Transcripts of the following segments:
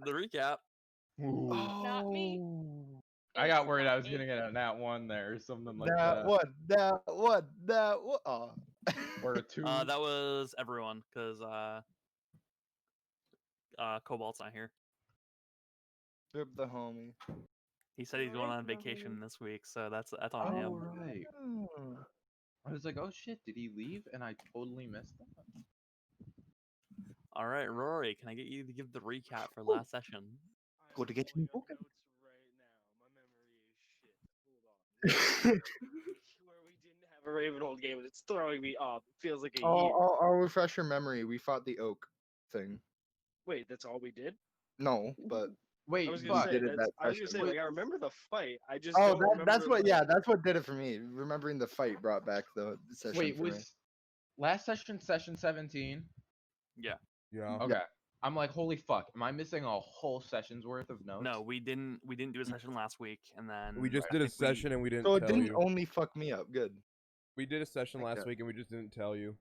the recap. Not me. I got worried I was gonna get a nat 1 there or something like that. That what? Oh. Or a 2. That was everyone, because Cobalt's not here. Rip the homie. He said he's going on vacation this week, so that's on him. Right. I was like, oh shit, did he leave? And I totally missed that. All right, Rory, can I get you to give the recap for last session? Go to get you broken. Where we didn't have a Ravenhold game, and it's throwing me off. It feels like a year. I'll refresh your memory. We fought the oak thing. Wait, that's all we did? No, but Wait, I was gonna say, did it that I was gonna say, session. like, I remember the fight. I just don't remember, that's what. like... Yeah, that's what did it for me. Remembering the fight brought back the session. Wait, for me. was last session 17? Yeah. Yeah. Okay. I'm like, holy fuck, am I missing a whole session's worth of notes? No, we didn't do a session last week, and then We just did a session and we didn't So it tell didn't you. only fuck me up. Good. We did a session last Okay. week and we just didn't tell you.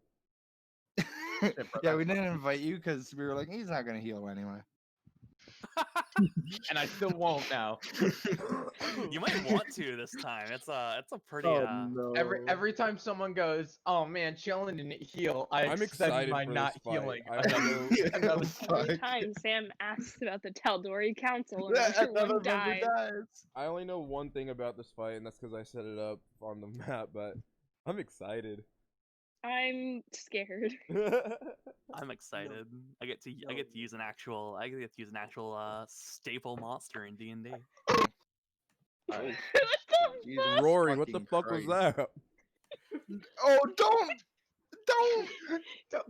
Yeah, we didn't invite you because we were like, he's not gonna heal anyway. And I still won't now. You might want to this time. It's a pretty no. Every time someone goes, oh man, chilling didn't heal, I'm extend excited my for not this fight. healing. Another Every time Sam asks about the Tal'Dorei Council and everyone dies. I only know one thing about this fight, and that's because I set it up on the map, but I'm excited. I'm scared. I'm excited. I get to use an actual staple monster in D&D. Rory, what the fuck was that? Oh, don't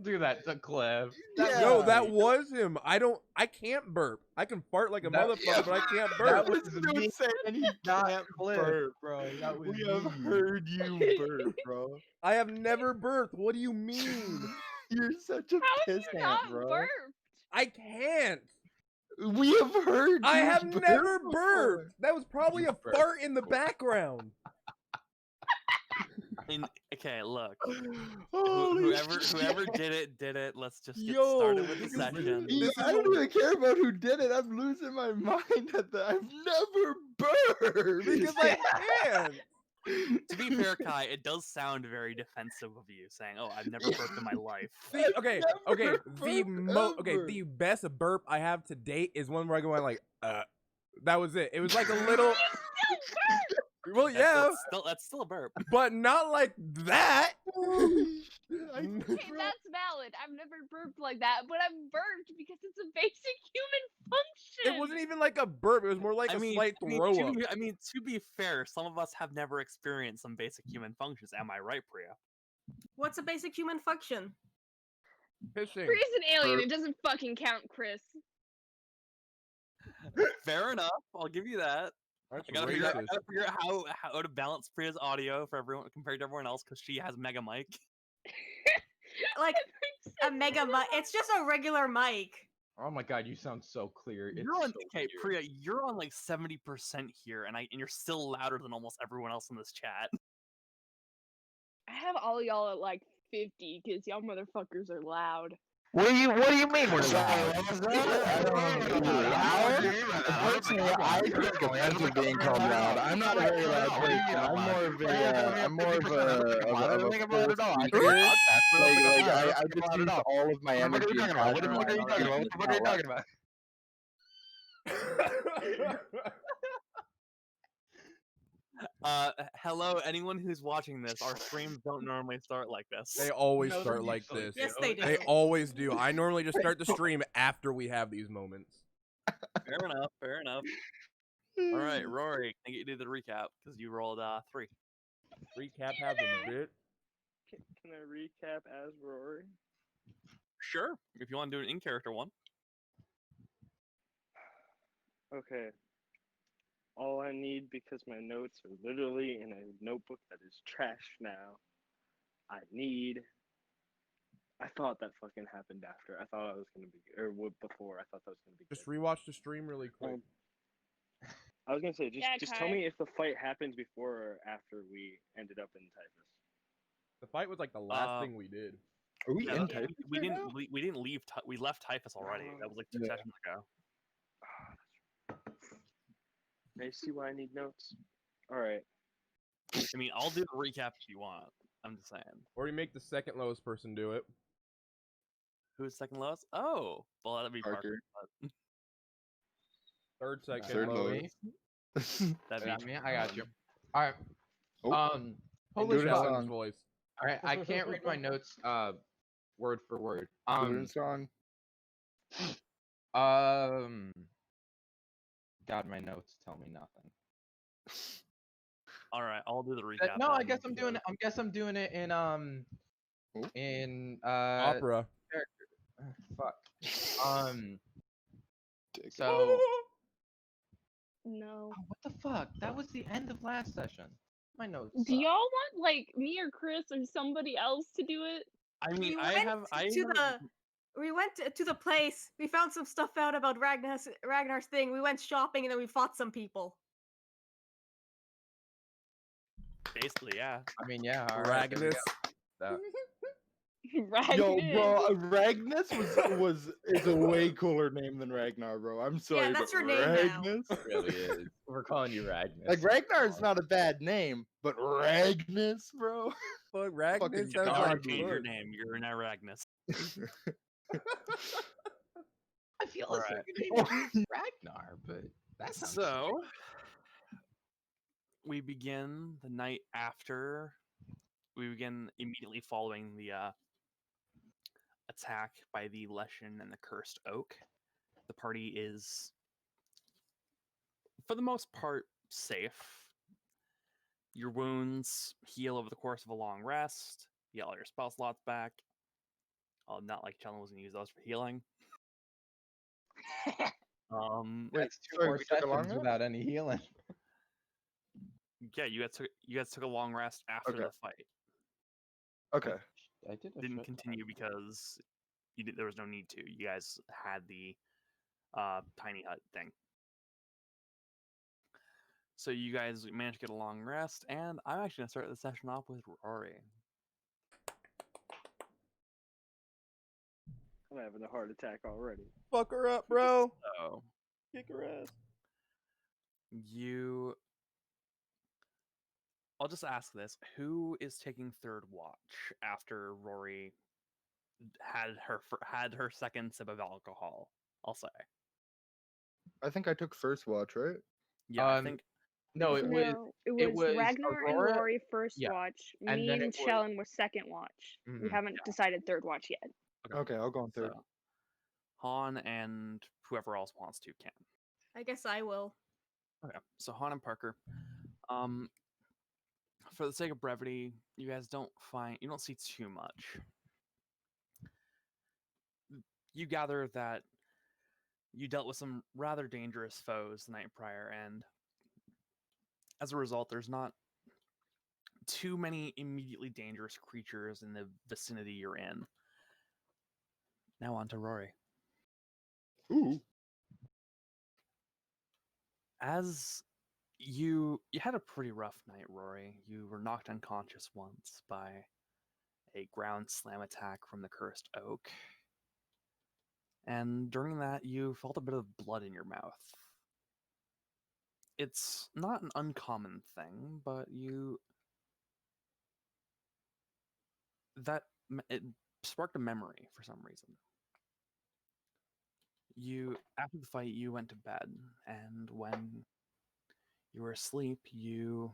do that to Clem. No, that was him. I can't burp. I can fart like a motherfucker, but I can't burp. That was me saying he can't burp, bro. We have heard you burp, bro. I have never burped. What do you mean? You're such a piss not ant, bro. burped? I can't. We have heard. I have burp never before. burped. That was probably a fart in the background. Okay, look. Holy Whoever did it. Let's just get Yo, started with the session. I don't even care about who did it. I'm losing my mind at that. I've never burped. Because I can't. To be fair, Kai, it does sound very defensive of you, saying, "Oh, I've never burped in my life." Okay. The best burp I have to date is one where I go like, That was it. It was like a little. Well, yeah, that's still a burp, but not like that. Okay, that's valid. I've never burped like that, but I've burped because it's a basic human function. It wasn't even like a burp. It was more like a slight throw up. To be fair, some of us have never experienced some basic human functions. Am I right, Priya? What's a basic human function? Pissing. Priya's an alien. It doesn't fucking count, Chris. Fair enough. I'll give you that. That's I gotta figure out how to balance Priya's audio for everyone compared to everyone else because she has mega mic. Like a mega mic. It's just a regular mic. Oh my god, you sound so clear. Priya, you're on like 70% here, and you're still louder than almost everyone else in this chat. I have all y'all at like 50 because y'all motherfuckers are loud. What do you mean we're loud? Personally, I take offense of being called loud. I'm not a very loud person. I'm more of a I just use all of my energy. What are you talking about? Hello, anyone who's watching this. Our streams don't normally start like this. They always start like this. Yes, they do. They always do. I normally just start the stream after we have these moments. Fair enough. All right, Rory, can you do the recap? Because you rolled 3. Recap happens, bitch. Can I recap as Rory? Sure, if you want to do an in-character one. Okay. All I need, because my notes are literally in a notebook that is trash now. I thought that fucking happened after. I thought I was gonna be, before. I thought that was gonna be. Just rewatch the stream really quick. I was gonna say, just tell Kai. me if the fight happens before or after we ended up in Typhus. The fight was like the last thing we did. Are we in We didn't leave. We left Typhus already. That was like 2 sessions ago. Now you see why I need notes? Alright. I mean, I'll do the recap if you want. I'm just saying. Or you make the second lowest person do it. Who's second lowest? Oh, well, that'd be Parker. Parker. Third, second Third lowest. That'd Yeah, be I mean, I got you. All right. Oh. Holy do it in fuck. Challenge song. voice. All right, I can't read my notes word for word. Do it in song. God, my notes tell me nothing. All right, I'll do the recap. No, I then, guess I'm doing because- it. I guess I'm doing it in Opera. fuck. Dick. So No. what the fuck? That was the end of last session. My notes. Do y'all want like me or Chris or somebody else to do it? I mean, We I went have. we went to the place. We found some stuff out about Ragnar's thing. We went shopping and then we fought some people. Basically, yeah. I mean, yeah. All right, there we Ragnus. go. That- Yo, Ragnar. bro, Ragnus is a way cooler name than Ragnar, bro. I'm sorry, that's but her name now. Ragnus. It really is. We're calling you Ragnus. Like Ragnar is not a bad name, but Ragnus, bro. Fuck, Ragnus Fucking sounds You God, like already changed your Lord. name. You're now Ragnus. I feel All like right. your name is Ragnar, but that sounds So, we begin the night after. We begin immediately following the attack by the Leshen and the Cursed Oak. The party is, for the most part, safe. Your wounds heal over the course of a long rest. You get all your spell slots back. Not like Chellen was going to use those for healing. Wait, That's two sorry, more we took a long sessions rest? without any healing. Yeah, you guys took a long rest after Okay. the fight. Okay. I did a Didn't shit continue ton. because there was no need to. You guys had the tiny hut thing. So you guys managed to get a long rest, and I'm actually gonna start the session off with Rory. I'm having a heart attack already. Fuck her up, bro. So Kick her ass. I'll just ask this: who is taking third watch after Rory had her second sip of alcohol? I'll say. I think I took first watch, right? Yeah, I think. No, it was No, it was Ragnar Aurora. and Rory first yeah, watch. and Me then and it was- Shellen were second watch. We Mhm. haven't decided third watch yet. Okay, I'll go on third. So, Han and whoever else wants to can. I guess I will. Okay, so Han and Parker. For the sake of brevity, you guys don't see too much. You gather that you dealt with some rather dangerous foes the night prior, and as a result, there's not too many immediately dangerous creatures in the vicinity you're in. Now on to Rory. Ooh. As you had a pretty rough night, Rory. You were knocked unconscious once by a ground slam attack from the Cursed Oak. And during that, you felt a bit of blood in your mouth. It's not an uncommon thing, but it sparked a memory for some reason. After the fight, you went to bed, and when you were asleep, you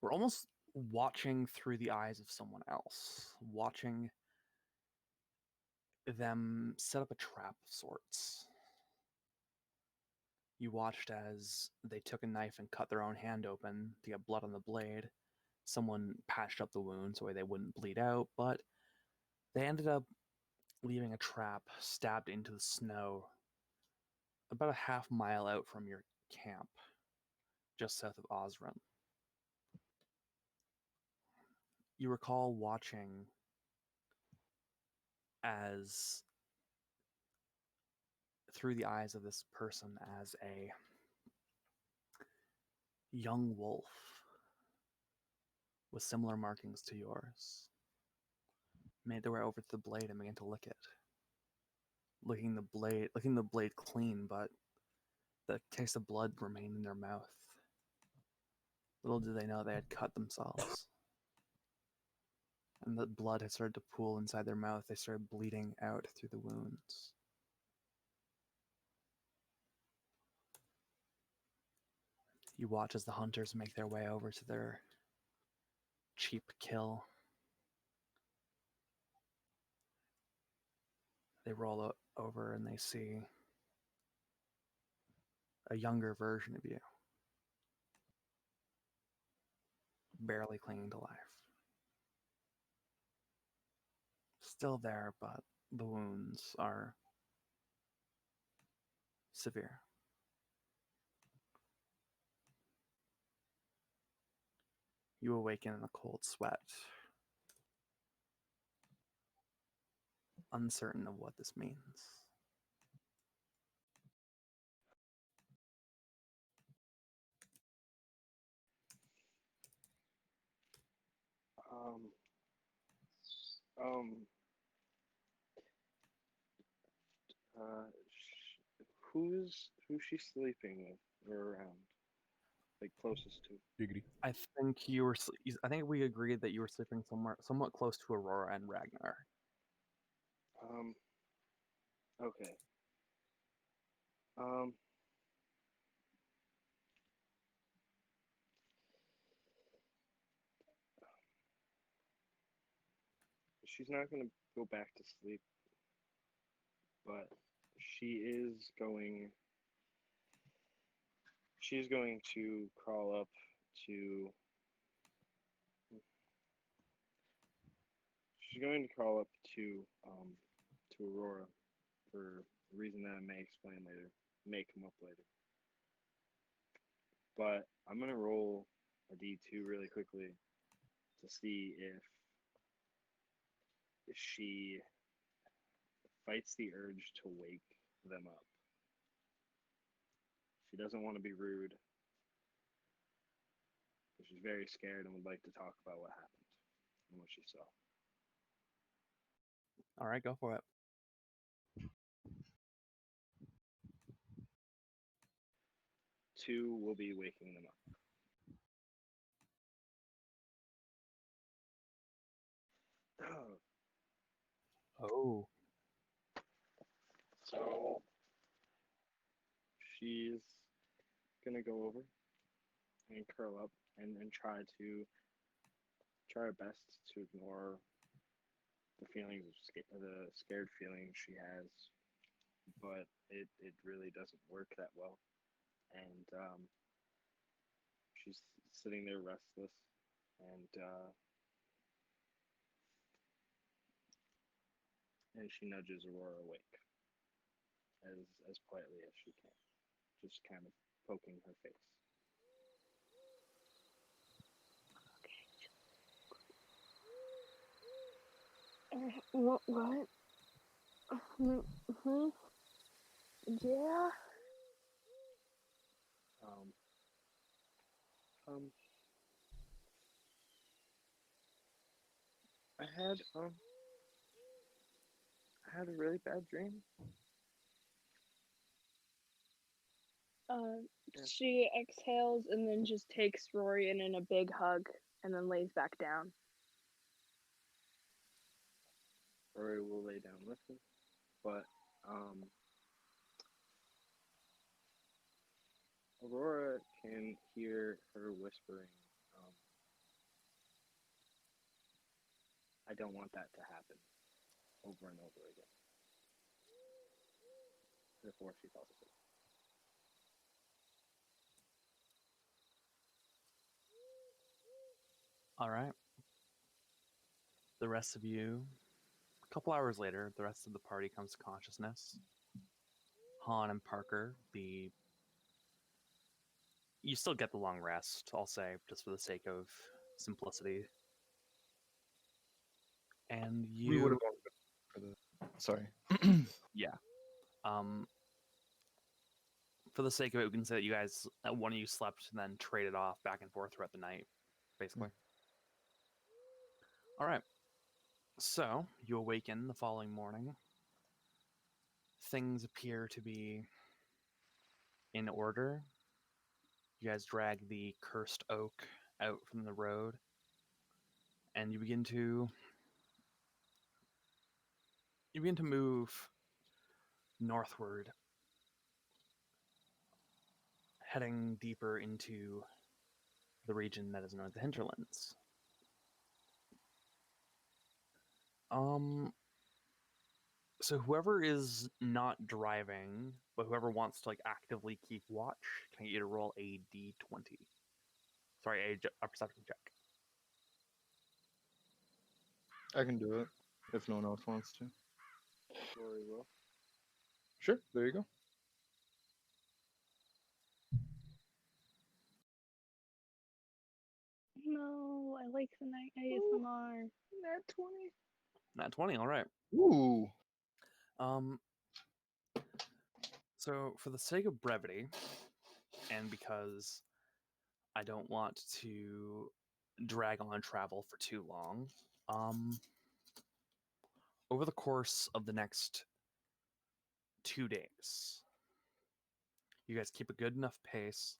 were almost watching through the eyes of someone else, watching them set up a trap of sorts. You watched as they took a knife and cut their own hand open to get blood on the blade. Someone patched up the wound so they wouldn't bleed out, but they ended up leaving a trap stabbed into the snow about a half-mile out from your camp, just south of Osran. You recall watching as, through the eyes of this person, as a young wolf with similar markings to yours made their way over to the blade and began to lick it. Licking the blade clean, but The taste of blood remained in their mouth. Little did they know they had cut themselves. And the blood had started to pool inside their mouth. They started bleeding out through the wounds. You watch as the hunters make their way over to their cheap kill. They roll over and they see a younger version of you, barely clinging to life. Still there, but the wounds are severe. You awaken in a cold sweat, uncertain of what this means. Um, um, who's she sleeping with or around? Like closest to? Giggity. I think you were. I think we agreed that you were sleeping somewhat close to Aurora and Ragnar. Okay. Um, she's not gonna go back to sleep, but she's going to crawl up to to Aurora for a reason that I may explain later, may come up later. But I'm gonna roll a D2 really quickly to see if she fights the urge to wake them up. She doesn't want to be rude, but she's very scared and would like to talk about what happened and what she saw. All right, go for it. Two will be waking them up. Oh. So she's gonna go over and curl up and try her best to ignore the feelings of the scared feelings she has, but it really doesn't work that well. And she's sitting there restless, and she nudges Aurora awake as politely as she can, just kind of poking her face. What? Yeah. I had a really bad dream. Yeah. She exhales and then just takes Rory in a big hug and then lays back down. Rory will lay down with her, but Aurora can hear her whispering, I don't want that to happen, over and over again. Before she falls asleep. All right. The rest of you, a couple hours later, the rest of the party comes to consciousness. Han and Parker, you still get the long rest, I'll say, just for the sake of simplicity. And you... We would have gone for the... Sorry. Yeah. For the sake of it, we can say that you guys, one of you slept and then traded off back and forth throughout the night, basically. All right. So, you awaken the following morning. Things appear to be in order. You guys drag the cursed oak out from the road, and you begin to move northward, heading deeper into the region that is known as the hinterlands. So whoever is not driving, but whoever wants to like actively keep watch, can I get you to roll a d20? Sorry, a perception check. I can do it if no one else wants to. Rory will. Sure, there you go. No, I like the night ASMR. Nat 20. Not 20, all right. Ooh. So for the sake of brevity, and because I don't want to drag on travel for too long, over the course of the next 2 days, you guys keep a good enough pace.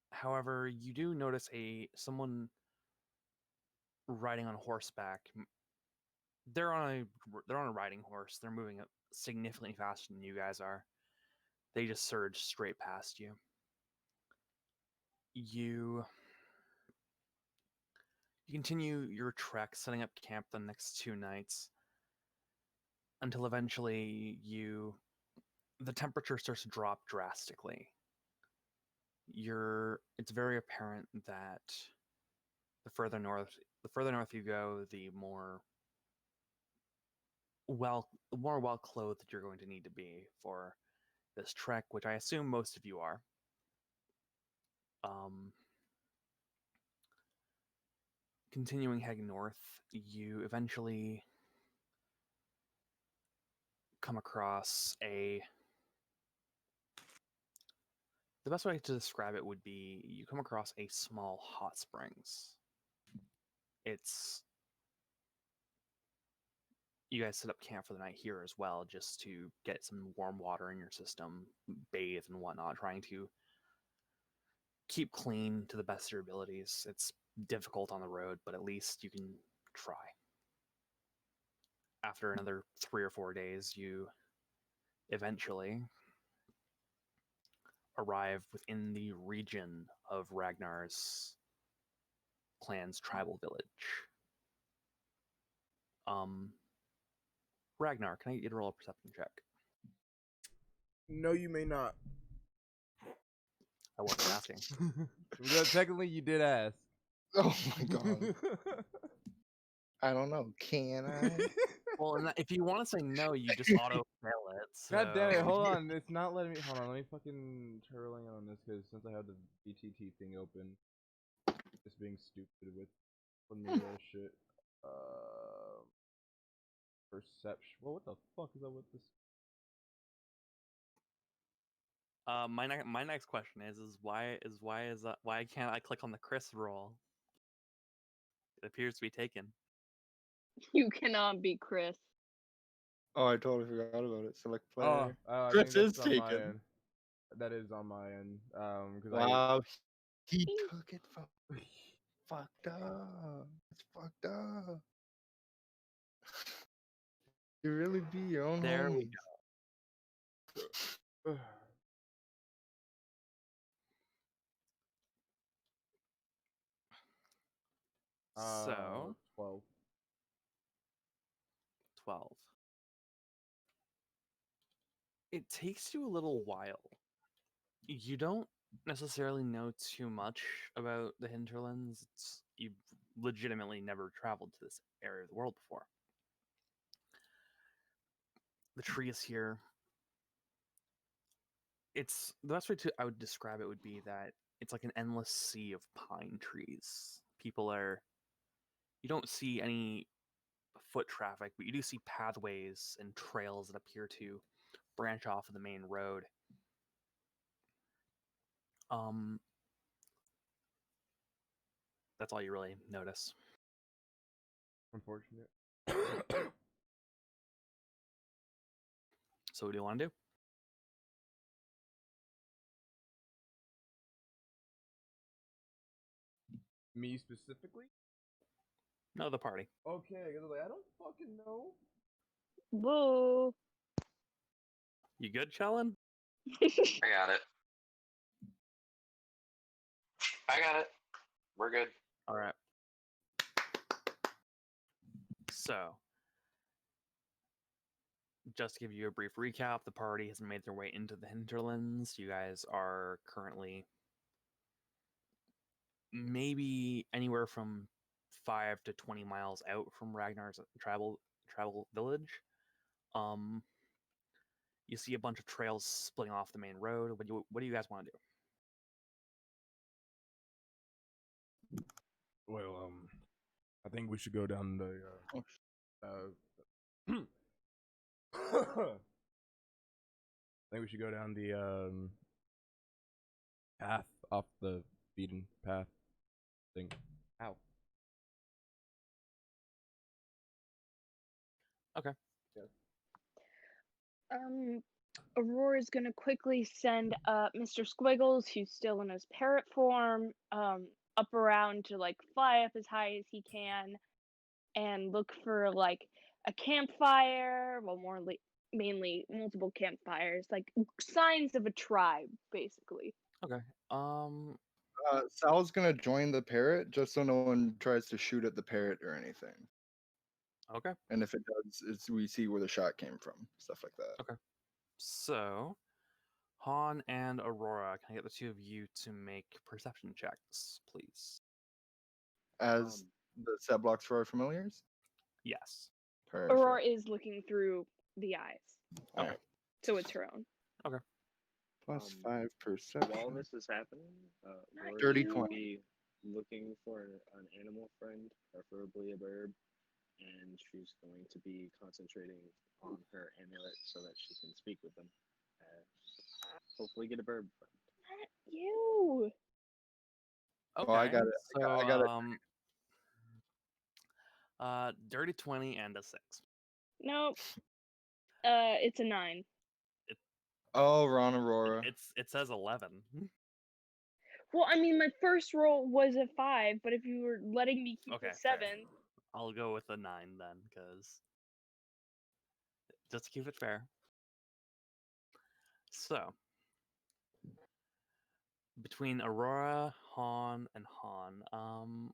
However, you do notice someone riding on horseback. They're on a riding horse. They're moving significantly faster than you guys are. They just surge straight past you. You continue your trek, setting up camp the next 2 nights, until eventually the temperature starts to drop drastically. It's very apparent that the further north you go, the more well clothed you're going to need to be for this trek, which I assume most of you are. Continuing heading north, you eventually come across the best way to describe it would be you come across a small hot springs. You guys set up camp for the night here as well, just to get some warm water in your system, bathe and whatnot, trying to keep clean to the best of your abilities. It's difficult on the road, but at least you can try. After another 3 or 4 days, you eventually arrive within the region of Ragnar's clan's tribal village. Ragnar, can I get you to roll a perception check? No, you may not. I wasn't asking. Because technically, you did ask. Oh my god. I don't know. Can I? Well, if you want to say no, you just auto fail it. So... God damn it! Hold on, it's not letting me. Hold on, let me fucking turtling on this because since I have the BTT thing open, it's being stupid with when me roll shit. Perception. Well, what the fuck is up with this? My next question is why can't I click on the Chris roll? It appears to be taken. You cannot be Chris. Oh, I totally forgot about it. Select player. I Chris think is that's on my taken. end. That is on my end. Because Wow, he took it from fucked up. It's fucked up. You really be your own There we homie. So 12. 12. It takes you a little while. You don't necessarily know too much about the hinterlands. You've legitimately never traveled to this area of the world before. The trees here, it's the best way I would describe it would be that it's like an endless sea of pine trees. You don't see any foot traffic, but you do see pathways and trails that appear to branch off of the main road. That's all you really notice. Unfortunate. So what do you want to do? Me specifically? No, the party. Okay, because I don't fucking know. Whoa. You good, Chellin? I got it. I got it. We're good. All right. So, just to give you a brief recap, the party has made their way into the hinterlands. You guys are currently maybe anywhere from 5 to 20 miles out from Ragnar's travel village. You see a bunch of trails splitting off the main road. What do you guys want to do? Well, I think we should go down the. I think we should go down the path off the beaten path thing. Ow. Okay. Aurora's gonna quickly send Mr. Squiggles, who's still in his parrot form, up around to like fly up as high as he can and look for like a campfire, well mainly multiple campfires, like signs of a tribe, basically. Okay. Sal's gonna join the parrot just so no one tries to shoot at the parrot or anything. Okay. And if it does, we see where the shot came from, stuff like that. Okay. So, Han and Aurora, can I get the two of you to make perception checks, please? As the set blocks for our familiars? Yes. Perfect. Aurora is looking through the eyes. Alright. So it's her own. Okay. Plus 5 perception. While this is happening, Dirty Rory will 20. be looking for an animal friend, preferably a bird, and she's going to be concentrating on her amulet so that she can speak with them. Hopefully get a bird friend. Not you. Okay. Oh, I got it. So, I got it. Dirty 20 and a 6. Nope. It's a 9. Oh, Ron Aurora. It says 11. Well, I mean, my first roll was a 5, but if you were letting me keep Okay, a 7, fair. I'll go with a 9 then, because just to keep it fair. So, between Aurora, Han, and Han,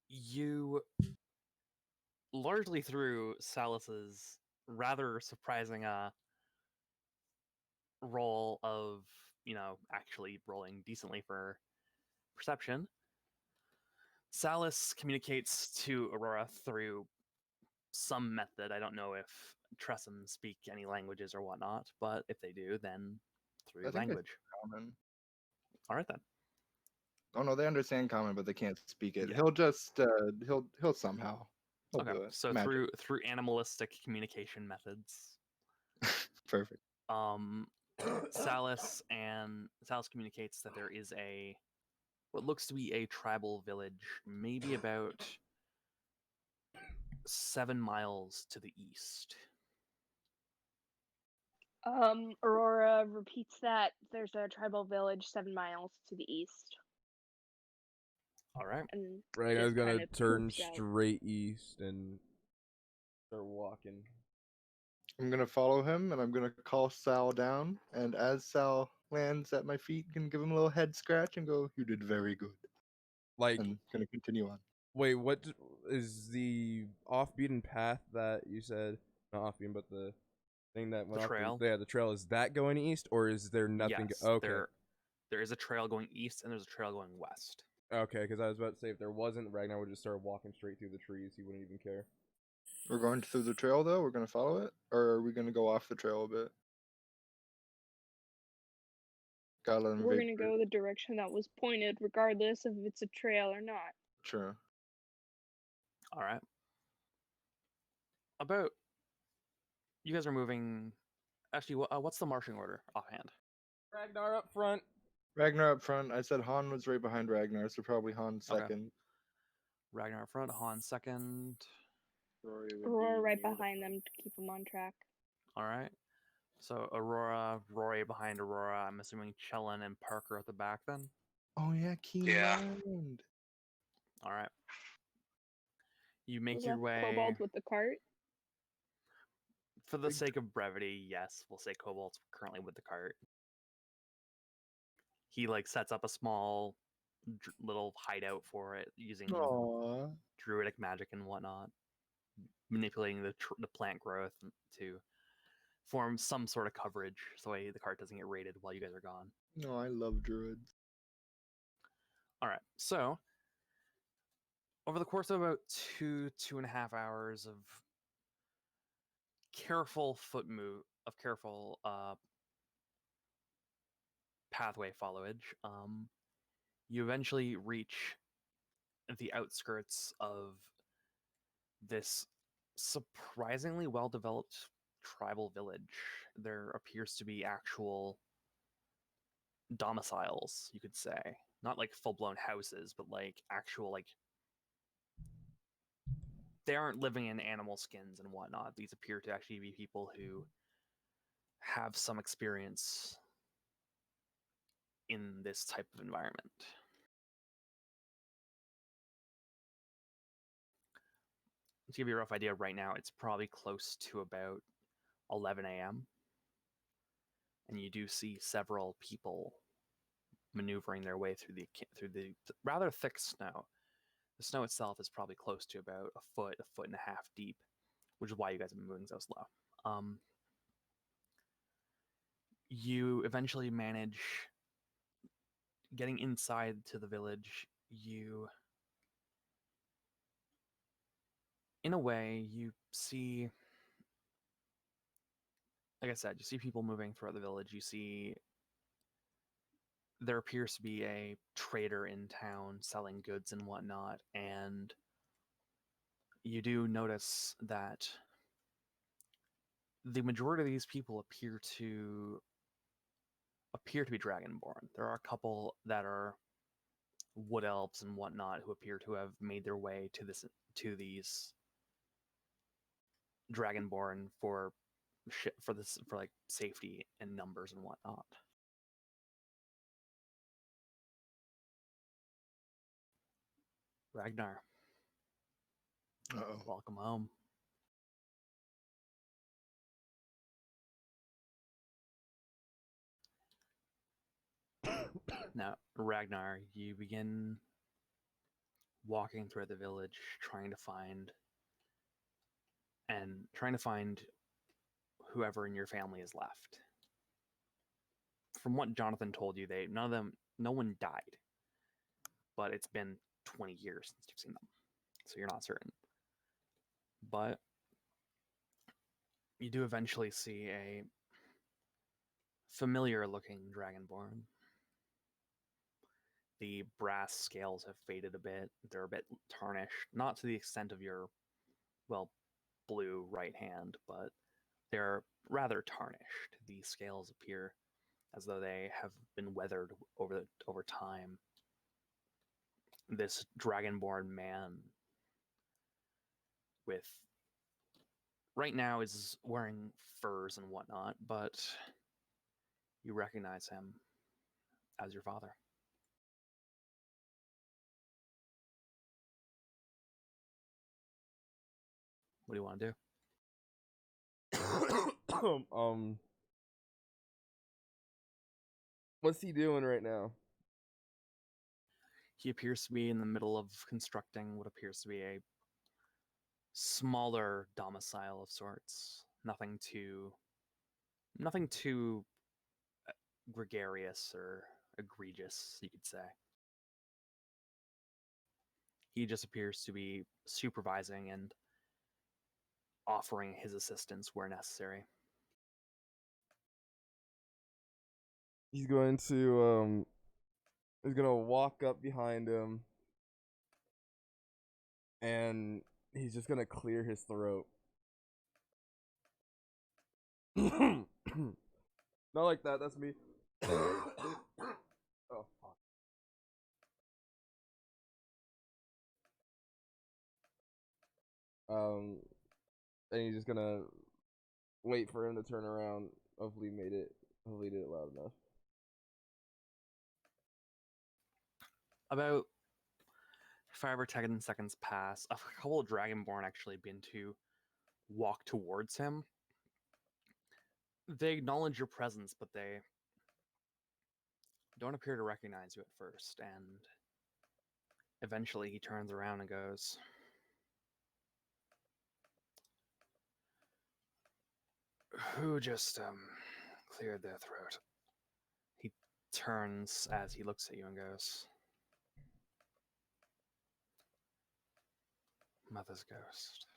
you largely through Salus's rather surprising roll of, actually rolling decently for perception, Salus communicates to Aurora through some method. I don't know if Tressum speak any languages or whatnot, but if they do, then through language. Common. All right then. Oh no, they understand common, but they can't speak it. Yeah. He'll just he'll somehow. He'll Okay, do it. so Magic. through animalistic communication methods, Perfect. Salus communicates that there is what looks to be a tribal village, maybe about 7 miles to the east. Aurora repeats that there's a tribal village 7 miles to the east. All right. And Right, I was just gonna kinda turn poops out. straight east and start walking. I'm gonna follow him, and I'm gonna call Sal down. And as Sal lands at my feet, can give him a little head scratch and go, "You did very good." Like, And gonna continue on. wait, what is the off-beaten path that you said? Not off-beaten, but the thing that went The off trail? Yeah, the trail. Is that going east, or is there nothing? Yes, Okay. there is a trail going east and there's a trail going west. Okay, because I was about to say if there wasn't, Ragnar would just start walking straight through the trees. He wouldn't even care. We're going through the trail though. We're gonna follow it, or are we gonna go off the trail a bit? Gotta let him We're vape gonna go the direction that was pointed, regardless if it's a trail or not. True. All right. You guys are moving. Actually, what's the marching order offhand? Ragnar up front. Ragnar up front. I said Han was right behind Ragnar, so probably Han second. Ragnar up front, Han second. Rory would Aurora be right near the behind front. them to keep them on track. All right. So Aurora, Rory behind Aurora. I'm assuming Chellin and Parker at the back then. Oh yeah, Key Yeah. Mind. All right. You make Was your that way. Kobold with the cart? For the sake of brevity, yes, we'll say Cobalt's currently with the cart. He like sets up a small little hideout for it using Aww. druidic magic and whatnot, manipulating the plant growth to form some sort of coverage so the cart doesn't get raided while you guys are gone. No, I love druids. All right, so over the course of about 2.5 hours of careful careful pathway followage, you eventually reach the outskirts of this surprisingly well-developed tribal village. There appears to be actual domiciles, you could say. Not like full-blown houses, but like actual, like, they aren't living in animal skins and whatnot. These appear to actually be people who have some experience in this type of environment. To give you a rough idea, right now it's probably close to about 11 a.m. and you do see several people maneuvering their way through the rather thick snow. The snow itself is probably close to about a foot and a half deep, which is why you guys have been moving so slow. You eventually manage getting inside to the village. In a way, you see, like I said, you see people moving throughout the village. You see there appears to be a trader in town selling goods and whatnot, and you do notice that the majority of these people appear to be dragonborn. There are a couple that are wood elves and whatnot who appear to have made their way to these dragonborn for like safety and numbers and whatnot. Ragnar, Uh-oh. welcome home. Now, Ragnar, you begin walking through the village, trying to find whoever in your family is left. From what Jonathan told you, no one died, but it's been 20 years since you've seen them, so you're not certain. But you do eventually see a familiar-looking dragonborn. The brass scales have faded a bit. They're a bit tarnished, not to the extent of your, well, blue right hand, but they're rather tarnished. The scales appear as though they have been weathered over time. This dragonborn man right now is wearing furs and whatnot, but you recognize him as your father. What do you want to do? What's he doing right now? He appears to be in the middle of constructing what appears to be a smaller domicile of sorts. Nothing too gregarious or egregious, you could say. He just appears to be supervising and offering his assistance where necessary. He's going to walk up behind him and he's just gonna clear his throat. Not like that, that's me. Oh fuck. And he's just gonna wait for him to turn around. Hopefully he did it loud enough. About 5 or 10 seconds pass. A couple of Dragonborn actually begin to walk towards him. They acknowledge your presence, but they don't appear to recognize you at first, and eventually he turns around and goes, "Who just cleared their throat?" He turns as he looks at you and goes, "Mother's ghost."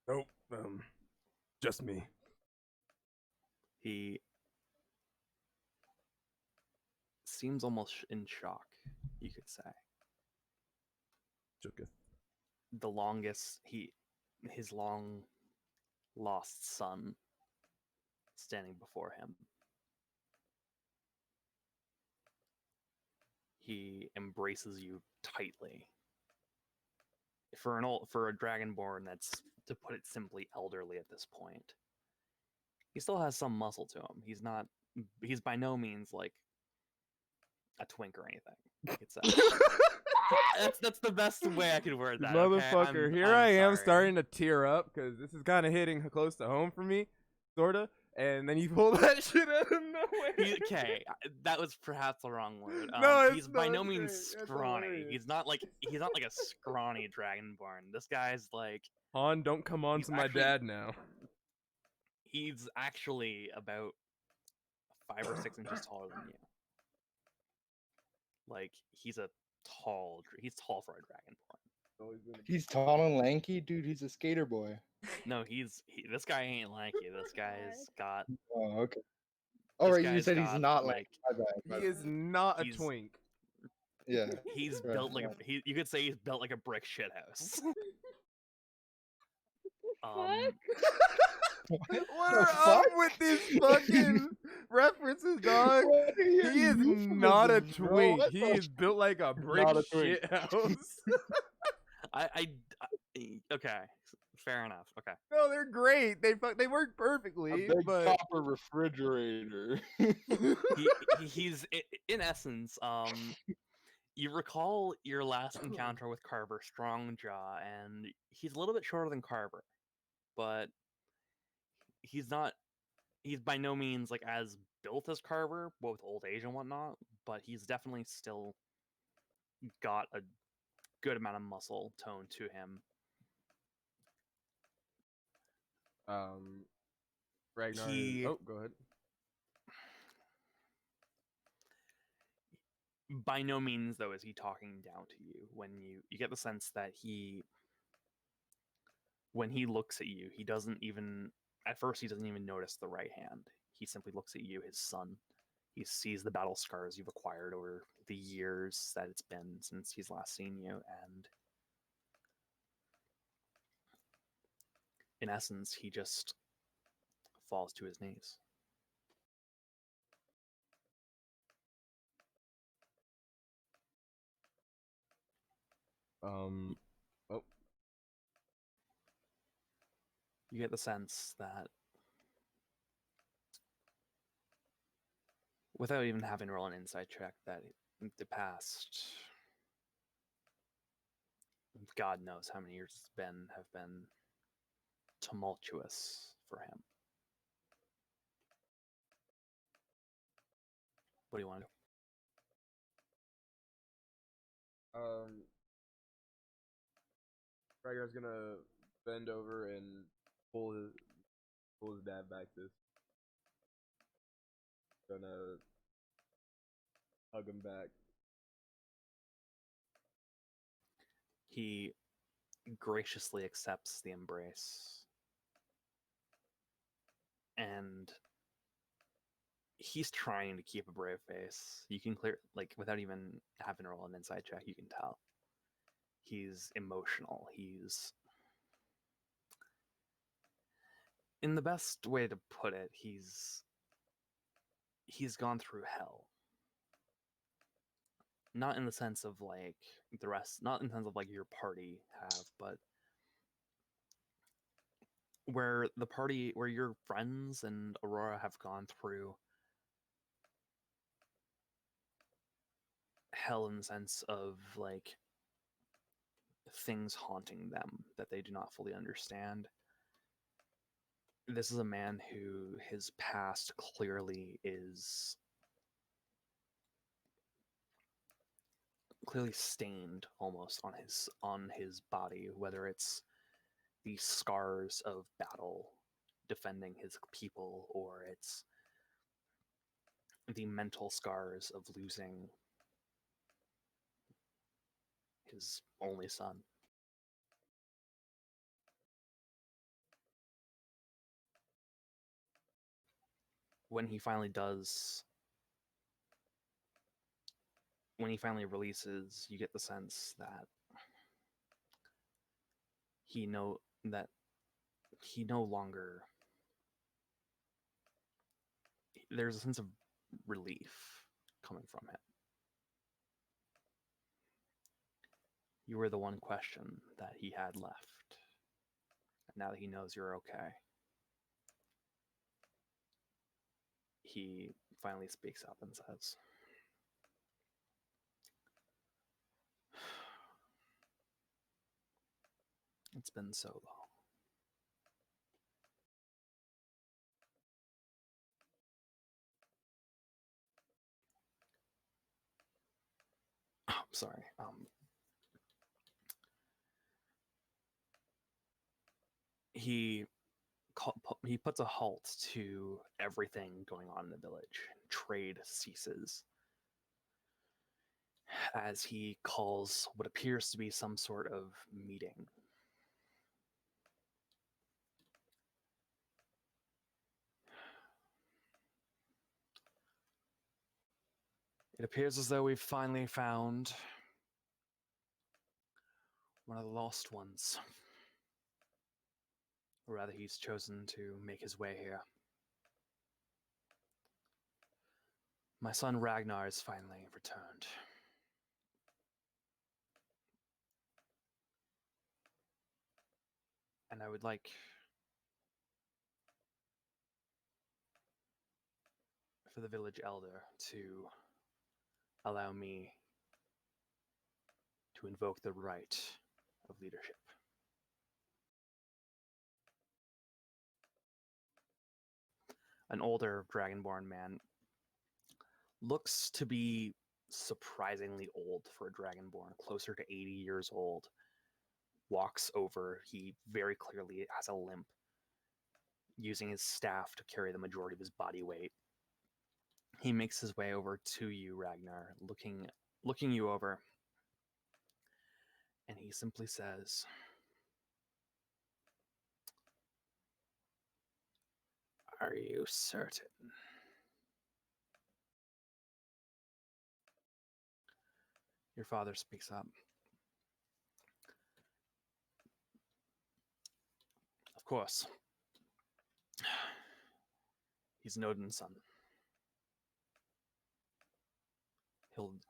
Nope. Just me. He seems almost in shock, you could say. Shooketh. The longest his long lost son standing before him. He embraces you tightly. For a dragonborn that's, to put it simply, elderly at this point. He still has some muscle to him. He's by no means like a twink or anything, you could say. That's the best way I could word that. Motherfucker, okay? here I'm I am sorry. starting to tear up because this is kind of hitting close to home for me, sorta. And then you pull that shit out of nowhere. Okay, that was perhaps the wrong word. No, He's by no it's means great. That's scrawny. hilarious. He's not like a scrawny dragonborn. This guy's like, Han, don't come on he's to my actually- dad now. he's actually about 5 or 6 inches taller than you. Like he's tall for a dragonborn. He's tall and lanky, dude. He's a skater boy. No, this guy ain't lanky. This guy's got. Oh, okay. All This right, you guy's said he's got, not like, lanky. My bad. He is not a he's- twink. Yeah. He's Right, built like right. you could say he's built like a brick shithouse. Fuck. What The are fuck? up with these fucking references, dog? What are your He is not a euphemisms, bro? twink. What He the is built like a brick Not a twink. shit house. I okay, fair enough. Okay. No, they're great. They work A perfectly, big but copper refrigerator. He's in essence, you recall your last encounter with Carver, Strongjaw, and he's a little bit shorter than Carver, but he's by no means like as built as Carver, what with old age and whatnot, but he's definitely still got a good amount of muscle tone to him. Ragnar. Oh, go ahead. By no means, though, is he talking down to you. When you get the sense that when he looks at you, he doesn't even notice the right hand. He simply looks at you, his son. He sees the battle scars you've acquired over the years that it's been since he's last seen you, and in essence, he just falls to his knees. Oh. You get the sense that without even having to roll an insight check, that the past God knows how many years have been tumultuous for him. What do you want to do? Ragnar's gonna bend over and pull his dad back to. Gonna hug him back. He graciously accepts the embrace. And he's trying to keep a brave face. You can without even having to roll an insight check, you can tell. He's emotional. He's, in the best way to put it, he's gone through hell. Not in the sense of like the rest, not in the sense of like your party have, but where your friends and Aurora have gone through hell in the sense of like things haunting them that they do not fully understand. This is a man who his past clearly stained almost on his body, whether it's the scars of battle defending his people, or it's the mental scars of losing his only son. When he finally releases, you get the sense that he no longer, there's a sense of relief coming from him. You were the one question that he had left. And now that he knows you're okay, he finally speaks up and says, "It's been so long." Sorry. He puts a halt to everything going on in the village. Trade ceases as he calls what appears to be some sort of meeting. It appears as though we've finally found one of the lost ones. Or rather, he's chosen to make his way here. My son Ragnar has finally returned. And I would like for the village elder to allow me to invoke the right of leadership. An older dragonborn man looks to be surprisingly old for a dragonborn, closer to 80 years old. Walks over, he very clearly has a limp, using his staff to carry the majority of his body weight. He makes his way over to you, Ragnar, looking you over, and he simply says, "Are you certain?" Your father speaks up. "Of course. He's an Odin's son.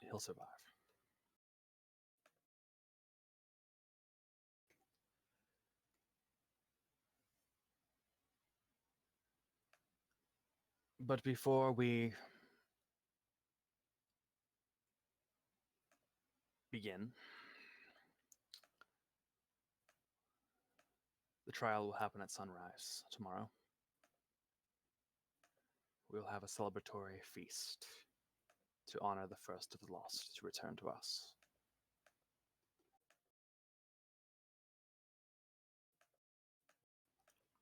He'll survive." But before we begin, the trial will happen at sunrise tomorrow. We'll have a celebratory feast to honor the first of the lost to return to us.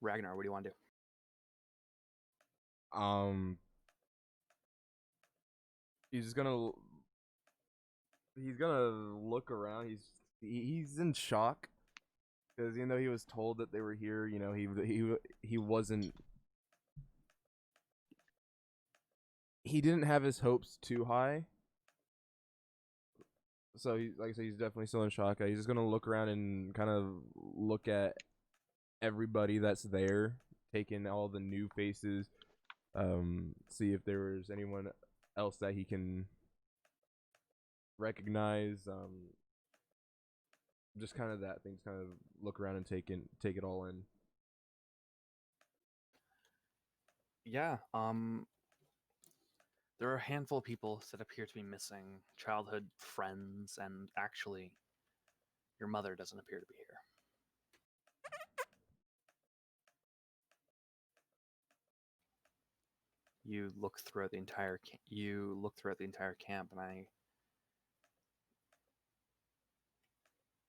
Ragnar, what do you want to do? He's gonna look around. He's in shock because he was told that they were here. He wasn't. He didn't have his hopes too high. So like I said, he's definitely still in shock. He's just gonna look around and kind of look at everybody that's there, take in all the new faces, see if there was anyone else that he can recognize. Just kind of that things, kind of look around and take it all in. Yeah, There are a handful of people that appear to be missing, childhood friends, and actually, your mother doesn't appear to be here. You look throughout the entire camp,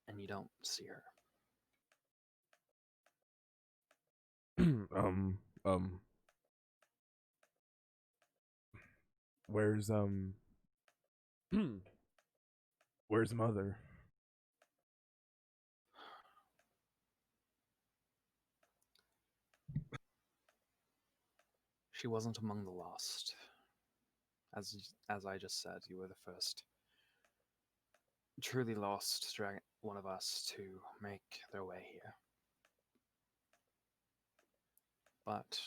and you don't see her. Where's where's mother? She wasn't among the lost. As I just said, you were the first truly lost one of us to make their way here. But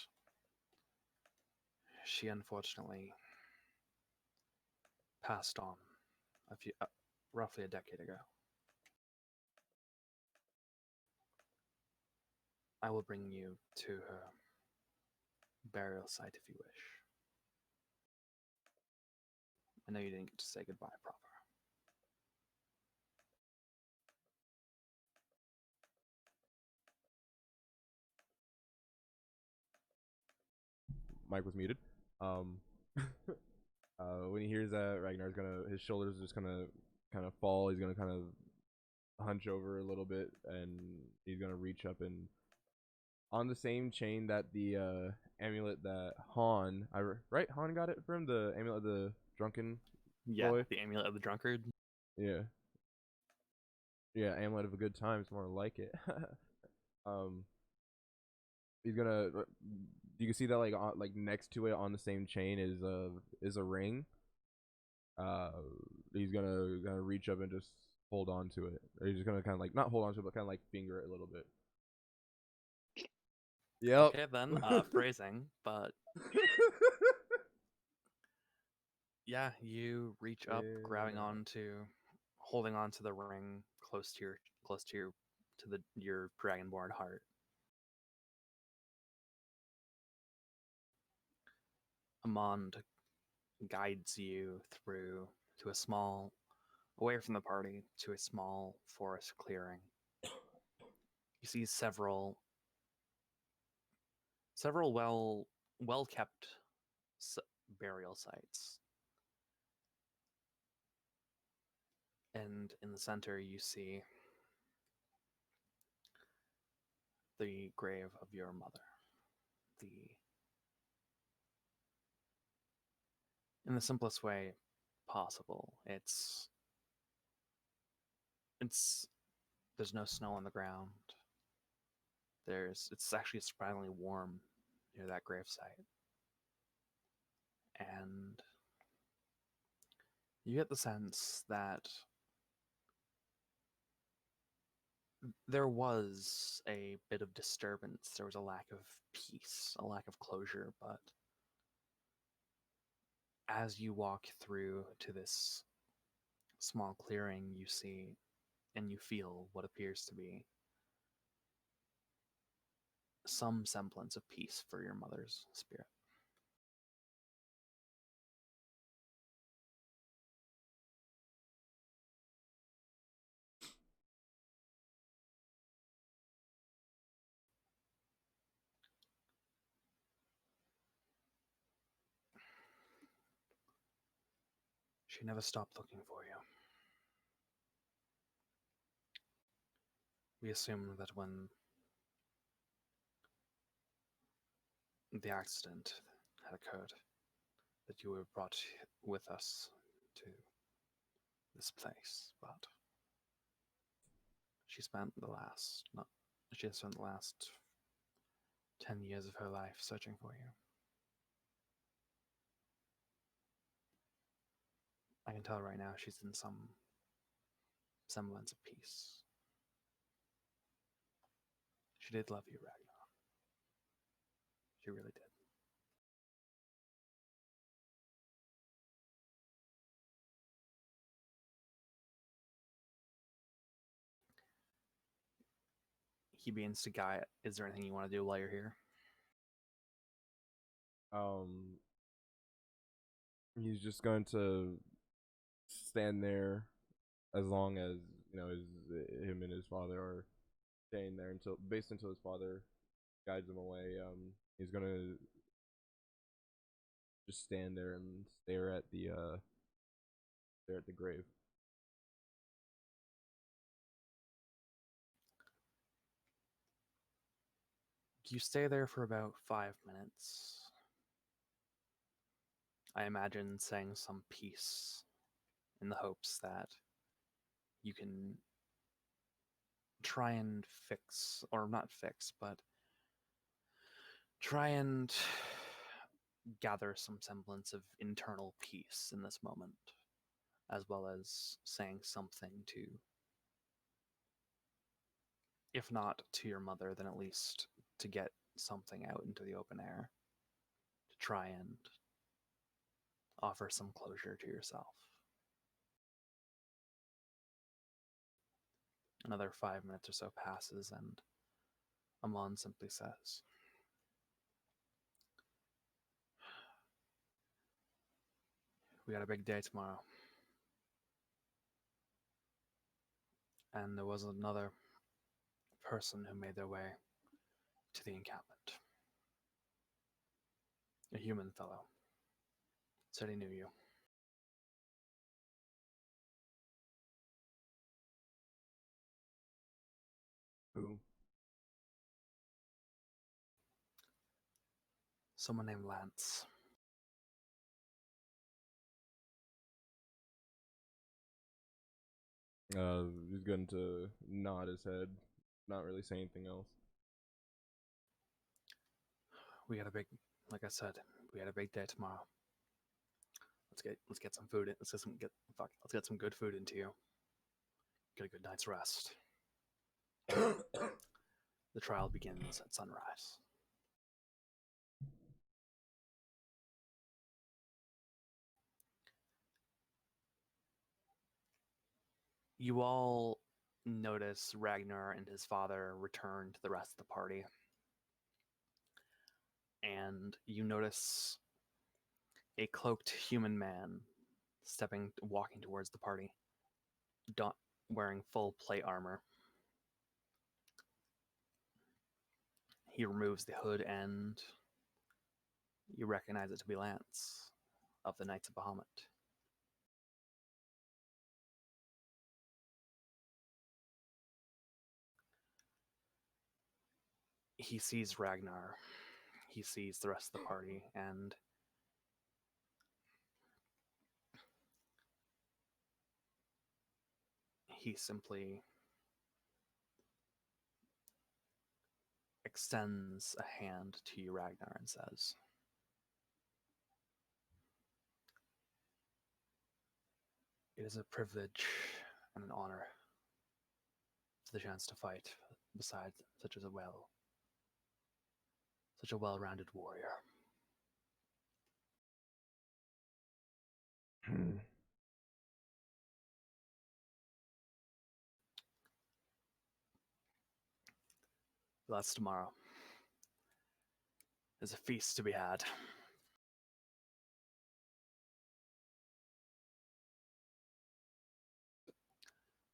she unfortunately passed on roughly a decade ago. I will bring you to her burial site if you wish. I know you didn't get to say goodbye proper. Mike was muted. When he hears that, Ragnar's his shoulders are just gonna kind of fall. He's gonna kind of hunch over a little bit, and he's gonna reach up and on the same chain that the amulet that Han got it from, the amulet of the drunken boy. The amulet of the drunkard. Yeah, amulet of a good time is more like it. He's gonna. You can see that like next to it on the same chain is a ring. He's gonna reach up and just hold on to it. Or he's just gonna kind of like not hold on to it, but kind of like finger it a little bit. Yep. Okay then, phrasing, but yeah, you reach up, holding on to the ring close to your dragonborn heart. Amand guides you away from the party, to a small forest clearing. You see several well kept burial sites, and in the center you see the grave of your mother. In the simplest way possible. There's no snow on the ground. It's actually surprisingly warm near that gravesite. And you get the sense that there was a bit of disturbance. There was a lack of peace, a lack of closure, but as you walk through to this small clearing, you see and you feel what appears to be some semblance of peace for your mother's spirit. She never stopped looking for you. We assume that when the accident had occurred, that you were brought with us to this place, but she spent the last 10 years of her life searching for you. I can tell right now she's in some semblance of peace. She did love you, Ragnar. She really did. He begins to guide. Is there anything you want to do while you're here? He's just going to stand there as long as him and his father are staying there until his father guides him away. He's gonna just stand there and stare at the grave. You stay there for about 5 minutes. I imagine saying some piece in the hopes that you can try and fix, or not fix, but try and gather some semblance of internal peace in this moment, as well as saying something to, if not to your mother, then at least to get something out into the open air, to try and offer some closure to yourself. Another 5 minutes or so passes, and Amon simply says, "We got a big day tomorrow." And there was another person who made their way to the encampment. A human fellow. Said he knew you. Who? Someone named Lance. He's going to nod his head, not really say anything else. We got a big, like I said, we got a big day tomorrow. Let's get some food. Let's get some good food into you. Get a good night's rest. The trial begins at sunrise. You all notice Ragnar and his father return to the rest of the party. And you notice a cloaked human man walking towards the party, wearing full plate armor. He removes the hood and you recognize it to be Lance of the Knights of Bahamut. He sees Ragnar. He sees the rest of the party, and he simply extends a hand to you, Ragnar, and says, "It is a privilege and an honor for the chance to fight beside such a well-rounded warrior." That's tomorrow. There's a feast to be had.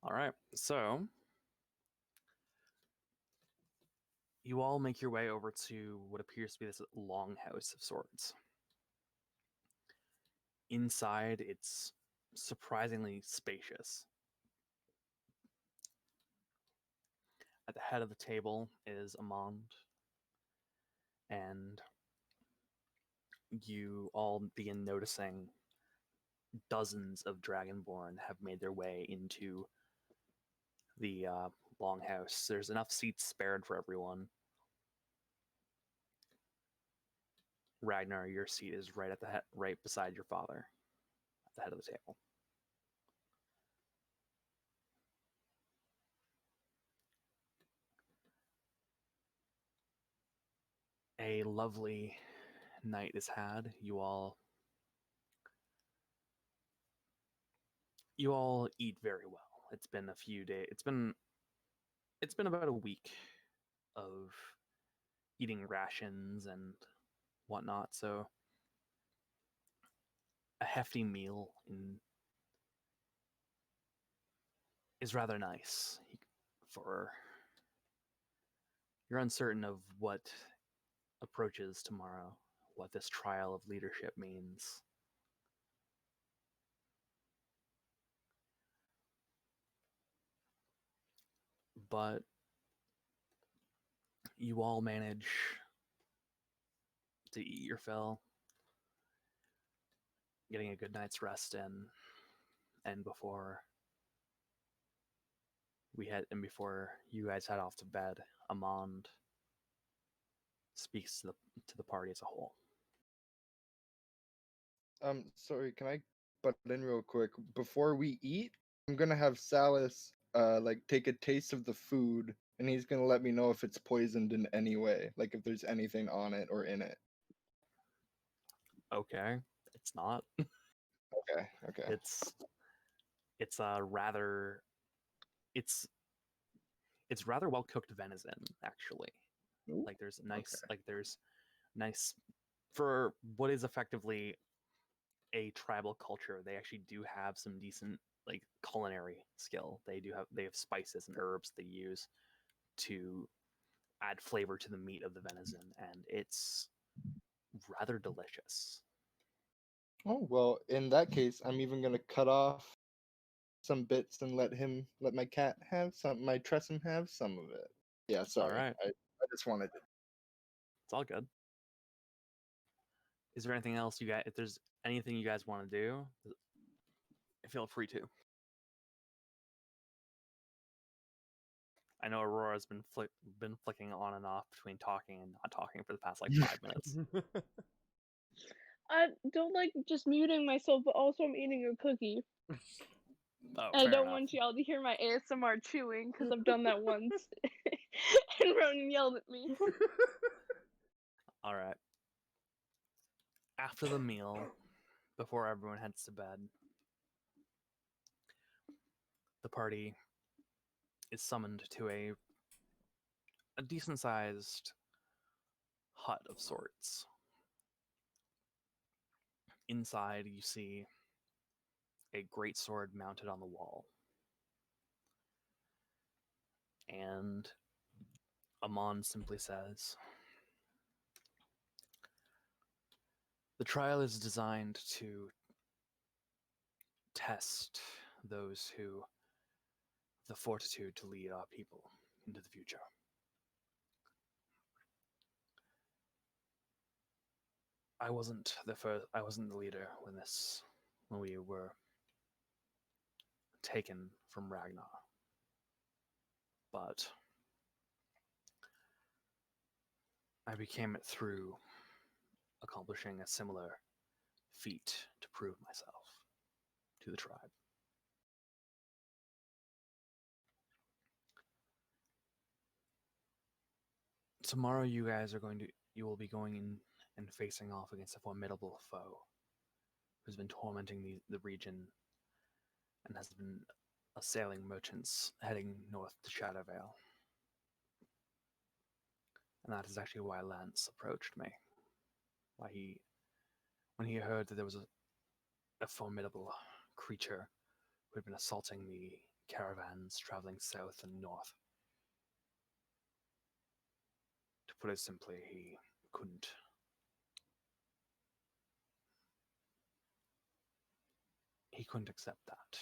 All right, so you all make your way over to what appears to be this longhouse of sorts. Inside, it's surprisingly spacious. At the head of the table is Amand, and you all begin noticing dozens of Dragonborn have made their way into the longhouse. There's enough seats spared for everyone. Ragnar, your seat is right at the right beside your father, at the head of the table. A lovely night is had. You all eat very well. It's been a few days. It's been about a week of eating rations and whatnot. So hefty meal is rather nice. For you're uncertain of what approaches tomorrow, what this trial of leadership means. But you all manage to eat your fill, getting a good night's rest in, and before before you guys head off to bed, Amand speaks to the party as a whole. Sorry, can I butt in real quick? Before we eat, I'm gonna have Salas like take a taste of the food, and he's gonna let me know if it's poisoned in any way, like if there's anything on it or in it. Okay, it's not. Okay, okay. It's a rather it's rather well cooked venison, actually. Ooh, Like there's nice okay. like there's nice for what is effectively a tribal culture. They actually do have some decent like culinary skill. They have spices and herbs they use to add flavor to the meat of the venison, and it's rather delicious. Oh, well, in that case, I'm even gonna cut off some bits and let my cat have some, my Tressum have some of it. Yeah, sorry. Alright. I just wanted to. It's all good. Is there anything else you guys? If there's anything you guys want to do, feel free to. I know Aurora's been flicking on and off between talking and not talking for the past like 5 minutes. I don't like just muting myself, but also I'm eating a cookie. Oh, And I fair don't enough. want y'all to hear my ASMR chewing because I've done that once. And Ronan yelled at me. All right. After the meal, before everyone heads to bed, the party is summoned to a decent sized hut of sorts. Inside, you see a great sword mounted on the wall. And Amon simply says, the trial is designed to test those who have the fortitude to lead our people into the future. I wasn't the leader when we were taken from Ragnar. But I became it through accomplishing a similar feat to prove myself to the tribe. Tomorrow you will be going in and facing off against a formidable foe who's been tormenting the region and has been assailing merchants heading north to Shadowvale. And that is actually why Lance approached me. When he heard that there was a formidable creature who had been assaulting the caravans traveling south and north. To put it simply, he couldn't accept that.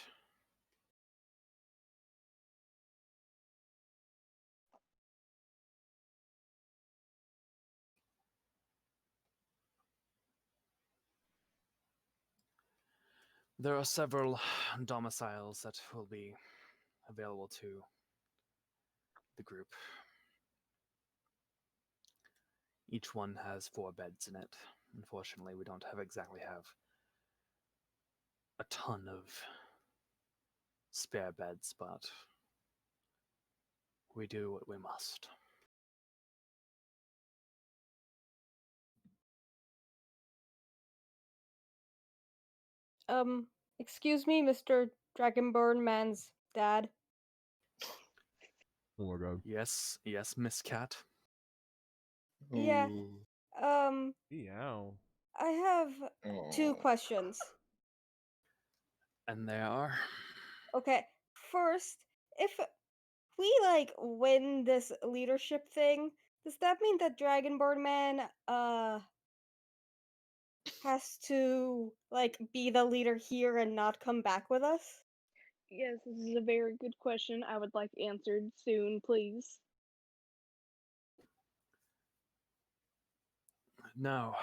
There are several domiciles that will be available to the group. Each one has 4 beds in it. Unfortunately, we don't exactly have a ton of spare beds, but we do what we must. Excuse me, Mr. Dragonburn Man's dad. Oh my god. Yes, Miss Cat. Yeah. Ooh. Um, Meow. I have 2 Oh. questions. And they are. Okay, first, if we like win this leadership thing, does that mean that Dragonborn Man has to like be the leader here and not come back with us? Yes, this is a very good question. I would like answered soon, please. No.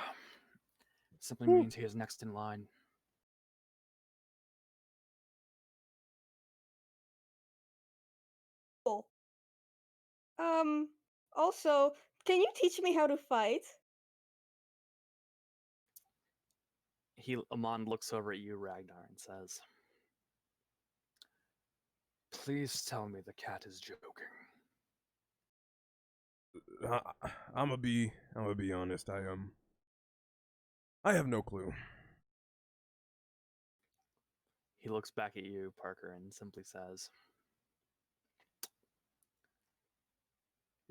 Simply Hmm. means he is next in line. Cool. Also, can you teach me how to fight? Amon looks over at you, Ragnar, and says, "Please tell me the cat is joking." I'm gonna be honest. I have no clue. He looks back at you, Parker, and simply says,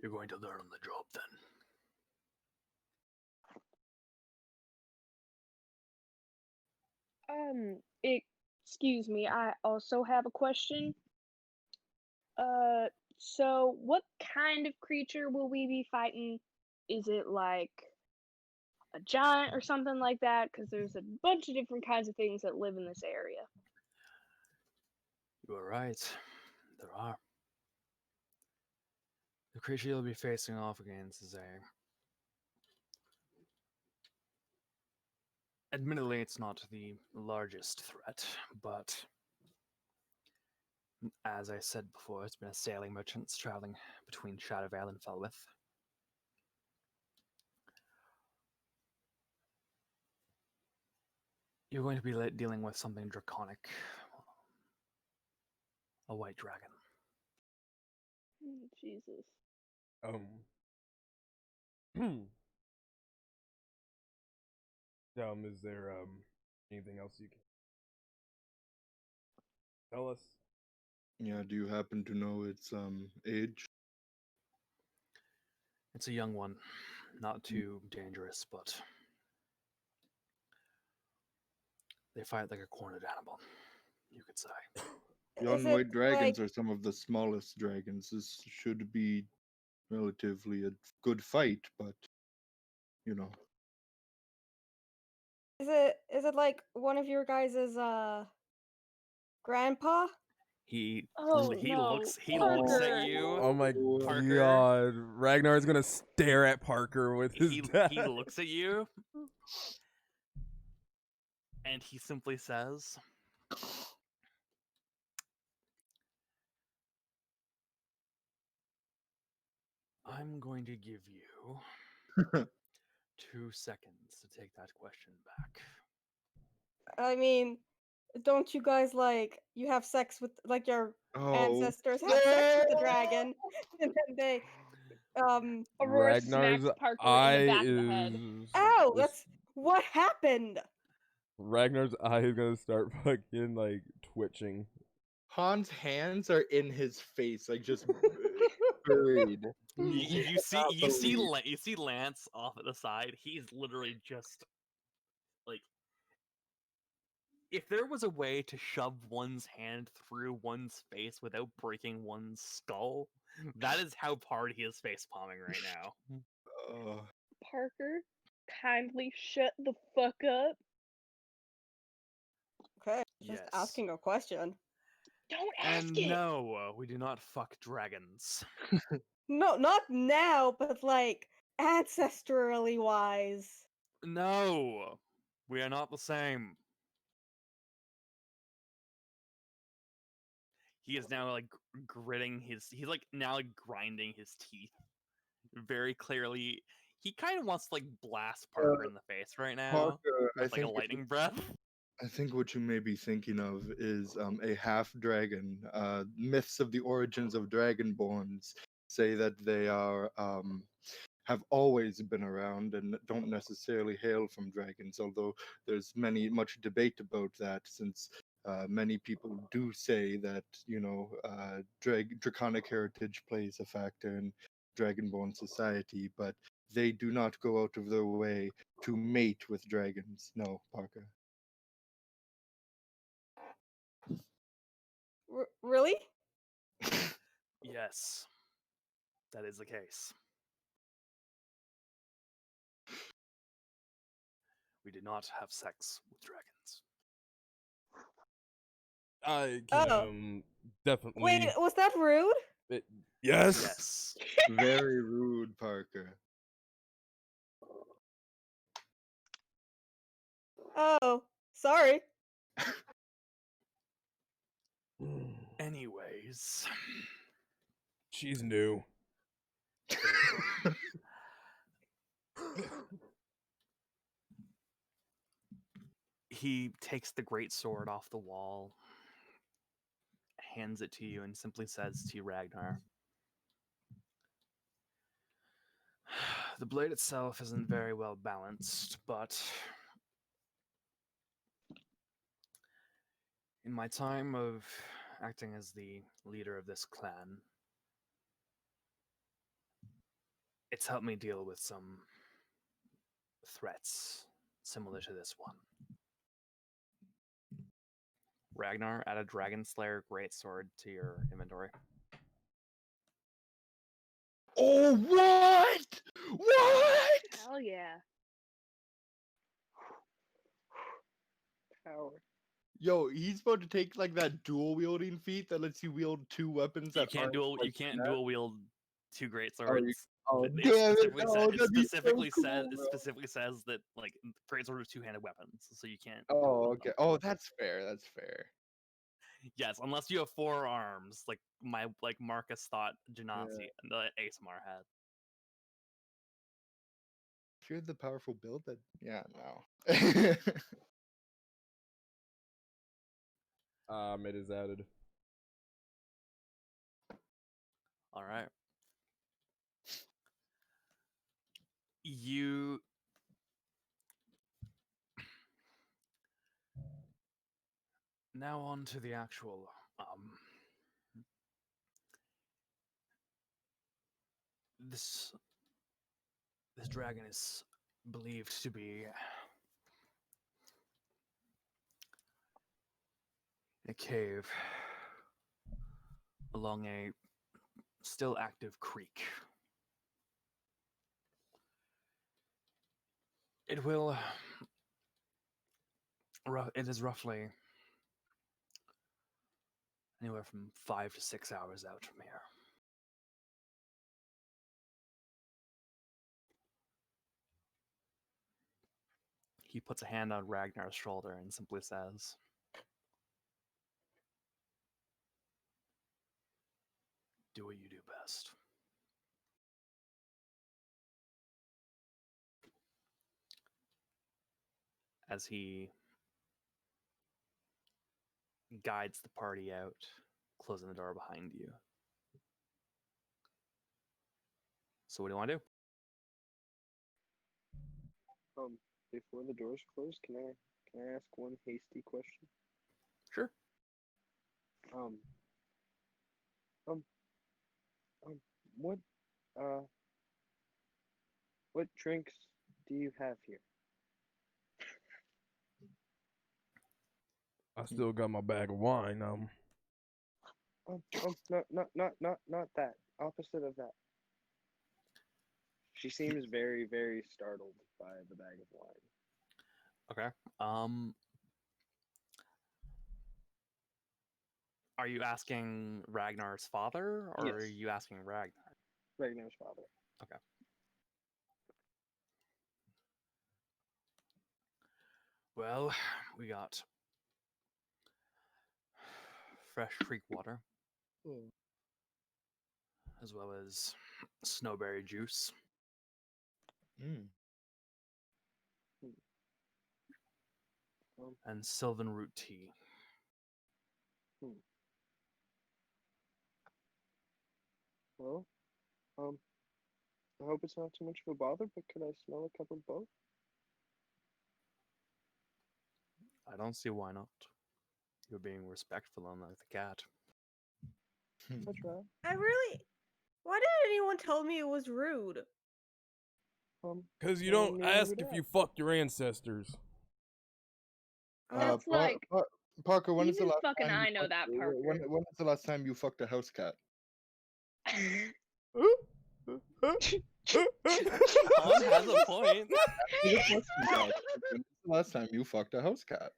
"You're going to learn on the job then." Excuse me, I also have a question. So what kind of creature will we be fighting? Is it like a giant or something like that? Because there's a bunch of different kinds of things that live in this area. You are right. There are. The creature you'll be facing off against is admittedly, it's not the largest threat, but as I said before, it's been a sailing merchants traveling between Shadowvale and Felwith. You're going to be dealing with something draconic. A white dragon. Jesus. Is there anything else you can tell us? Yeah, do you happen to know its age? It's a young one. Not too dangerous, but they fight like a cornered animal, you could say. Is Young it white dragons like are some of the smallest dragons. This should be relatively a good fight, but you know. is it like one of your guys' grandpa? Oh He no, looks at Parker. you, Oh my Parker. god. Ragnar's gonna stare at Parker with his dad. He looks at you, and he simply says, "I'm going to give you 2 seconds to take that question back." I mean, don't you guys like you have sex with like your ancestors have sex with the dragon, and then they Aurora Ragnar's smacks Parker in the eye back of the head. Ow, just that's what happened. Ragnar's eye is gonna start fucking like twitching. Han's hands are in his face, like just buried. You cannot believe. you see Lance off at the side. He's literally just like, if there was a way to shove one's hand through one's face without breaking one's skull, that is how hard he is face palming right now. Parker, kindly shut the fuck up. Okay, just Yes. asking a question. Don't ask And it. no, we do not fuck dragons. No, not now, but like ancestrally wise. No, we are not the same. He is now like gritting he's like now like grinding his teeth very clearly. He kind of wants to like blast Parker in the face right now Parker, with like a lightning breath. I think what you may be thinking of is a half dragon. Myths of the origins of dragonborns say that they are have always been around and don't necessarily hail from dragons, although there's much debate about that, since many people do say that, you know, draconic heritage plays a factor in dragonborn society, but they do not go out of their way to mate with dragons. No, Parker. Really? Yes, that is the case. We did not have sex with dragons. I can definitely. Wait, was that rude? Yes. Yes. Very rude, Parker. Oh, sorry. Anyways, She's new. he takes the great sword off the wall, hands it to you, and simply says to you, Ragnar, the blade itself isn't very well balanced, but in my time of acting as the leader of this clan, it's helped me deal with some threats similar to this one. Ragnar, add a Dragon Slayer Greatsword to your inventory. Oh, what? What? Hell yeah. Power. Yo, he's about to take like that dual wielding feat that lets you wield two weapons. You That can't aren't, dual. like, You can't snap. dual wield two great swords. Oh, It damn it! specifically, No, it that'd be so specifically says cool, it bro. specifically says that like great sword are two-handed weapons, so you can't. dual Oh, wield okay. them. Oh, that's fair. That's fair. Yes, unless you have four arms, like Marcus thought Genasi and the ASMR had. If you're the powerful build, that no. It is added. All right. You now on to the actual this dragon is believed to be in a cave along a still active creek. It will it is roughly anywhere from 5 to 6 hours out from here. He puts a hand on Ragnar's shoulder and simply says, do what you do best. As he guides the party out, closing the door behind you. So what do you want to do? Before the doors close, can I ask one hasty question? Sure. Um, what uh what drinks do you have here? I still got my bag of wine. Not that. Opposite of that. She seems very, very startled by the bag of wine. Okay. Are you asking Ragnar's father, or are Yes. you asking Ragnar? Ragnar's father. Okay. Well, we got fresh creek water, as well as snowberry juice. And sylvan root tea. Well, I hope it's not too much of a bother, but could I smell a cup of both? I don't see why not. You're being respectful, unlike the cat. I try. Why didn't anyone tell me it was rude? Because you well, don't neither ask would if I. you fucked your ancestors. That's like Parker, when is the Even last fucking time you I know fucked- that, When Parker. when is the last time you fucked a house cat? Han has a point. When is the last time you fucked a house cat?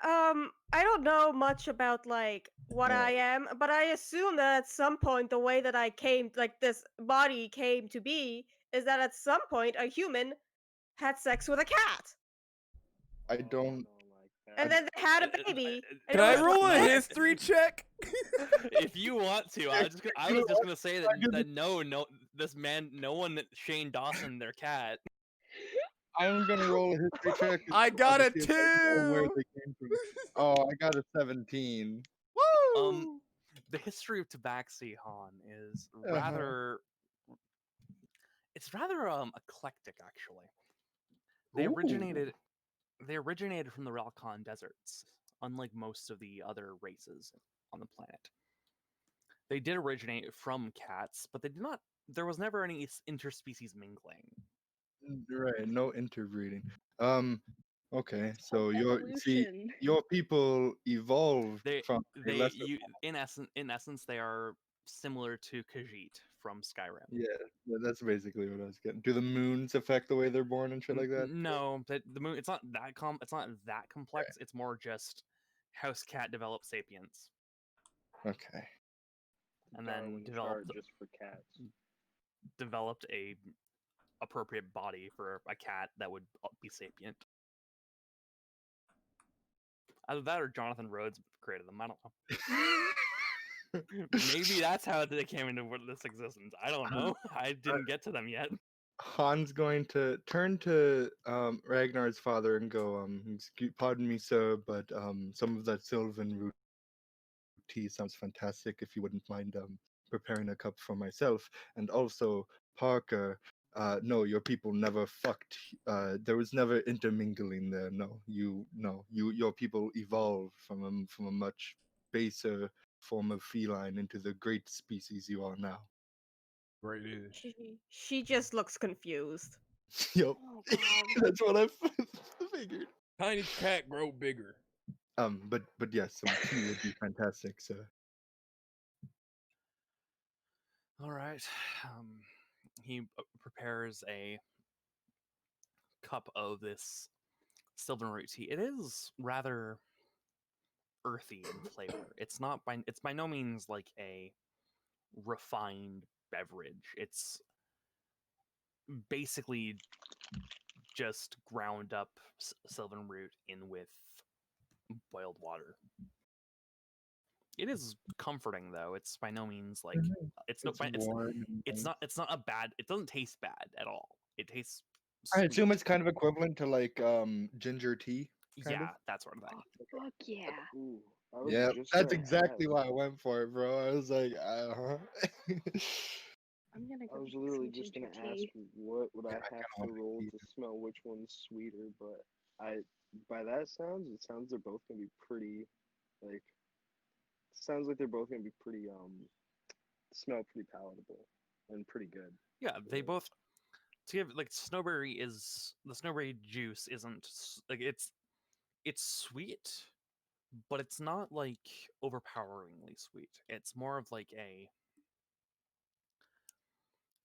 I don't know much about like what Oh. I am, but I assume that at some point the way that I came, like this body came to be, is that at some point a human had sex with a cat, Oh, I I don't. don't like that. and then they had a baby. and Can it I was roll a like- history check? If you want to, I was just gonna say that no, this man, no one Shane Dawson their cat. I'm gonna roll a history check. I got a to see if I know where 2. they came from. Oh, I got a 17. Woo! The history of Tabaxi, Han, is Uh-huh. rather it's rather eclectic actually. They Ooh. originated from the Ralcon deserts, unlike most of the other races on the planet. They did originate from cats, but they did not. There was never any interspecies mingling. Right, no interbreeding. Okay, so Fuck evolution. your people evolved They from a they lesser you in essence they are similar to Khajiit from Skyrim. Yeah, that's basically what I was getting. Do the moons affect the way they're born and shit like that? No, the moon. It's not that it's not that complex. It's more just house cat developed sapience, Okay. and then Darwin chart just for cats. developed a appropriate body for a cat that would be sapient. Either that or Jonathan Rhodes created them. I don't know. Maybe that's how they came into this existence. I don't know. I didn't get to them yet. Han's going to turn to Ragnar's father and go, pardon me, sir, but some of that Sylvan root tea sounds fantastic. If you wouldn't mind preparing a cup for myself. And also, Parker, no, your people never fucked. There was never intermingling there. No, your people evolved from a much baser form of feline into the great species you are now. Great is. She just looks confused. Yep, Oh god. that's what I figured. Tiny cat grow bigger. But yes, some tea would be fantastic, sir. All right. He prepares a cup of this sylvan root tea. It is rather earthy in flavor. It's by no means like a refined beverage. It's basically just ground up sylvan root in with boiled water. It is comforting though. It's by no means like it's warm. it's not a bad. It doesn't taste bad at all. It tastes. I Sweet. assume it's kind of equivalent to like ginger tea. kind Yeah, of? that sort of thing. Fuck yeah. Ooh, I was Yeah, just that's gonna exactly ask. why I went for it, bro. I was like, I'm gonna I go was make literally some just ginger gonna ask tea. what would I Yeah, I have kinda to wanna roll eat to smell which one's sweeter, but by that sounds, it sounds they're both gonna be pretty like sounds like they're both gonna be pretty smell pretty palatable and pretty good. Yeah, they Yeah. both. To give like snowberry is the snowberry juice isn't like it's sweet, but it's not like overpoweringly sweet. It's more of like a.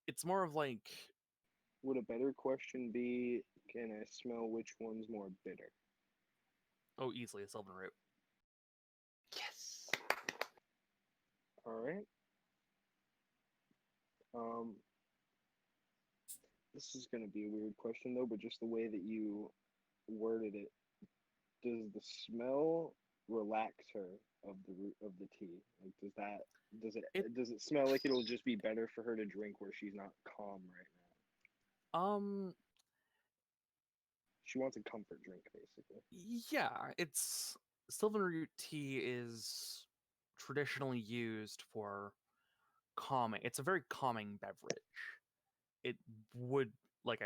It's more of like Would a better question be, can I smell which one's more bitter? easily a sylvan root. yes. All right. Um, this is gonna be a weird question though, but just the way that you worded it, does the smell relax her of the root of the tea? Like, does it smell like it'll just be better for her to drink where she's not calm right now? Um, She wants a comfort drink, basically. yeah, it's sylvan root tea is traditionally used for calming. It's a very calming beverage. It would like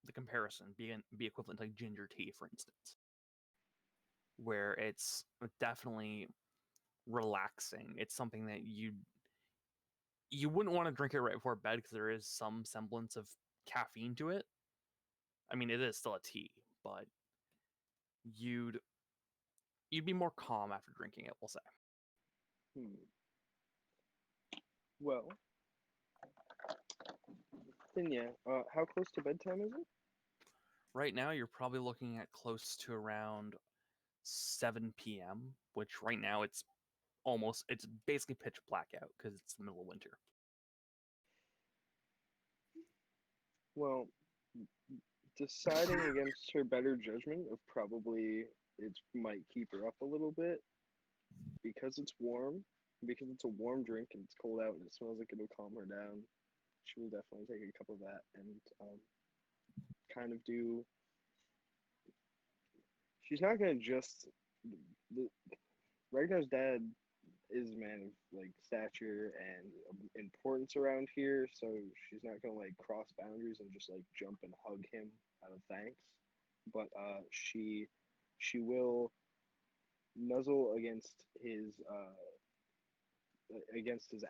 the comparison be equivalent to like ginger tea, for instance, where it's definitely relaxing. It's something that you wouldn't want to drink it right before bed because there is some semblance of caffeine to it. I mean, it is still a tea, but you'd be more calm after drinking it, we'll say. Well, then yeah. How close to bedtime is it? Right now, you're probably looking at close to around 7 p.m., which right now it's basically pitch black out because it's the middle of winter. Well, deciding against her better judgment of probably it might keep her up a little bit because it's warm, because it's a warm drink and it's cold out and it smells like it'll calm her down. She will definitely take a cup of that and kind of do. She's not gonna just. Ragnar's dad is a man of like stature and importance around here, so she's not gonna like cross boundaries and just like jump and hug him out of thanks. But she will nuzzle against his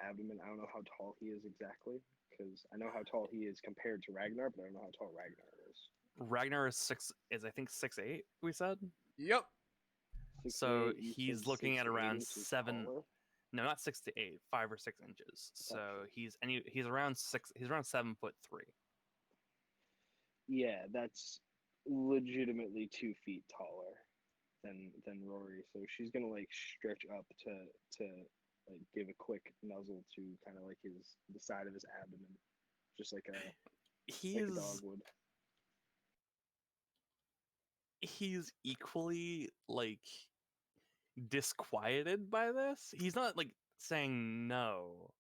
abdomen. I don't know how tall he is exactly, because I know how tall he is compared to Ragnar, but I don't know how tall Ragnar is. Ragnar is I think 6'8", we said. Yep. So 6'8", you he's said looking at 6'8", around which is 7. taller. No, not 6 to 8, 5 or 6 inches. So Gotcha. he's around 6. He's around 7'3". Yeah, that's legitimately 2 feet taller than Rory. So she's gonna like stretch up to like give a quick nuzzle to kind of like the side of his abdomen, just like a dog would. He's equally like disquieted by this. He's not like saying no,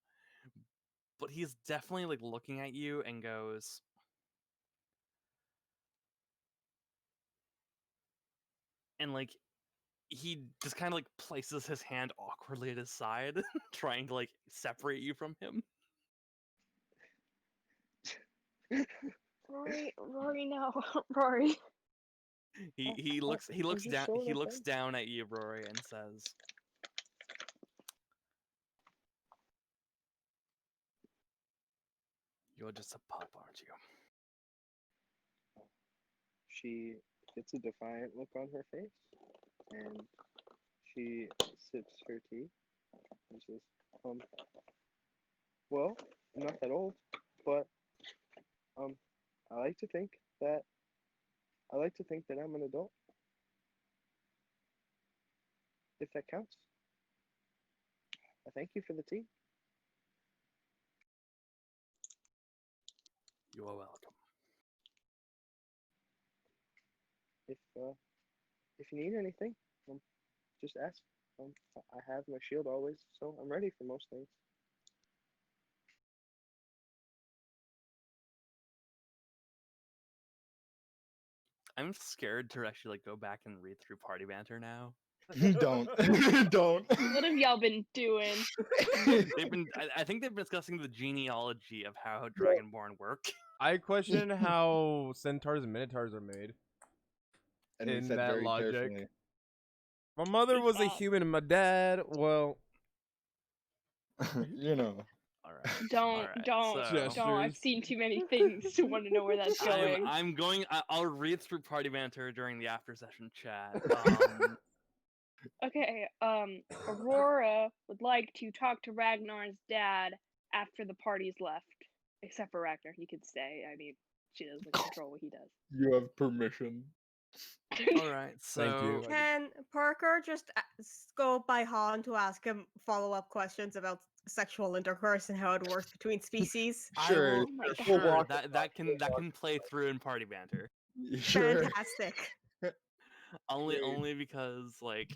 but he's definitely like looking at you and goes, and like he just kind of like places his hand awkwardly at his side, trying to like separate you from him. Rory, no, Rory. He looks down at you, Rory, and says, "You're just a pup, aren't you?" She gets a defiant look on her face, and she sips her tea and says, well, I'm not that old, but I like to think that I'm an adult. If that counts. I thank you for the tea. You are welcome. If you need anything, just ask. I have my shield always, so I'm ready for most things. I'm scared to actually like go back and read through party banter now. Don't. Don't. What have y'all been doing? I think they've been discussing the genealogy of how Dragonborn work. I question how centaurs and minotaurs are made. And we In said that very logic. carefully. My mother was a human and my dad, well... You know. All right. Don't. Gestures. I've seen too many things to want to know where that's going. I'll read through party banter during the after session chat. Okay, Aurora would like to talk to Ragnar's dad after the party's left. Except for Ragnar, he could stay. I mean, she doesn't control what he does. You have permission. All right, so Thank you. Can Parker just go by Han to ask him follow-up questions about sexual intercourse and how it works between species? Sure. Oh my We'll Sure, walk that can play through in party banter. Sure. Fantastic. Only because like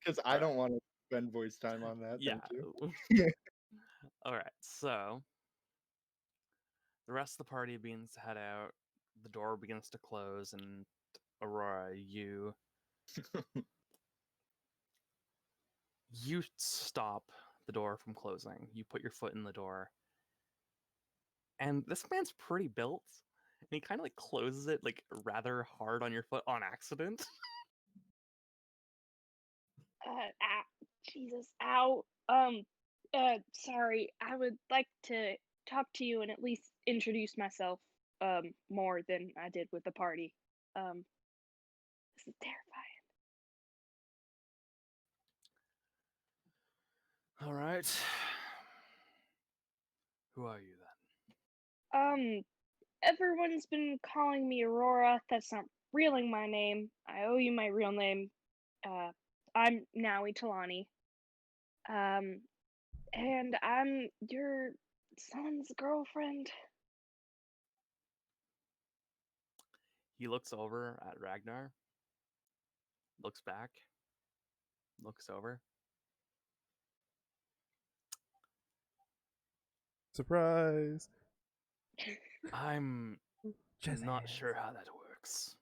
Because I don't want to spend voice time on that. yeah. Thank you. All right, so the rest of the party begins to head out. The door begins to close, and Aurora, you stop the door from closing. You put your foot in the door, and this man's pretty built, and he kind of like closes it like rather hard on your foot on accident. Jesus, ow. Sorry. I would like to talk to you and at least introduce myself, more than I did with the party. This is terrifying. All right. Who are you then? Everyone's been calling me Aurora. That's not really my name. I owe you my real name. I'm Naui Talani. And I'm your son's girlfriend. He looks over at Ragnar, looks back, looks over. Surprise. I'm Jazz not hands. sure how that works.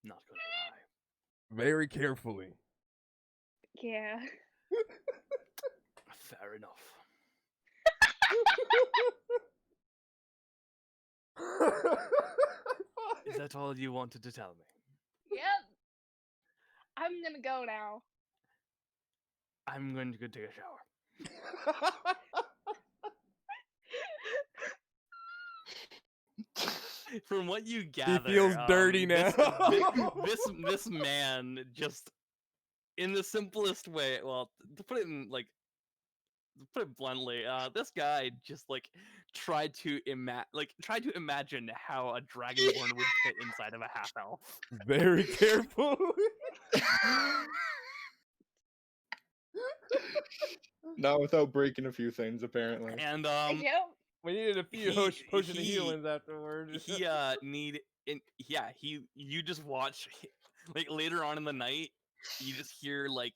Not going to Very carefully. Yeah. lie. Fair enough. Is that all you wanted to tell me? Yep. I'm gonna go now. I'm going to go take a shower. From what you gather, feels dirty now. This man just, in the simplest way. Well, to put it in like, to put it bluntly, this guy just like tried to imagine how a dragonborn would fit inside of a half elf. Very careful. Not without breaking a few things, apparently. And Yep. We needed a few potion of healings afterwards. you just watch, like, later on in the night, you just hear like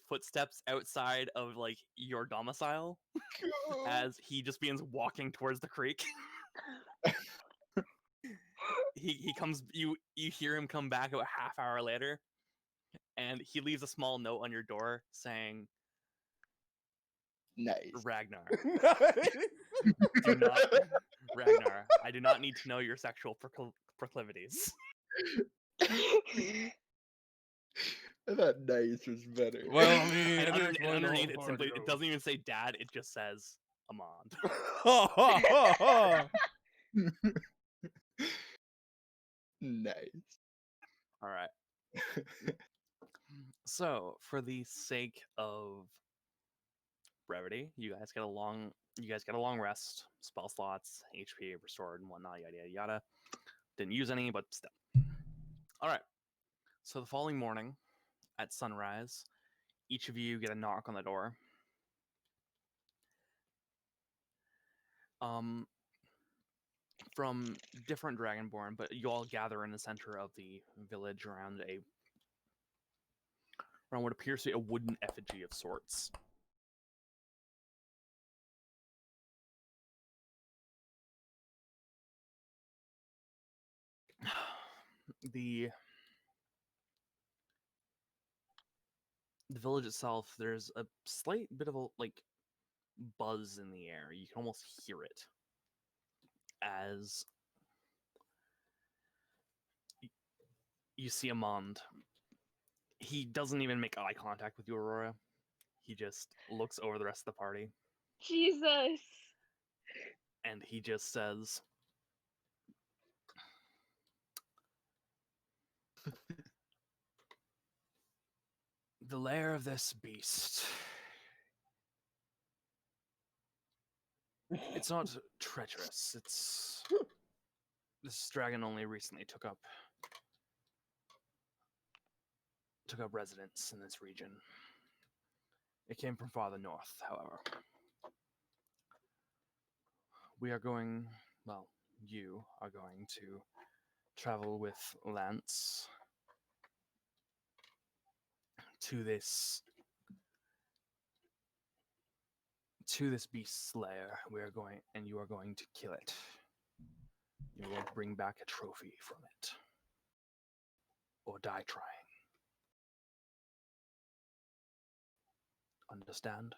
footsteps outside of like your domicile as he just begins walking towards the creek. he comes, you hear him come back about a half hour later, and he leaves a small note on your door saying, Nice. Ragnar, Nice. Ragnar, I do not need to know your sexual proclivities. I thought nice was better. Well, I mean, And I just wanted the underneath whole it simply, party it doesn't even say dad, it just says Amand. over. Nice. All right. So, for the sake of brevity, you guys get a long rest, spell slots, HP restored, and whatnot, yada yada yada. Didn't use any, but still. All right. So the following morning, at sunrise, each of you get a knock on the door. From different Dragonborn, but you all gather in the center of the village around what appears to be a wooden effigy of sorts. The village itself, there's a slight bit of a like buzz in the air. You can almost hear it as you see Amand. He doesn't even make eye contact with you, Aurora. He just looks over the rest of the party, Jesus. and he just says, the lair of this beast. It's not treacherous. This dragon only recently took up residence in this region. It came from farther north, however. You are going to travel with Lance to this beast's lair. You are going to kill it. You are going to bring back a trophy from it, or die trying. Understand?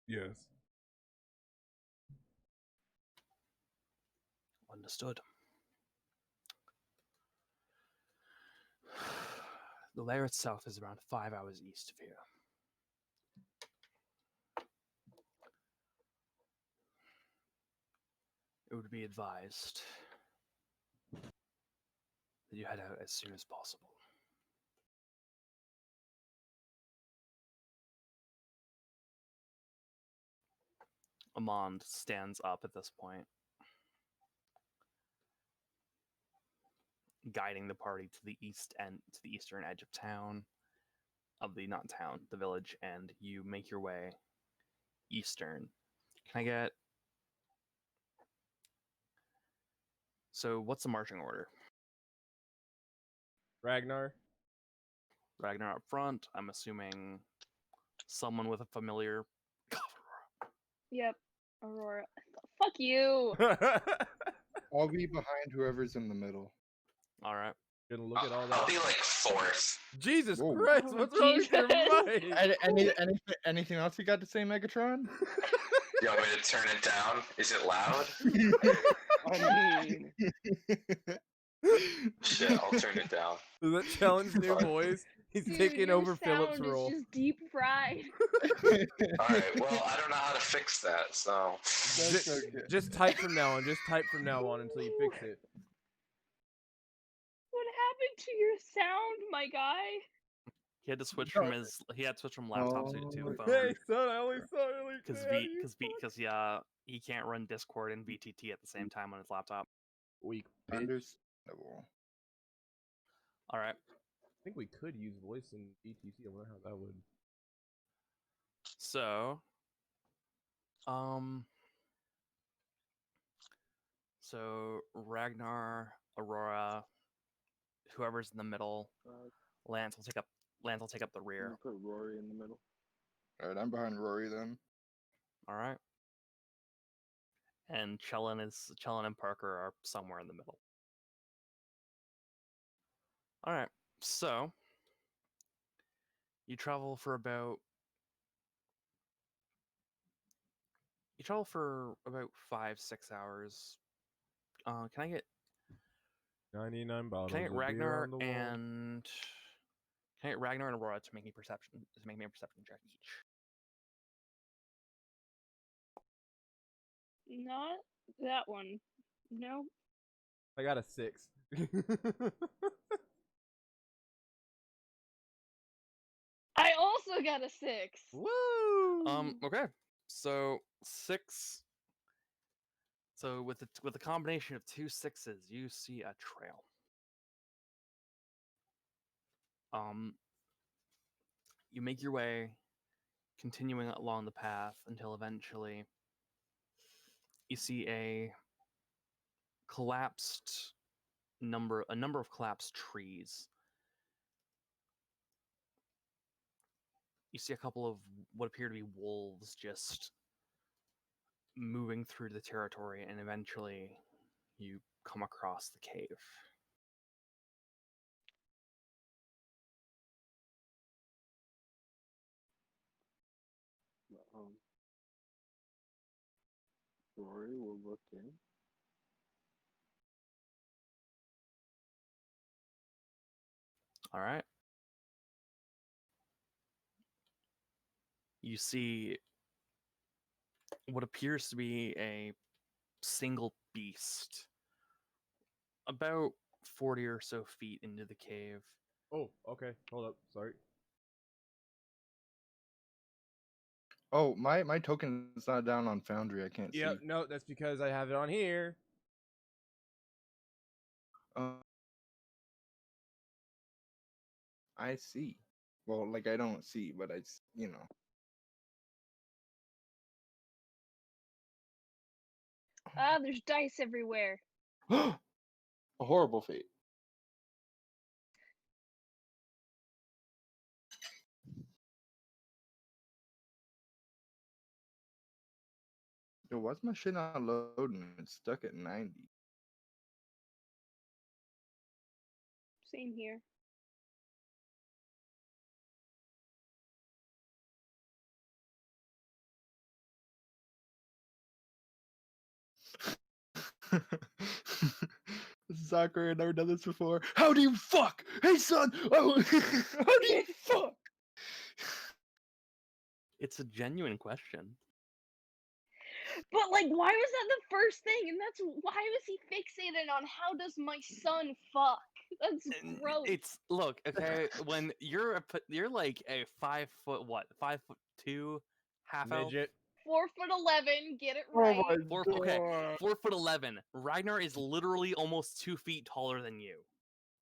Yes. Understood. The lair itself is around 5 hours east of here. It would be advised that you head out as soon as possible. Amand stands up at this point, guiding the party to the eastern edge of town, not town, the village, and you make your way eastern. Can I get... So, what's the marching order? Ragnar. Ragnar up front. I'm assuming someone with a familiar... Yep. Aurora. Fuck you. I'll be behind whoever's in the middle. All right. Gonna look at all that. I'll be like fourth. Jesus Whoa. Christ! Oh, What's wrong with your Jesus. mind? Anything else you got to say, Megatron? You want me to turn it down? Is it loud? I mean, Shit, I'll turn it down. Does that challenge new boys? He's Dude, taking your over Philip's sound role. is just deep fried. Alright, well, I don't know how to fix that, so. That's okay. Just type from now on. Just type from now on until you fix it. What happened to your sound, my guy? He had to switch from laptop to phone. Hey son, I only saw it like Because he can't run Discord and VTT at the same time on his laptop. weak bitch. Understandable. All right. I think we could use voice in BTC. I wonder how that would. So, Ragnar, Aurora, whoever's in the middle, Lance will take up the I'm rear. gonna put Rory in the middle. Alright, I'm behind Rory then. All right. And Chellin and Parker are somewhere in the middle. All right. So, you travel for about 5-6 hours. Can I get 99 bottles. Can I get of beer Ragnar on the wall. and Aurora to make me a perception check each? Not that one. No. I got a 6. I also got a 6. Woo! Okay. So 6. So with the combination of 2 6s, you see a trail. You make your way, continuing along the path until eventually you see a number of collapsed trees. You see a couple of what appear to be wolves just moving through the territory, and eventually you come across the cave. Rory will look in. All right. You see what appears to be a single beast about 40 or so feet into the cave. Oh, okay. Hold up. Sorry. Oh, my token is not down on Foundry. I can't Yep. see. No, that's because I have it on here. I see. Well, like I don't see, but you know. Ah, there's dice everywhere. A horrible fate. Yo, why's my shit not loading? It's stuck at 90. Same here. This is awkward. I've never done this before. How do you fuck? Hey, son! Oh, how do you fuck? It's a genuine question. But like, why was that the first thing? And that's why was he fixated on how does my son fuck? That's gross. It's look, okay, when you're like a 5'2", 5'2", half elf. Midget. 4'11", get it Oh right. my Okay, god. 4'11". Ragnar is literally almost 2 feet taller than you.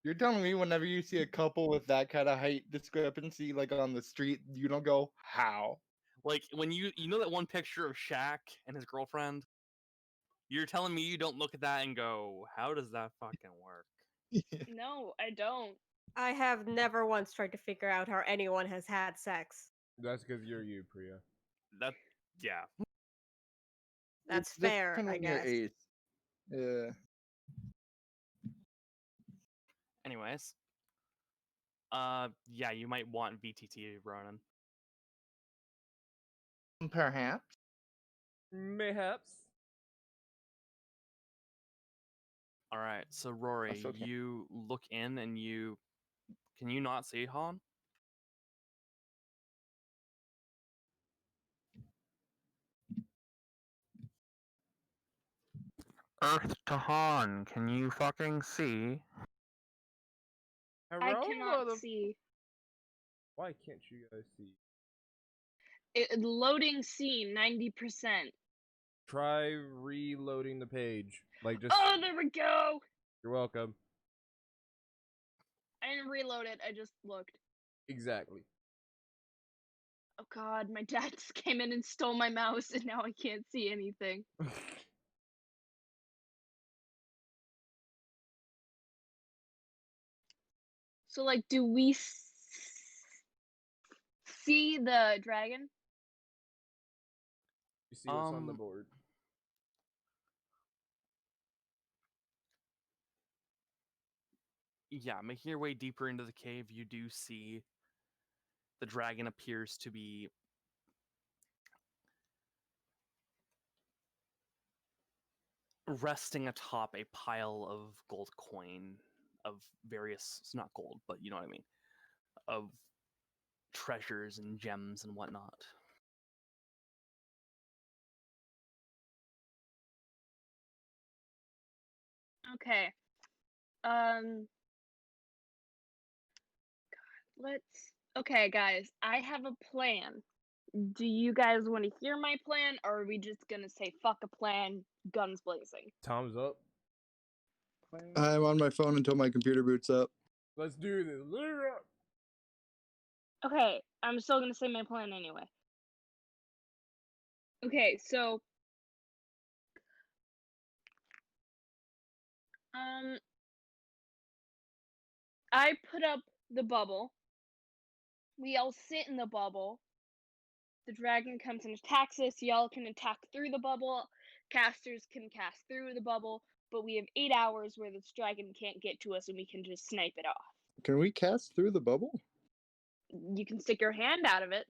You're telling me whenever you see a couple with that kind of height discrepancy, like on the street, you don't go, how? Like when you know that one picture of Shaq and his girlfriend. You're telling me you don't look at that and go, how does that fucking work? No, I don't. I have never once tried to figure out how anyone has had sex. That's because you're you, Priya. That yeah. That's It's fair, different I when you're guess. ace. Yeah. Anyways. Yeah, you might want VTT, Ronan. Perhaps. Mayhaps. All right, so Rory, Also can- you look in and can you not see Han? Earth to Han, can you fucking see? I cannot see. Why can't you guys see? Loading scene 90%. Try reloading the page. Like just. Oh, there we go. You're welcome. I didn't reload it. I just looked. Exactly. Oh god, my dad just came in and stole my mouse, and now I can't see anything. So, like, do we see the dragon? You see what's on the Um, board. Yeah, making your way deeper into the cave, you do see the dragon appears to be resting atop a pile of gold coin of various, it's not gold, but you know what I mean, of treasures and gems and whatnot. Okay. Okay, guys, I have a plan. Do you guys want to hear my plan, or are we just gonna say fuck a plan, guns blazing? Tom's up. I'm on my phone until my computer boots up. Let's do this. Okay, I'm still gonna say my plan anyway. Okay, so I put up the bubble. We all sit in the bubble. The dragon comes and attacks us. Y'all can attack through the bubble. Casters can cast through the bubble. But we have 8 hours where this dragon can't get to us and we can just snipe it off. Can we cast through the bubble? You can stick your hand out of it.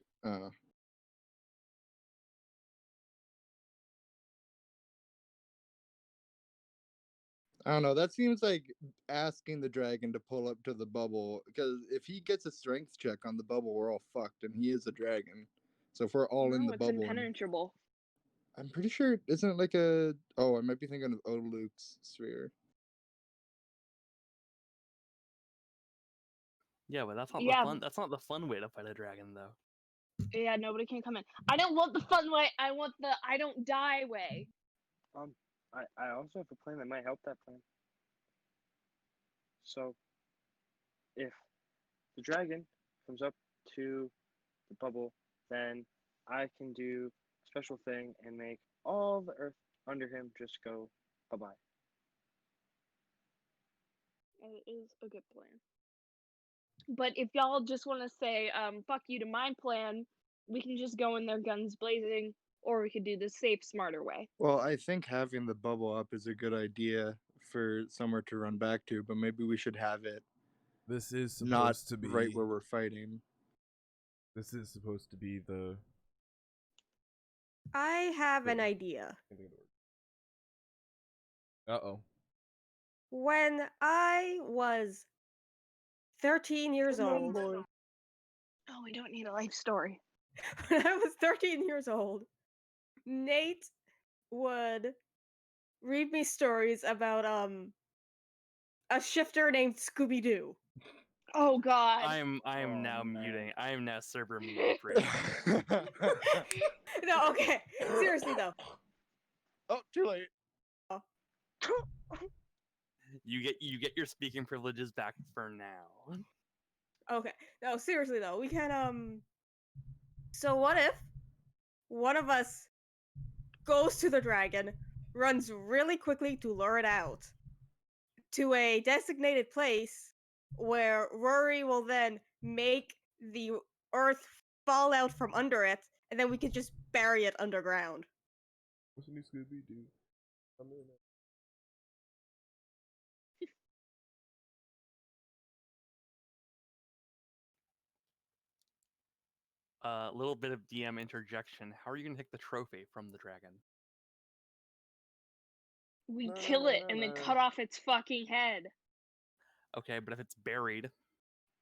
I don't know. That seems like asking the dragon to pull up to the bubble. Because if he gets a strength check on the bubble, we're all fucked. And he is a dragon. So if we're all in No, the it's bubble. impenetrable. I'm pretty sure, isn't it like a. Oh, I might be thinking of Luke's sphere. Yeah, but that's not Yeah. the fun. That's not the fun way to fight a dragon, though. Yeah, nobody can come in. I don't want the fun way. I want the I don't die way. I also have a plan that might help that plan. So, if the dragon comes up to the bubble, then I can do a special thing and make all the earth under him just go bye-bye. It is a good plan. But if y'all just want to say, fuck you to my plan, we can just go in there guns blazing, or we could do the safe, smarter way. Well, I think having the bubble up is a good idea for somewhere to run back to, but maybe we should have it This is supposed not to be right where we're fighting. This is supposed to be the. I have an idea. Uh-oh. When I was 13 years old, Oh, we don't need a life story. when I was 13 years old, Nate would read me stories about a shifter named Scooby Doo. Oh God. I am Oh, now man. muting. I am now server muting for you. No, okay. Seriously though. Oh, too late. You get your speaking privileges back for now. Okay. No, seriously though. We can So what if one of us goes to the dragon, runs really quickly to lure it out to a designated place where Rory will then make the earth fall out from under it, and then we can just bury it underground. What's the new Scooby Doo? A little bit of DM interjection. How are you gonna take the trophy from the dragon? We No, no, kill no, it no, and then no. cut off its fucking head. Okay, but if it's buried,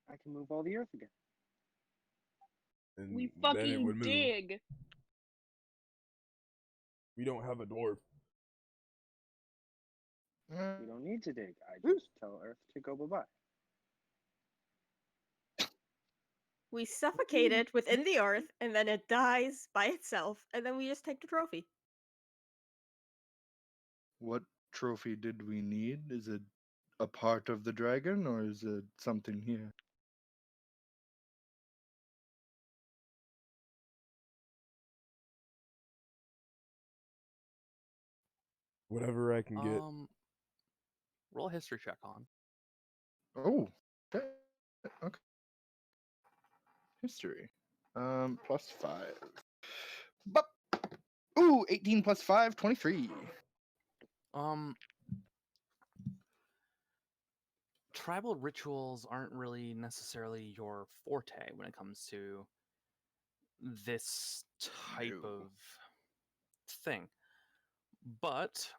I can move all the earth again. And We then it fucking would move. dig. We don't have a dwarf. You don't need to dig. I just tell Earth to go bye-bye. We suffocate it within the earth, and then it dies by itself, and then we just take the trophy. What trophy did we need? Is it a part of the dragon, or is it something here? Whatever I can get. roll a history check on. Oh, okay. Okay. History. +5. But, ooh, 18 plus 5, 23. Tribal rituals aren't really necessarily your forte when it comes to this type No. of thing. But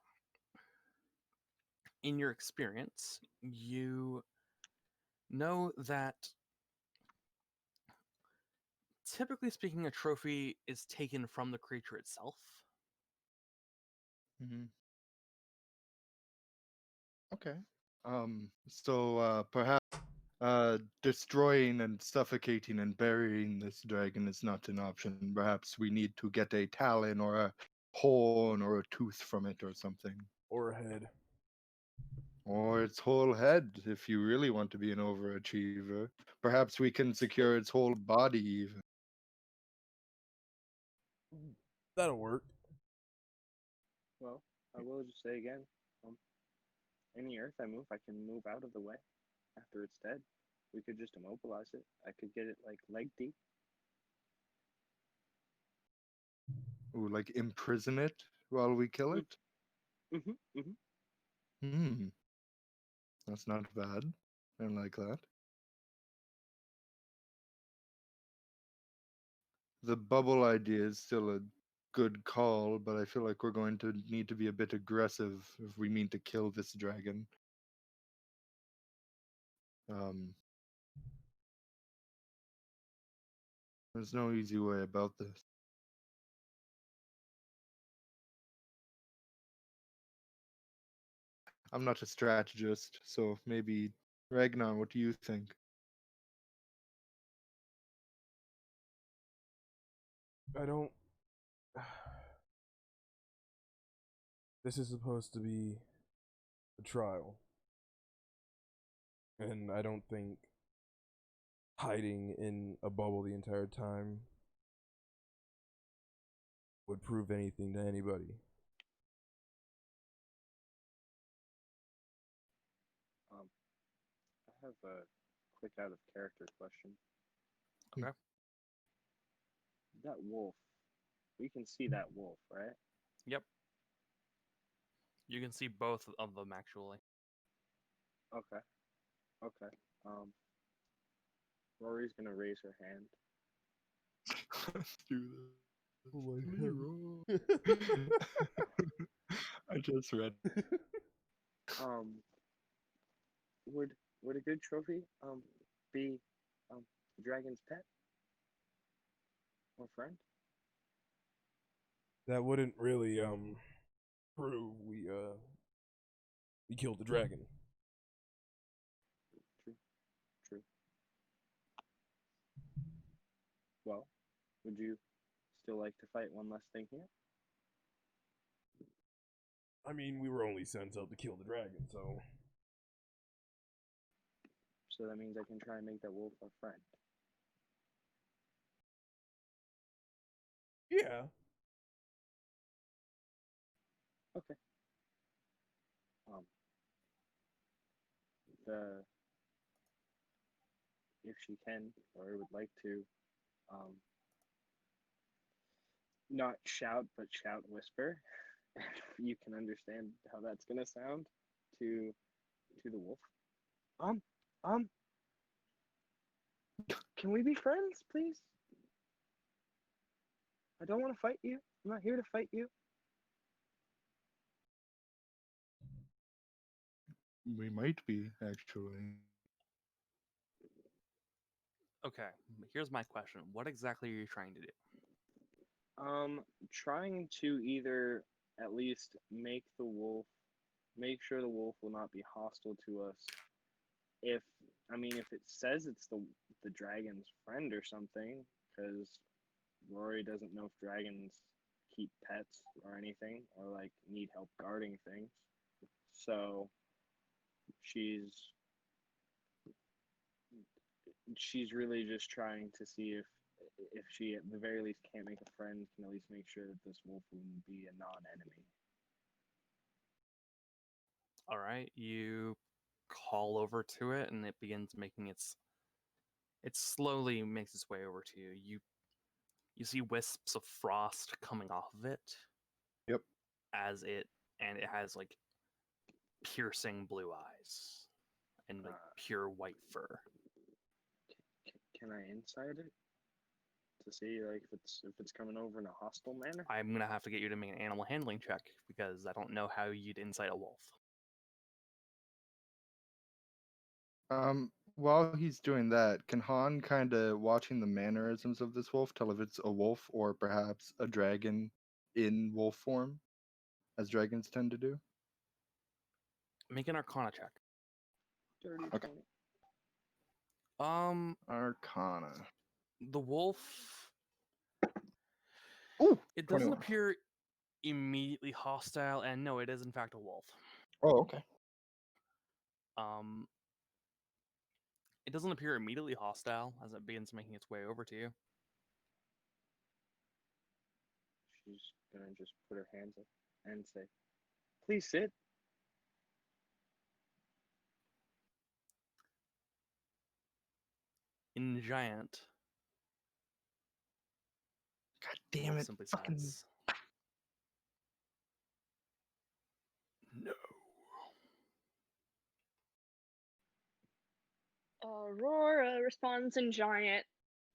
in your experience, you know that typically speaking, a trophy is taken from the creature itself. Mm-hmm. Okay. So perhaps destroying and suffocating and burying this dragon is not an option. Perhaps we need to get a talon or a horn or a tooth from it or something. Or a head. Or its whole head, if you really want to be an overachiever. Perhaps we can secure its whole body even. That'll work. Well, I will just say again, any Earth I move, I can move out of the way after it's dead. We could just immobilize it. I could get it like leg deep. Ooh, like imprison it while we kill it? Hmm. That's not bad. I like that. The bubble idea is still a good call, but I feel like we're going to need to be a bit aggressive if we mean to kill this dragon. There's no easy way about this. I'm not a strategist, so maybe Ragnar, what do you think? I don't. This is supposed to be a trial. And I don't think hiding in a bubble the entire time would prove anything to anybody. I have a quick out of character question. Okay. That wolf, we can see that wolf, right? Yep. You can see both of them actually. Okay. Okay. Rory's gonna raise her hand. Let's do this. Oh my Leroy. I just read. Would a good trophy be the dragon's pet or friend? That wouldn't really prove we killed the dragon. Would you still like to fight one less thing here? I mean, we were only sent out to kill the dragon, so. So that means I can try and make that wolf our friend. Yeah. Okay. The if she can or would like to, um, not shout but shout whisper. If you can understand how that's gonna sound to the wolf. Um, um, can we be friends, please? I don't want to fight you. I'm not here to fight you. We might be, actually. Okay, here's my question. What exactly are you trying to do? Trying to either at least make sure the wolf will not be hostile to us. If if it says it's the dragon's friend or something, because Rory doesn't know if dragons keep pets or anything, or like need help guarding things. So she's she's really just trying to see if she at the very least can't make a friend, can at least make sure that this wolf wouldn't be a non-enemy. All right, you call over to it, and it begins making it slowly makes its way over to you. You see wisps of frost coming off of it. Yep. And it has like piercing blue eyes and like pure white fur. Can I insight it to see like if it's coming over in a hostile manner? I'm gonna have to get you to make an animal handling check because I don't know how you'd insight a wolf. While he's doing that, can Han kind of watching the mannerisms of this wolf tell if it's a wolf or perhaps a dragon in wolf form, as dragons tend to do? Make an Arcana check. Dirty Okay. 20. Arcana. The wolf. Ooh, It doesn't 21. appear immediately hostile, and no, it is in fact a wolf. Oh, okay. It doesn't appear immediately hostile as it begins making its way over to you. She's gonna just put her hands up and say, "Please sit." In giant, God the damn wolf it. simply Fucking... says, "No." Aurora responds in giant.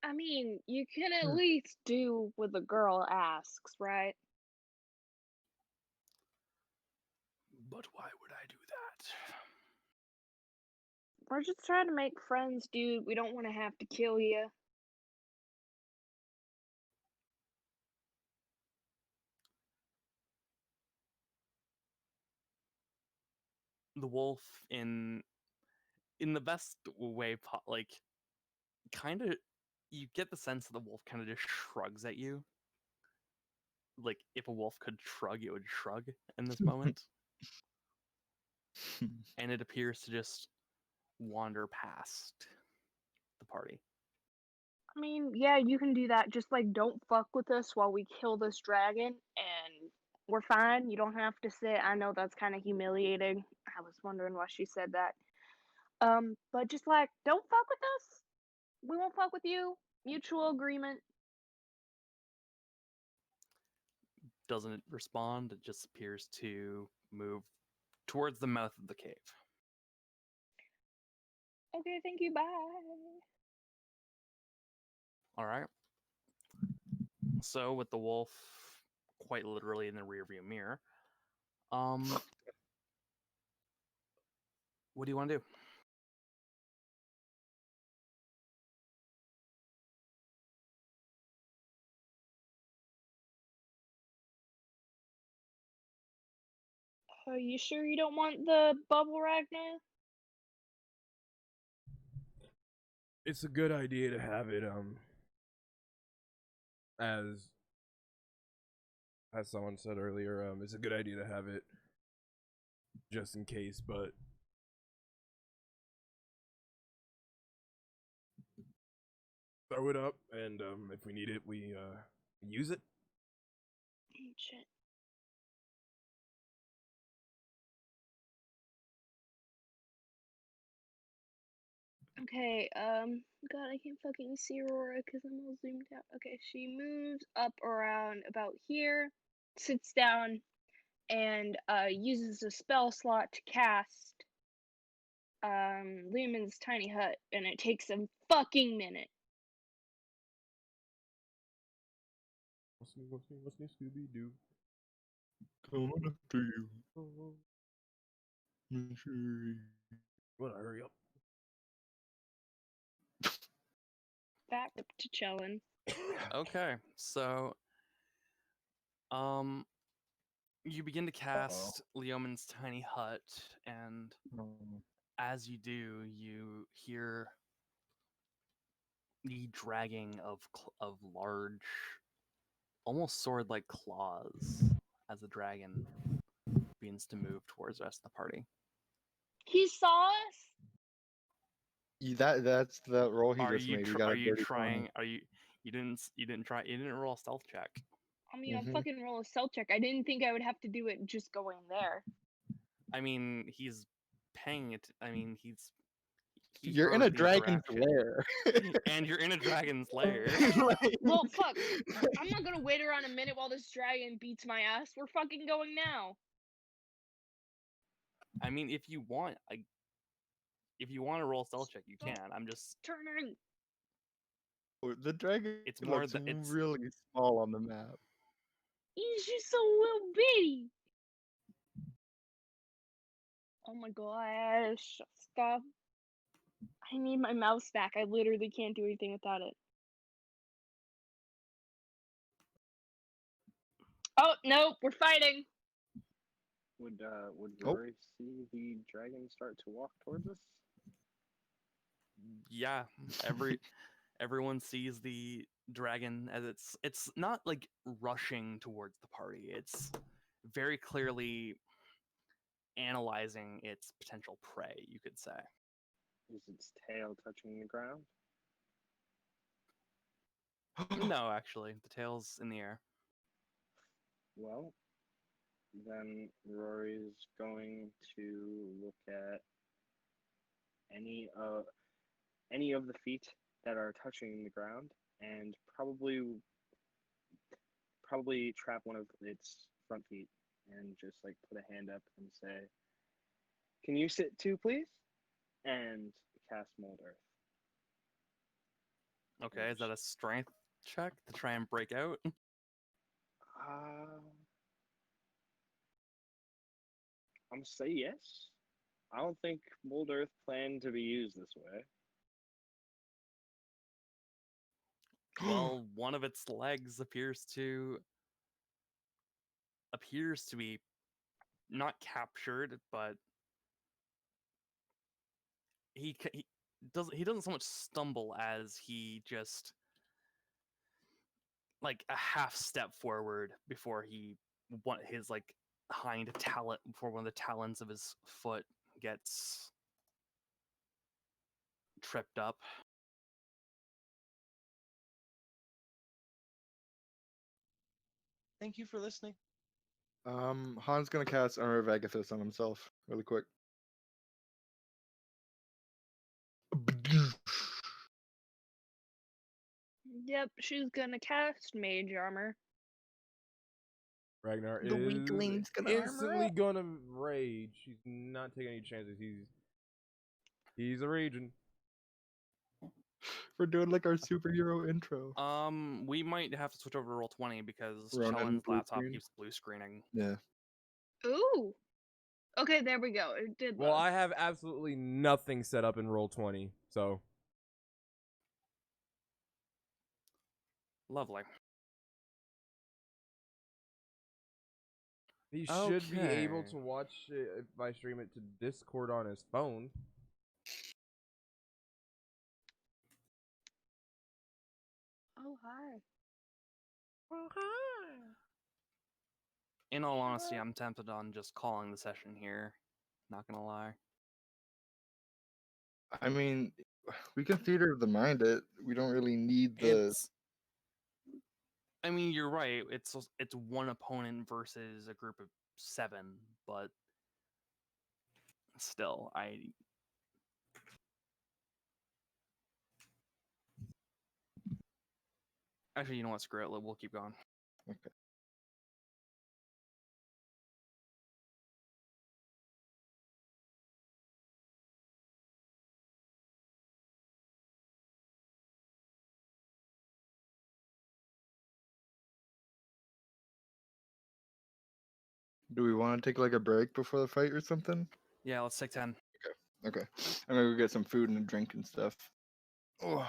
I mean, you can at Hmm. least do what the girl asks, right? But why would I do that? We're just trying to make friends, dude. We don't want to have to kill you. The wolf, in the best way, like, kind of, you get the sense that the wolf kind of just shrugs at you. Like, if a wolf could shrug, it would shrug in this moment. And it appears to just wander past the party. I mean, yeah, you can do that. Just like don't fuck with us while we kill this dragon, and we're fine. You don't have to sit. I know that's kind of humiliating. I was wondering why she said that. But just like don't fuck with us. We won't fuck with you. Mutual agreement. Doesn't respond, it just appears to move towards the mouth of the cave. Okay, thank you. Bye. All right. So with the wolf quite literally in the rearview mirror, what do you want to do? Are you sure you don't want the bubble Ragnar? It's a good idea to have it as someone said earlier, it's a good idea to have it just in case, but throw it up, and if we need it, we use it. Shit. Okay, God, I can't fucking see Aurora because I'm all zoomed out. Okay, she moves up around about here, sits down, and uses a spell slot to cast Lehman's tiny hut, and it takes a fucking minute. What's new, Scooby Doo? Coming after you. Missouri. Well, hurry up. Back up to chillin'. Okay, so you begin to cast Leoman's tiny hut, and as you do, you hear the dragging of large, almost sword-like claws as the dragon begins to move towards the rest of the party. He saw us? That's the roll he Are just you made. He got are a you dirty trying? Are you didn't roll a stealth check? I mean, Mhm. I'll fucking roll a stealth check. I didn't think I would have to do it just going there. I mean, he's paying it. I mean, he You're in heard a the dragon's interaction. lair. And you're in a dragon's lair. Like- Well, fuck. I'm not gonna wait around a minute while this dragon beats my ass. We're fucking going now. I mean, if you want to roll a stealth check, you Stop can. I'm just. turning. The dragon It's more looks it's really small on the map. He's just so little bitty. Oh my gosh. Stop. I need my mouse back. I literally can't do anything without it. Oh, no, we're fighting. Would Oh. Rory see the dragon start to walk towards us? yeah. Everyone sees the dragon as it's not like rushing towards the party. It's very clearly analyzing its potential prey, you could say. Is its tail touching the ground? No, actually, the tail's in the air. Well, then Rory's going to look at any of the feet that are touching the ground and probably trap one of its front feet and just like put a hand up and say, "Can you sit too, please?" And cast Mold Earth. Okay, is that a strength check to try and break out? I'm gonna say yes. I don't think Mold Earth planned to be used this way. Well, one of its legs appears to be not captured, but he doesn't so much stumble as he just like a half step forward before his like hind talon before one of the talons of his foot gets tripped up. Thank you for listening. Han's gonna cast Armor of Agathis on himself really quick. Yep, she's gonna cast Mage Armor. Ragnar The is weakling's gonna armor instantly up. gonna rage. She's not taking any chances. He's a raging. We're doing like our superhero intro. We might have to switch over to roll 20 because We're on Chellen's blue laptop screen? keeps blue screening. Yeah. Ooh. Okay, there we go. It did Well, load. I have absolutely nothing set up in roll 20, so Lovely. he should be able Okay. to watch it if I stream it to Discord on his phone. Oh, hi. In all honesty, I'm tempted on just calling the session here. Not gonna lie. I mean, we can theater of the mind it. We don't really need the. It's. I mean, you're right. It's one opponent versus a group of 7, but still, actually, you know what? Screw it. We'll keep going. Okay. Do we want to take like a break before the fight or something? Yeah, let's take 10. Okay. I'm gonna go get some food and a drink and stuff. Oh.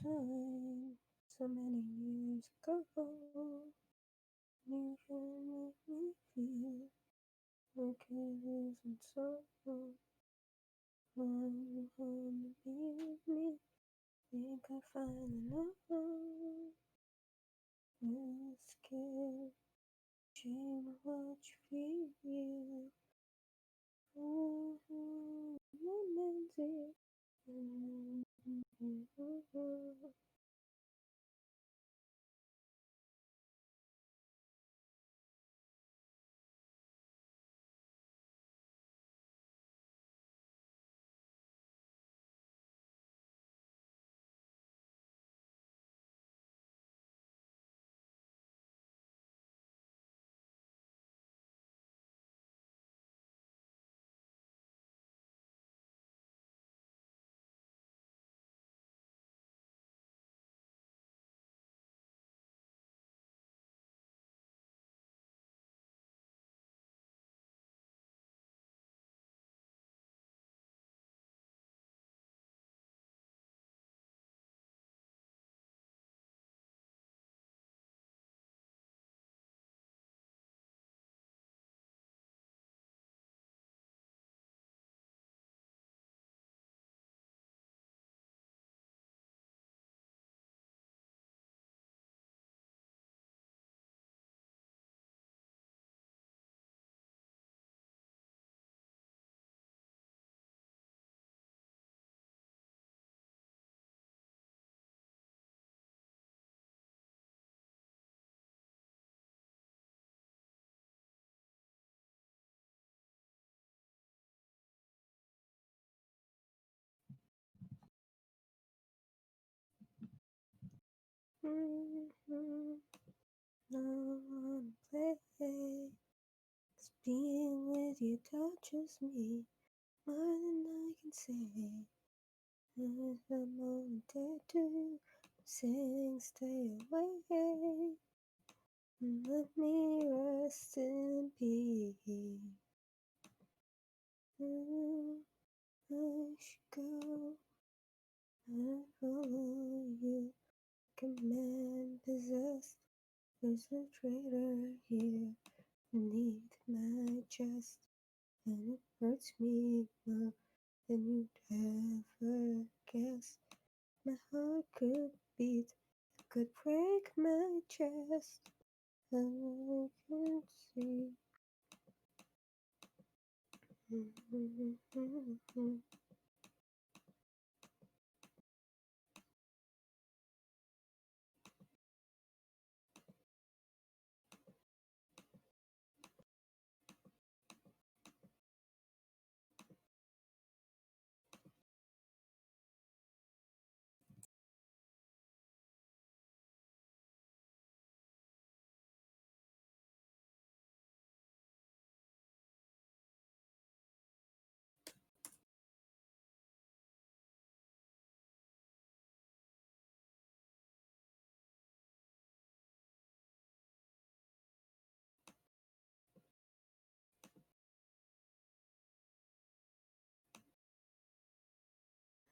Time, so many years ago, you can make me feel like it isn't so long. When you wanna be with me, think I finally know. You're scared, shame of what you feel. Romantic. I wanna play. 'Cause being with you touches me more than I can say. There's a moment to Sing, stay away. Let me rest in peace. I should go and follow you. Command possessed. There's a traitor here beneath my chest, and it hurts me more than you'd ever guess. My heart could beat, it could break my chest, and I can't see.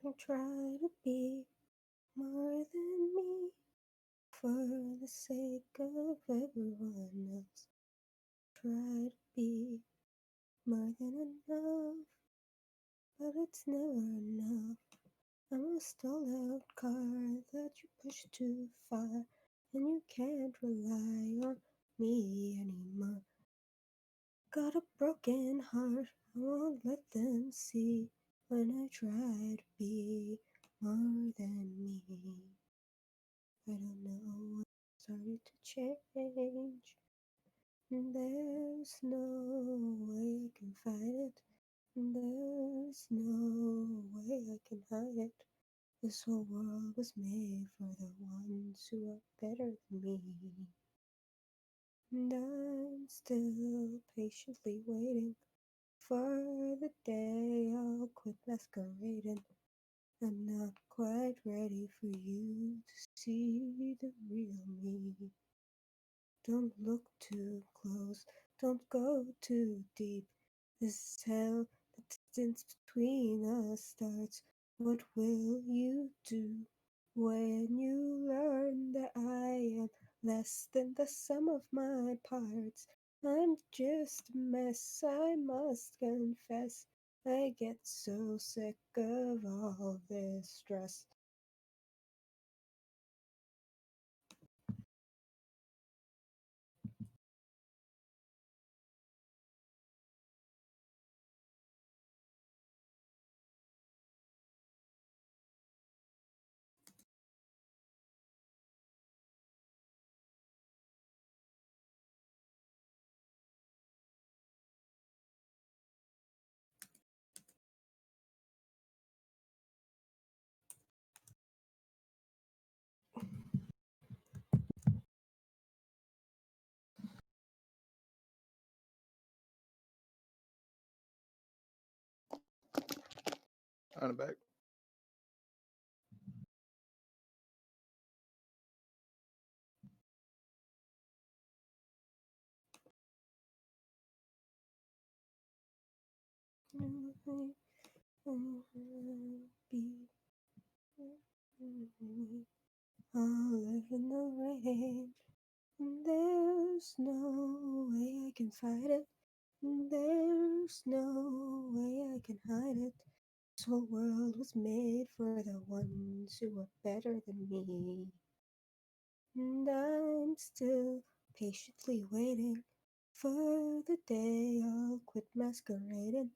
I try to be more than me for the sake of everyone else. Try to be more than enough, but it's never enough. I'm a stalled out car that you push too far, and you can't rely on me anymore. Got a broken heart, I won't let them see when I try to be more than me. I don't know when it started to change. There's no way I can fight it. There's no way I can hide it. This whole world was made for the ones who are better than me. And I'm still patiently waiting for the day I'll quit masquerading. I'm not quite ready for you to see the real me. Don't look too close, don't go too deep. This is how the distance between us starts. What will you do when you learn that I am less than the sum of my parts? I'm just a mess, I must confess. I get so sick of all this stress. On the back. I'll live in the rain. There's no way I can fight it. There's no way I can hide it. This whole world was made for the ones who are better than me. And I'm still patiently waiting for the day I'll quit masquerading.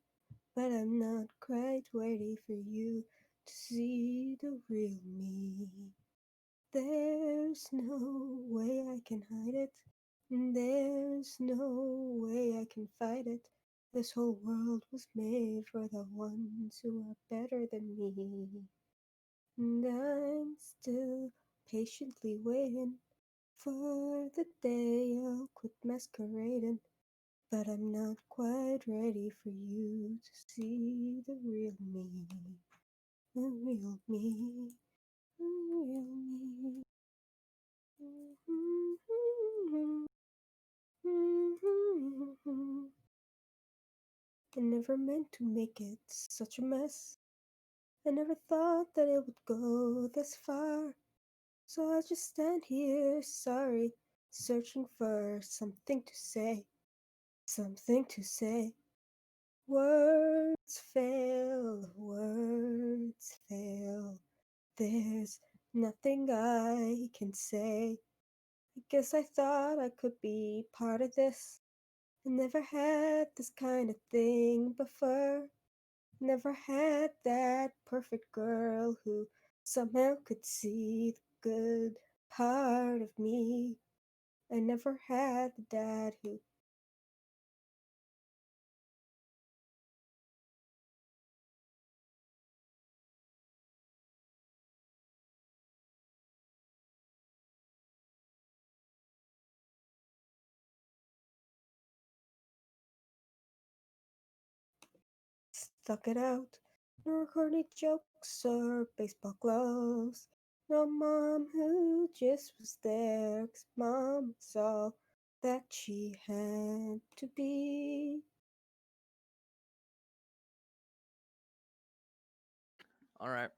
But I'm not quite ready for you to see the real me. There's no way I can hide it. There's no way I can fight it. This whole world was made for the ones who are better than me. And I'm still patiently waiting for the day I'll quit masquerading. But I'm not quite ready for you to see the real me. The real me. I never meant to make it such a mess. I never thought that it would go this far. So I just stand here, sorry, searching for something to say. Something to say. Words fail, words fail. There's nothing I can say. I guess I thought I could be part of this. I never had this kind of thing before. Never had that perfect girl who somehow could see the good part of me. I never had the dad who stuck it out. No corny jokes or baseball gloves. No mom who just was there 'cause mom was all that she had to be. All right.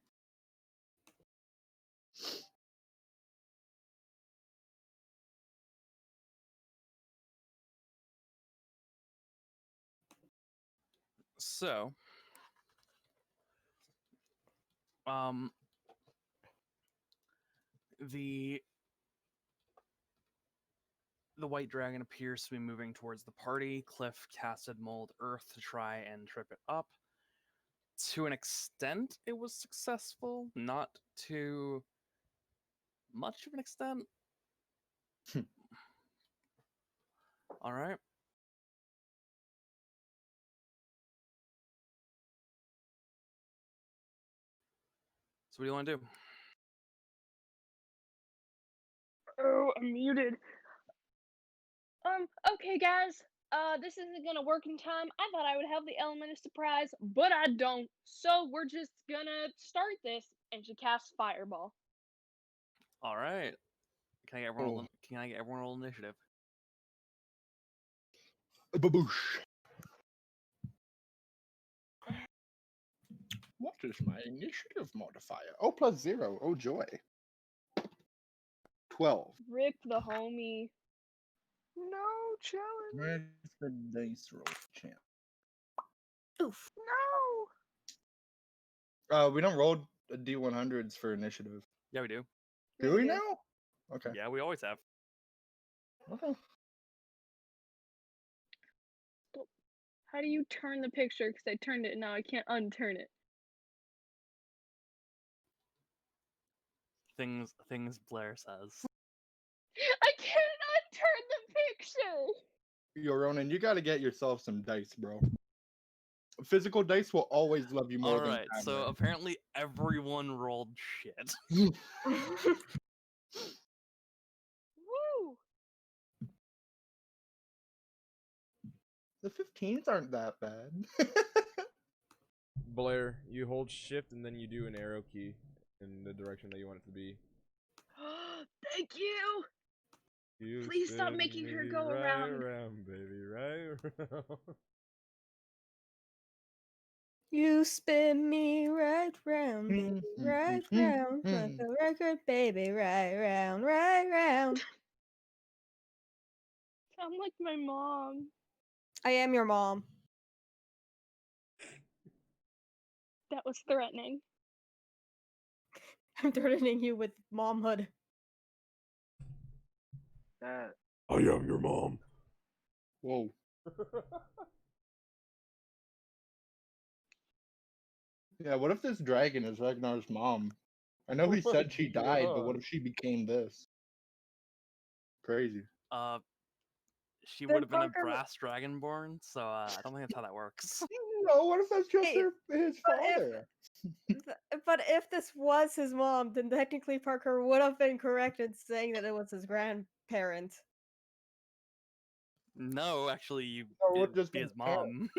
So, the white dragon appears to be moving towards the party. Cliff casted mold earth to try and trip it up. To an extent, it was successful. Not to much of an extent. All right. So what do you want to do? Oh, I'm muted. Okay, guys. This isn't gonna work in time. I thought I would have the element of surprise, but I don't. So we're just gonna start this, and she casts fireball. All right. Can I get everyone? Oh. Can I get everyone roll initiative? Baboosh. What is my initiative modifier? Oh, +0. Oh, joy. 12. Rick the homie. No challenge. Where's the dice roll champ? Oof. No. We don't roll D100s for initiative. Yeah, we do. Do we now? Okay. Yeah, we always have. Okay. How do you turn the picture? Because I turned it and now I can't unturn it. Things Blair says. I can't unturn the picture. Yo, Ronan, you gotta get yourself some dice, bro. Physical dice will always love you more All than right. So tablet. apparently everyone rolled shit. Woo! The 15s aren't that bad. Blair, you hold shift and then you do an arrow key in the direction that you want it to be. Thank you. You Please stop spin making her me go right around. baby, right around. You spin me right round, baby, right round, like a record, baby, right round, right round. I'm like my mom. I am your mom. That was threatening. I'm threatening you with momhood. That I am your mom. Whoa. Yeah, what if this dragon is Ragnar's mom? I know he Oh my said she died, but what God. if she became this? Crazy. She Then would have been a Parker- brass dragonborn, so I don't think that's how that works. No, what if that's just Hey, his but if- father? But if this was his mom, then technically Parker would have been correct in saying that it was his grandparent. No, actually, Or would it'd just be been his his parent. mom.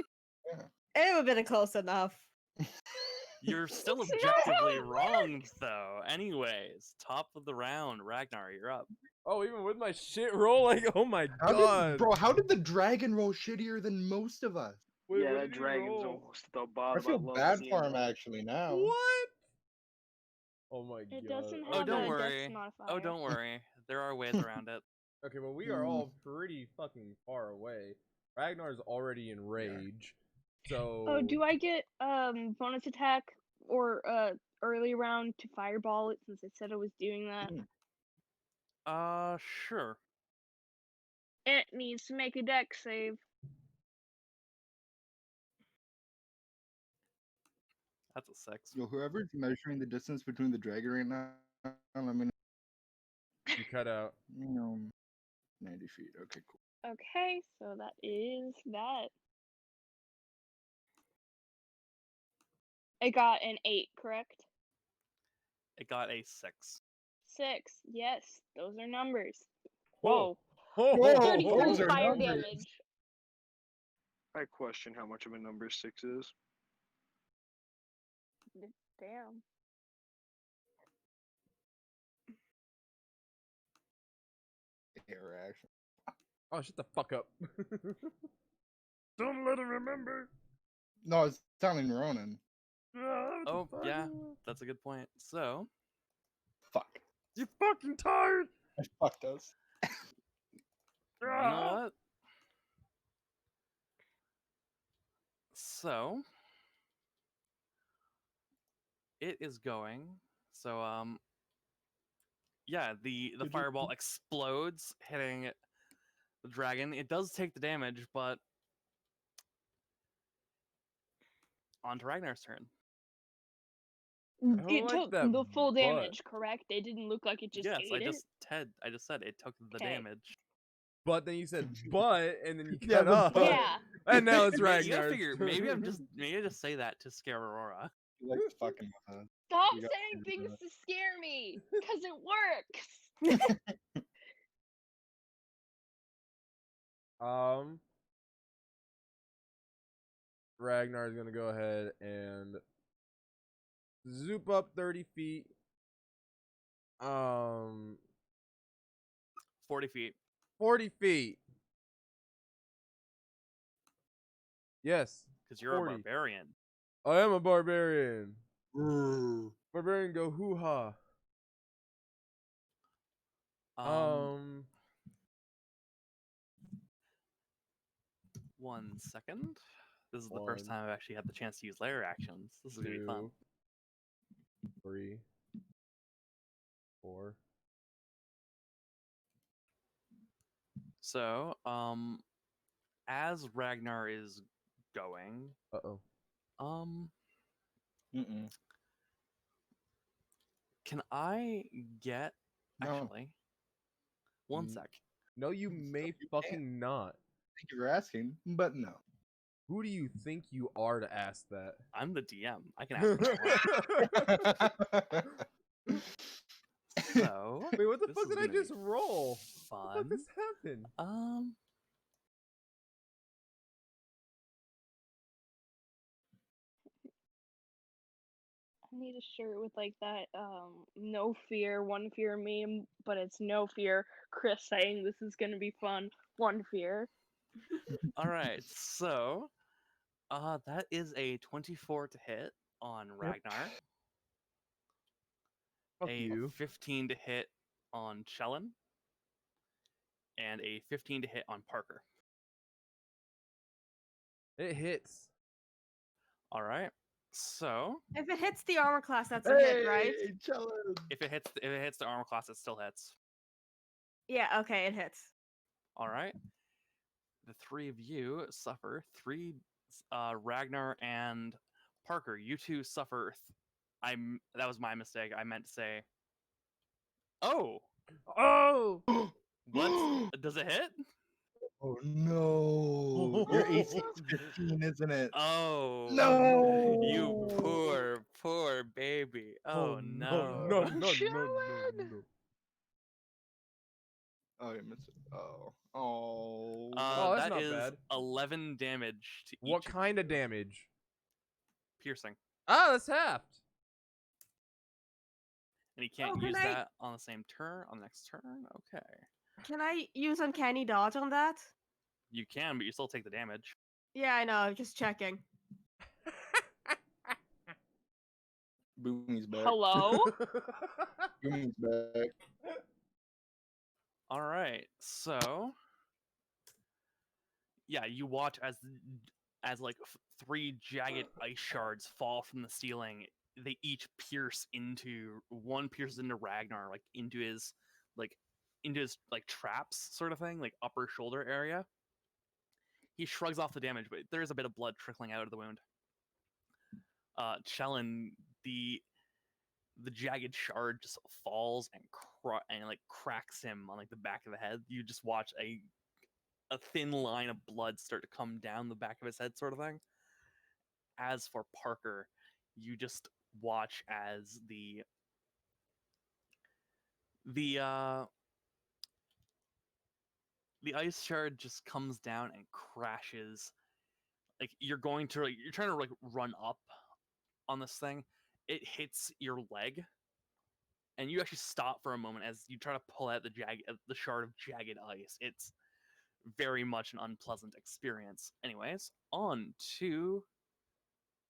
It would have been close enough. You're still That's not how objectively it wrong, works. though. Anyways, top of the round, Ragnar, you're up. Oh, even with my shit roll, like, oh my How god. how did the dragon roll shittier than most of us? Wait, Yeah, what that did he dragon's roll? almost at the I bottom. feel love bad seeing for him that. actually now. What? Oh my It god. doesn't Oh, have don't a worry. dex modifier. Oh, don't worry. There are ways around it. Okay, well, we are all pretty fucking far away. Ragnar's already in rage. So. Oh, do I get bonus attack or early round to fireball it since I said I was doing that? Sure. It needs to make a dex save. That's a 6. Yo, whoever's measuring the distance between the dragon right now, let me You cut out. know. 90 feet. Okay, cool. Okay, so that is that. I got an 8, correct? It got a 6. 6. Yes, those are numbers. Whoa. Whoa. Whoa, 33 those are fire numbers. damage. I question how much of a number 6 is. Damn. Air action. Oh, shut the fuck up. Don't let him remember. No, it's telling Ronan. Oh, yeah, that's a good point. So, Fuck. You fucking tired. I fucked us. you know what? So, it is going. So, yeah, the fireball explodes, hitting the dragon. It does take the damage, but on to Ragnar's turn. don't It like took that the full butt. damage, correct? It didn't look like it just Yes, ate it. I just said it took the Okay. damage. But then you said but, and then you Yeah, cut the off. but. Yeah. And now it's You gotta Ragnar's figure. turn. Maybe I just say that to scare Aurora. You like fucking with us. Stop You got saying to do things that. to scare me, because it works. Ragnar's gonna go ahead and zoop up 30 feet. 40 feet. 40 feet. Yes. Because you're 40. a barbarian. I am a barbarian. Barbarian go hoo-ha. One second. This is the first One, time I've actually had the chance to use layer actions. This is gonna be fun. 2, 3, 4. So, as Ragnar is going, Uh-oh. can I get No. actually one Mm. sec? No, you may fucking not. Thank you for asking, but no. Who do you think you are to ask that? I'm the DM. I can ask what I want. So, Wait, what the this fuck is did I gonna be just roll? fun. What the fuck just happened? I need a shirt with like that no fear, one fear meme, but it's no fear. Chris saying this is gonna be fun, one fear. All right, so that is a 24 to hit on Ragnar. Fuck a you. 15 to hit on Shellen, and a 15 to hit on Parker. It hits. All right. So If it hits the armor class, that's a hit, right? if it hits the armor class, it still hits. Yeah, okay, it hits. All right. The three of you suffer Ragnar and Parker. You two suffer. That was my mistake. I meant to say. Oh. Oh. What does it hit? Oh no! Your AC is 15, isn't it? Oh No! You poor baby. Oh no. No. Oh, you missed it. Oh. Oh. Oh, that's that not is bad. 11 damage to What each. kind of damage? Piercing. Ah, that's halved. And he can't Oh, can use I- that on the same turn, on the next turn? Okay. Can I use Uncanny Dodge on that? You can, but you still take the damage. Yeah, I know. Just checking. Boomy's back. Hello? Boomy's back. All right. So, yeah, you watch as like three jagged ice shards fall from the ceiling. They each pierce into one pierces into Ragnar, like into his traps sort of thing, like upper shoulder area. He shrugs off the damage, but there is a bit of blood trickling out of the wound. Chellin, the jagged shard just falls and like cracks him on like the back of the head. You just watch a thin line of blood start to come down the back of his head, sort of thing. As for Parker, you just watch as the ice shard just comes down and crashes. Like you're trying to like run up on this thing. It hits your leg, and you actually stop for a moment as you try to pull out the shard of jagged ice. It's very much an unpleasant experience. Anyways, on to,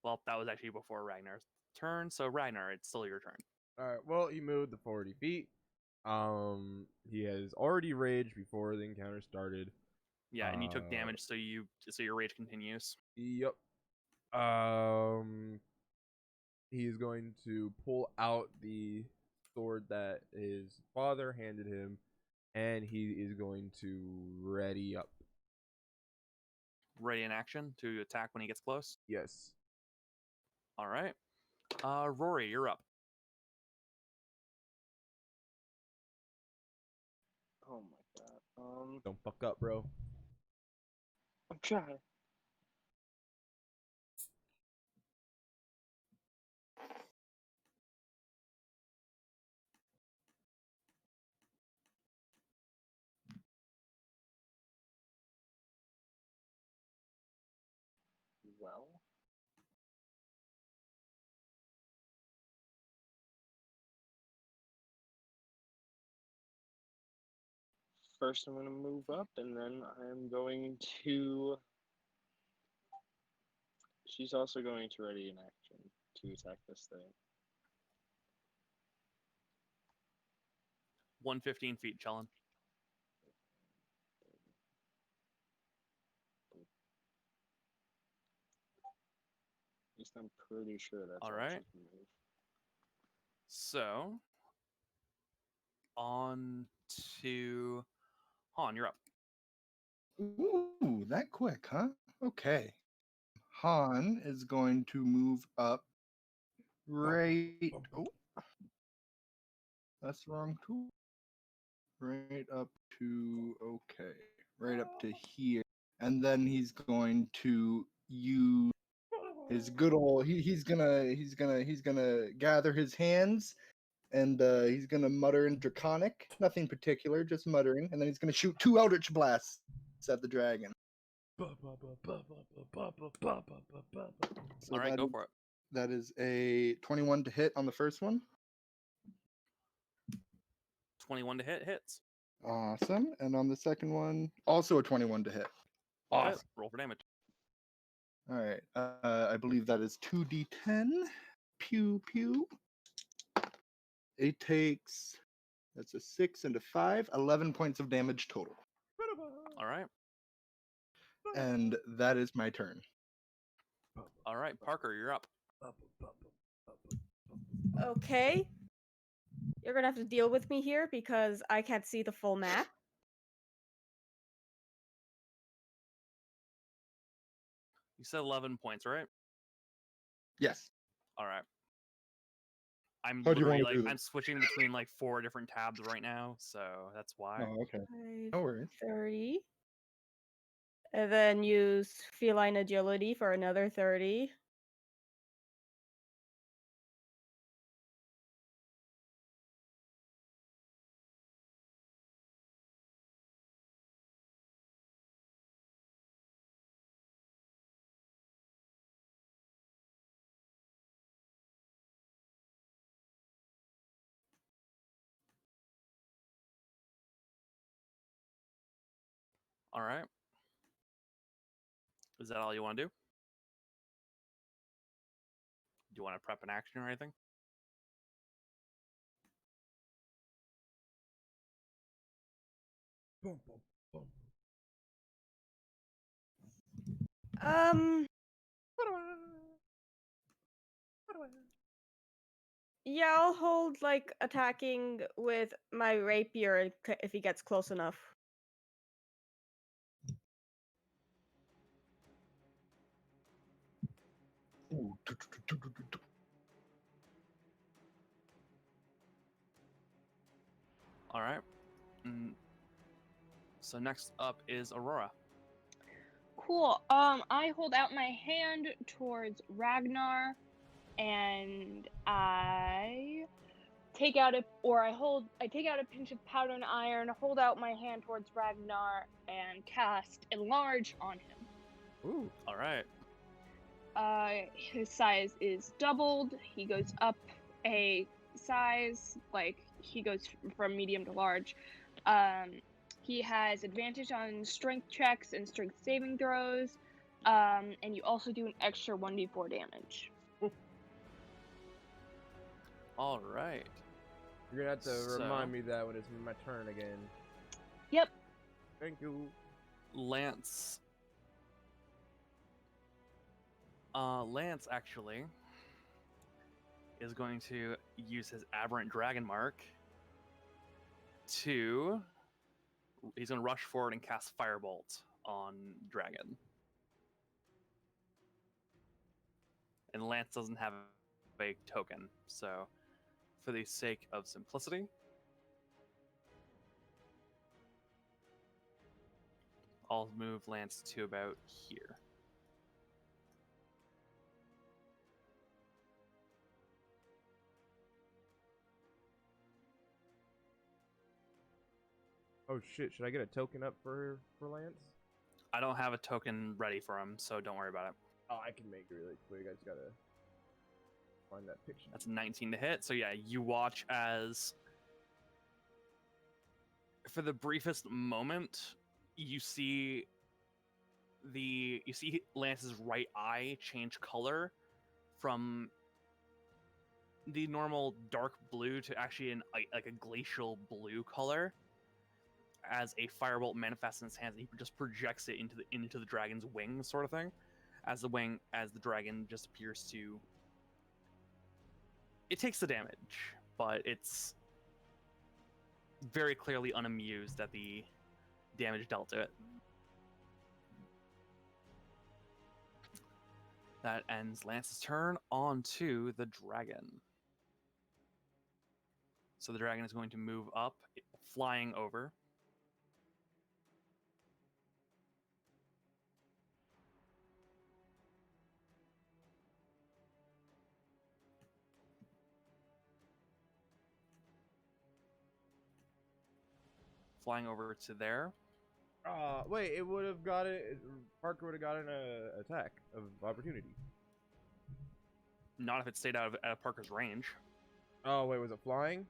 well, that was actually before Ragnar's turn. So Ragnar, it's still your turn. All right. Well, he moved the 40 feet. He has already raged before the encounter started. Yeah, and you took damage, so your rage continues. Yep. He's going to pull out the sword that his father handed him, and he is going to ready up. Ready in action to attack when he gets close. Yes. All right. Rory, you're up. Oh my god. Don't fuck up, bro. I'm trying. Well. First, I'm going to move up, and then I'm going to. She's also going to ready in action to attack this thing. 115 feet, Chellin. At least I'm pretty sure that's All all right. she can move. So, on to Han, you're up. Ooh, that quick, huh? Okay. Han is going to move up right. Oh, that's the wrong tool. Right up to, okay. Right up to here. And then he's going to use his good old. He's gonna gather his hands, and he's gonna mutter in Draconic. Nothing particular, just muttering. And then he's gonna shoot 2 Eldritch Blasts at the dragon. So All right, go for it. That is a 21 to hit on the first one. 21 to hit, hits. Awesome. And on the second one, also a 21 to hit. Awesome. Roll for damage. All right. I believe that is 2d10. Pew, pew. It takes, that's a 6 and a 5, 11 points of damage total. All right. And that is my turn. All right, Parker, you're up. Okay. You're gonna have to deal with me here because I can't see the full map. You said 11 points, right? Yes. All right. I'm How do you literally wanna do this? I'm switching between like 4 different tabs right now, so that's why. Oh, okay. 5, No worries. 30. And then use feline agility for another 30. All right. Is that all you want to do? Do you want to prep an action or anything? Boom, boom, boom. Yeah, I'll hold like attacking with my rapier if he gets close enough. Ooh. All right. So next up is Aurora. Cool. I hold out my hand towards Ragnar, and I take out I take out a pinch of powder and iron, hold out my hand towards Ragnar, and cast Enlarge on him. Ooh. All right. His size is doubled. He goes up a size, like he goes from medium to large. He has advantage on strength checks and strength saving throws. And you also do an extra 1d4 damage. All right. You're gonna have to So- remind me that when it's my turn again. Yep. Thank you. Lance. Lance actually is going to use his aberrant dragon mark to. He's going to rush forward and cast Firebolt on Dragon. And Lance doesn't have a token, so for the sake of simplicity, I'll move Lance to about here. Oh shit! Should I get a token up for Lance? I don't have a token ready for him, so don't worry about it. Oh, I can make it really quick. I just gotta find that picture. That's 19 to hit. So yeah, you watch as for the briefest moment, you see Lance's right eye change color from the normal dark blue to actually like a glacial blue color as a firebolt manifests in his hands, and he just projects it into the dragon's wings, sort of thing. As the dragon just appears to, it takes the damage, but it's very clearly unamused at the damage dealt to it. That ends Lance's turn. On to the dragon. So the dragon is going to move up, flying over. Flying over to there. Wait, it would have got it. Parker would have gotten an attack of opportunity. Not if it stayed out of Parker's range. Oh wait, was it flying?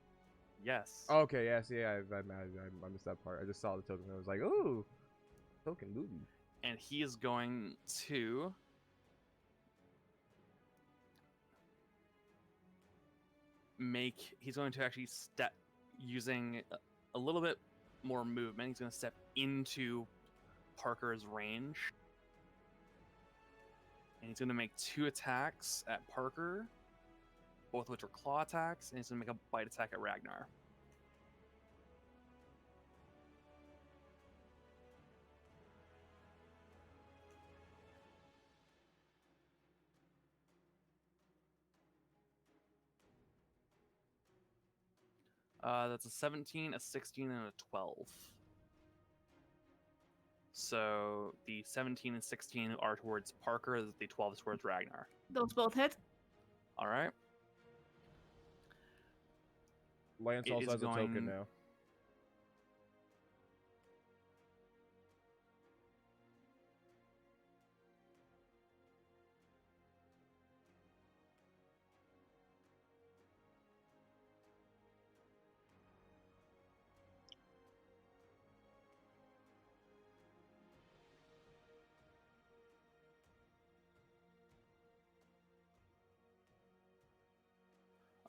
Yes. Okay, yes, yeah, I missed that part. I just saw the token. I was like, ooh, token booty. And he is going to he's going to actually step using a little bit more movement. He's going to step into Parker's range. And he's going to make 2 attacks at Parker, both of which are claw attacks, and he's going to make a bite attack at Ragnar. That's a 17, a 16, and a 12. So the 17 and 16 are towards Parker, the 12 is towards Ragnar. Those both hit. All right. Lance It also is has a token going- now.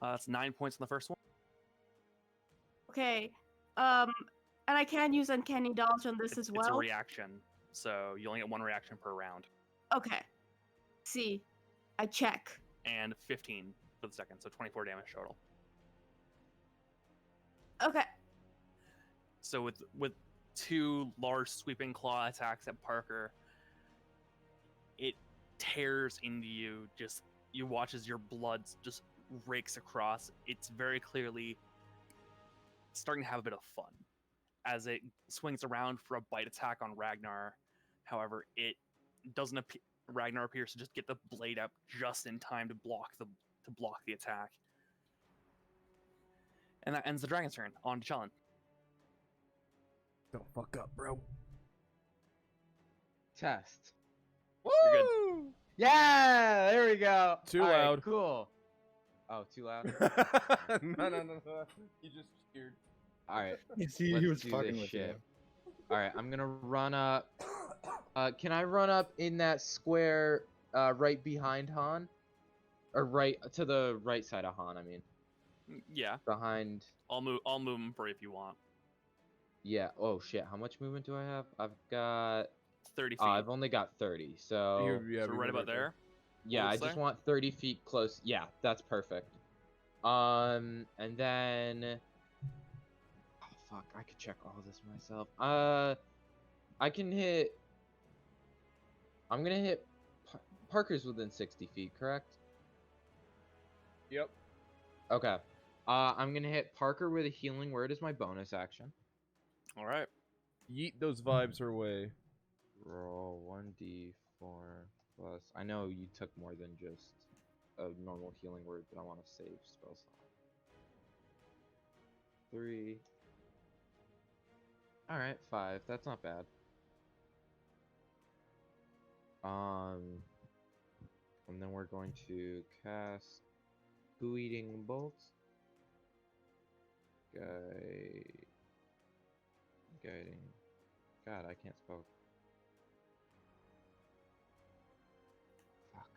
That's 9 points on the first one. Okay. And I can use Uncanny Dodge on this as well. It's a reaction, so you only get 1 reaction per round. Okay. See, I check. And 15 for the second, so 24 damage total. Okay. So with 2 large sweeping claw attacks at Parker, it tears into you. Just you watch as your blood just rakes across. It's very clearly starting to have a bit of fun as it swings around for a bite attack on Ragnar. However, it doesn't appear. Ragnar appears to just get the blade up just in time to block the attack. And that ends the dragon's turn. On to Chellin. Don't fuck up, bro. Test. You're good. Woo! Yeah, there we go. Too All right, loud. cool. Oh, too loud. no. You just cheered. All right. He Let's was do fucking this with shit. you. All right, I'm gonna run up. Can I run up in that square right behind Han, or right to the right side of Han? I mean, Yeah, behind. I'll move him for you if you want. Yeah. Oh shit. How much movement do I have? I've got. 30 feet. Oh, I've only got 30. So. So right about there. Yeah, I Let's just say? want 30 feet close. Yeah, that's perfect. And then. Oh fuck! I could check all this myself. I can hit. I'm gonna hit. Parker's within 60 feet, correct? Yep. Okay. I'm gonna hit Parker with a healing word as my bonus action. All right. Yeet those vibes her way. Roll 1d4 plus. I know you took more than just a normal healing word, but I want to save spell slot. 3. All right, 5. That's not bad. And then we're going to cast Goo Eating Bolt. Guiding. God, I can't spell. Fuck.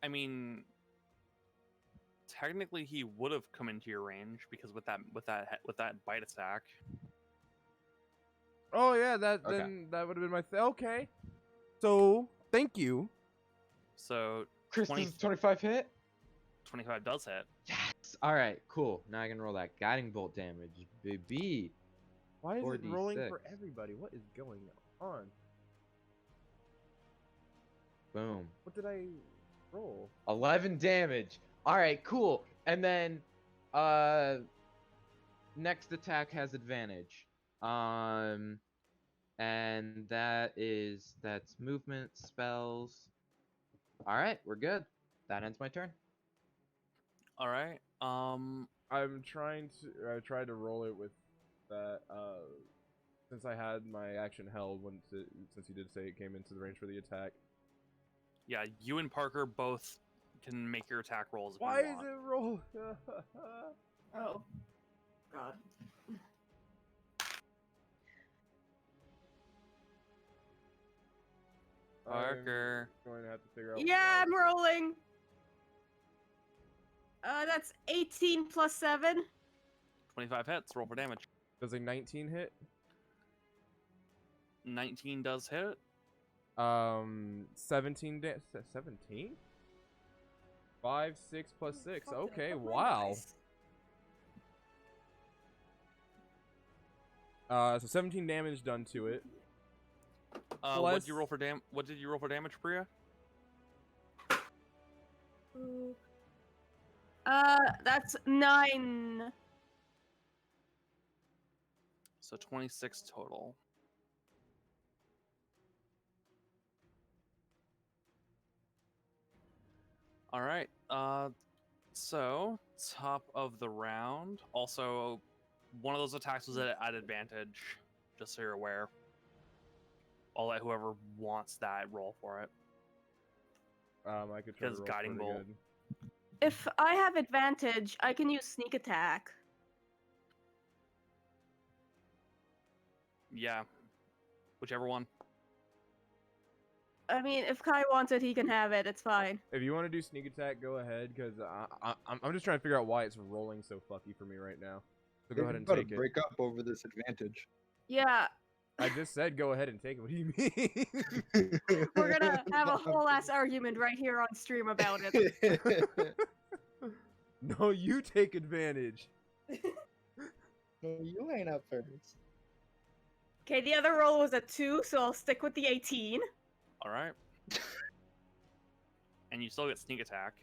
I mean, technically he would have come into your range because with that bite attack. Oh yeah, that Okay. then that would have been my okay. So thank you. So Chris, 20 does 25 hit? 25 does hit. Yes. All right, cool. Now I can roll that guiding bolt damage, baby. Why is it rolling 4d6. for everybody? What is going on? Boom. What did I roll? 11 damage. All right, cool. And then, next attack has advantage. And that's movement, spells. All right, we're good. That ends my turn. All right. I tried to roll it with that. Since I had my action held since you did say it came into the range for the attack. Yeah, you and Parker both can make your attack rolls if Why you is want. it roll? Oh. God. Parker. I'm going to have to figure out. Yeah, I'm rolling. That's 18 plus 7. 25 hits. Roll for damage. Does a 19 hit? 19 does hit. 17 17? 5, 6 plus 6. Okay, wow. So 17 damage done to it. What did you roll for damage, Priya? That's 9. So 26 total. All right. So top of the round. Also, one of those attacks was at advantage, just so you're aware. I'll let whoever wants that roll for it. I could try to Because roll guiding pretty bolt. good. If I have advantage, I can use sneak attack. Yeah. Whichever one. I mean, if Kai wants it, he can have it. It's fine. If you want to do sneak attack, go ahead, because I'm just trying to figure out why it's rolling so fucky for me right now. So go ahead and We're about take to it. break up over this advantage. Yeah, I just said go ahead and take it. What do you mean? we're gonna have a whole ass argument right here on stream about it. No, you take advantage. No, you ain't up first. Okay, the other roll was a 2, so I'll stick with the 18. All right. And you still get sneak attack.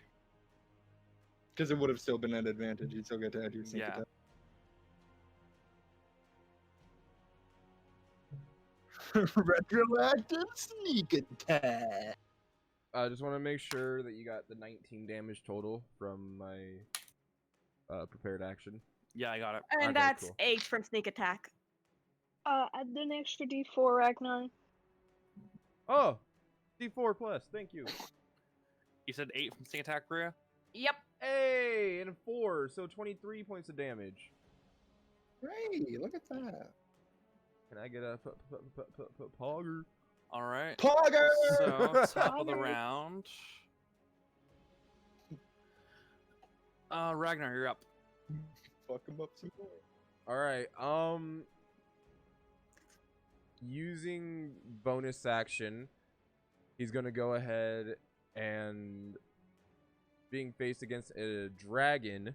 Because it would have still been an advantage. You'd still get to add your sneak Yeah. attack. Retroactive sneak attack. I just want to make sure that you got the 19 damage total from my prepared action. Yeah, I got it. And Okay, that's cool. 8 from sneak attack. Add an extra D4, Ragnar. Oh, D4 plus. Thank you. You said 8 from sneak attack, Bria? Yep. Hey, and 4, so 23 points of damage. Hey, look at that. Can I get a pogger? All right. Pogger! So, top of the Pogger. round. Ragnar, you're up. Fuck him up some more. All right. Using bonus action, he's gonna go ahead and, being faced against a dragon,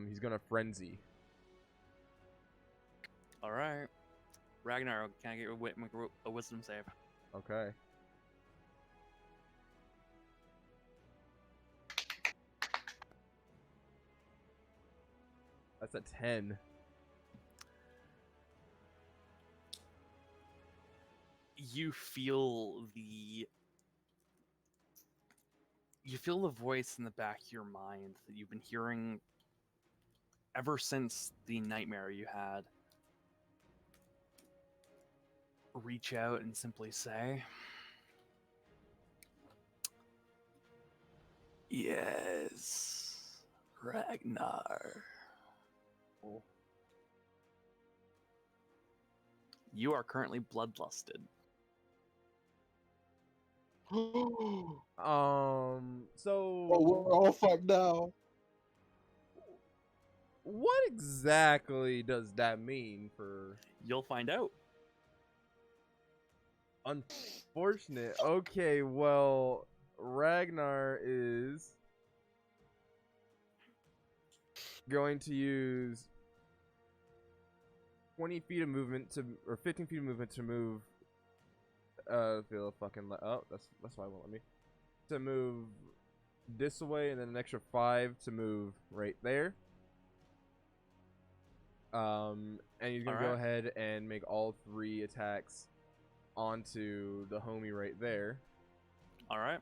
he's gonna frenzy. All right. Ragnar, can I get a wisdom save? Okay. That's a 10. You feel the voice in the back of your mind that you've been hearing ever since the nightmare you had. Reach out and simply say, "Yes, Ragnar." You are currently bloodlusted. Oh, So we're all fucked now. what exactly does that mean for You'll find out. unfortunate? Okay, well, Ragnar is going to use 20 feet of movement to, or 15 feet of movement to move. Feel fucking. Oh, that's why it won't let me. To move this way, and then an extra 5 to move right there. And he's gonna go ahead and make all 3 attacks onto the homie right there. All right.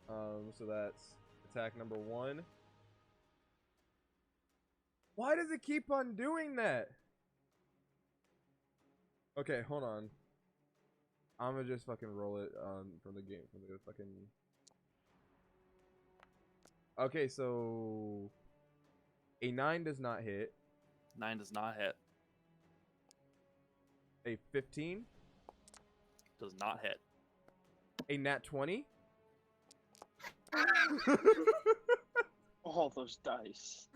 So that's attack number 1. Why does it keep on doing that? Okay, hold on. I'm gonna just fucking roll it from the game, from the fucking. Okay, so a 9 does not hit. 9 does not hit. A 15 Does not hit. a nat 20. All those dice.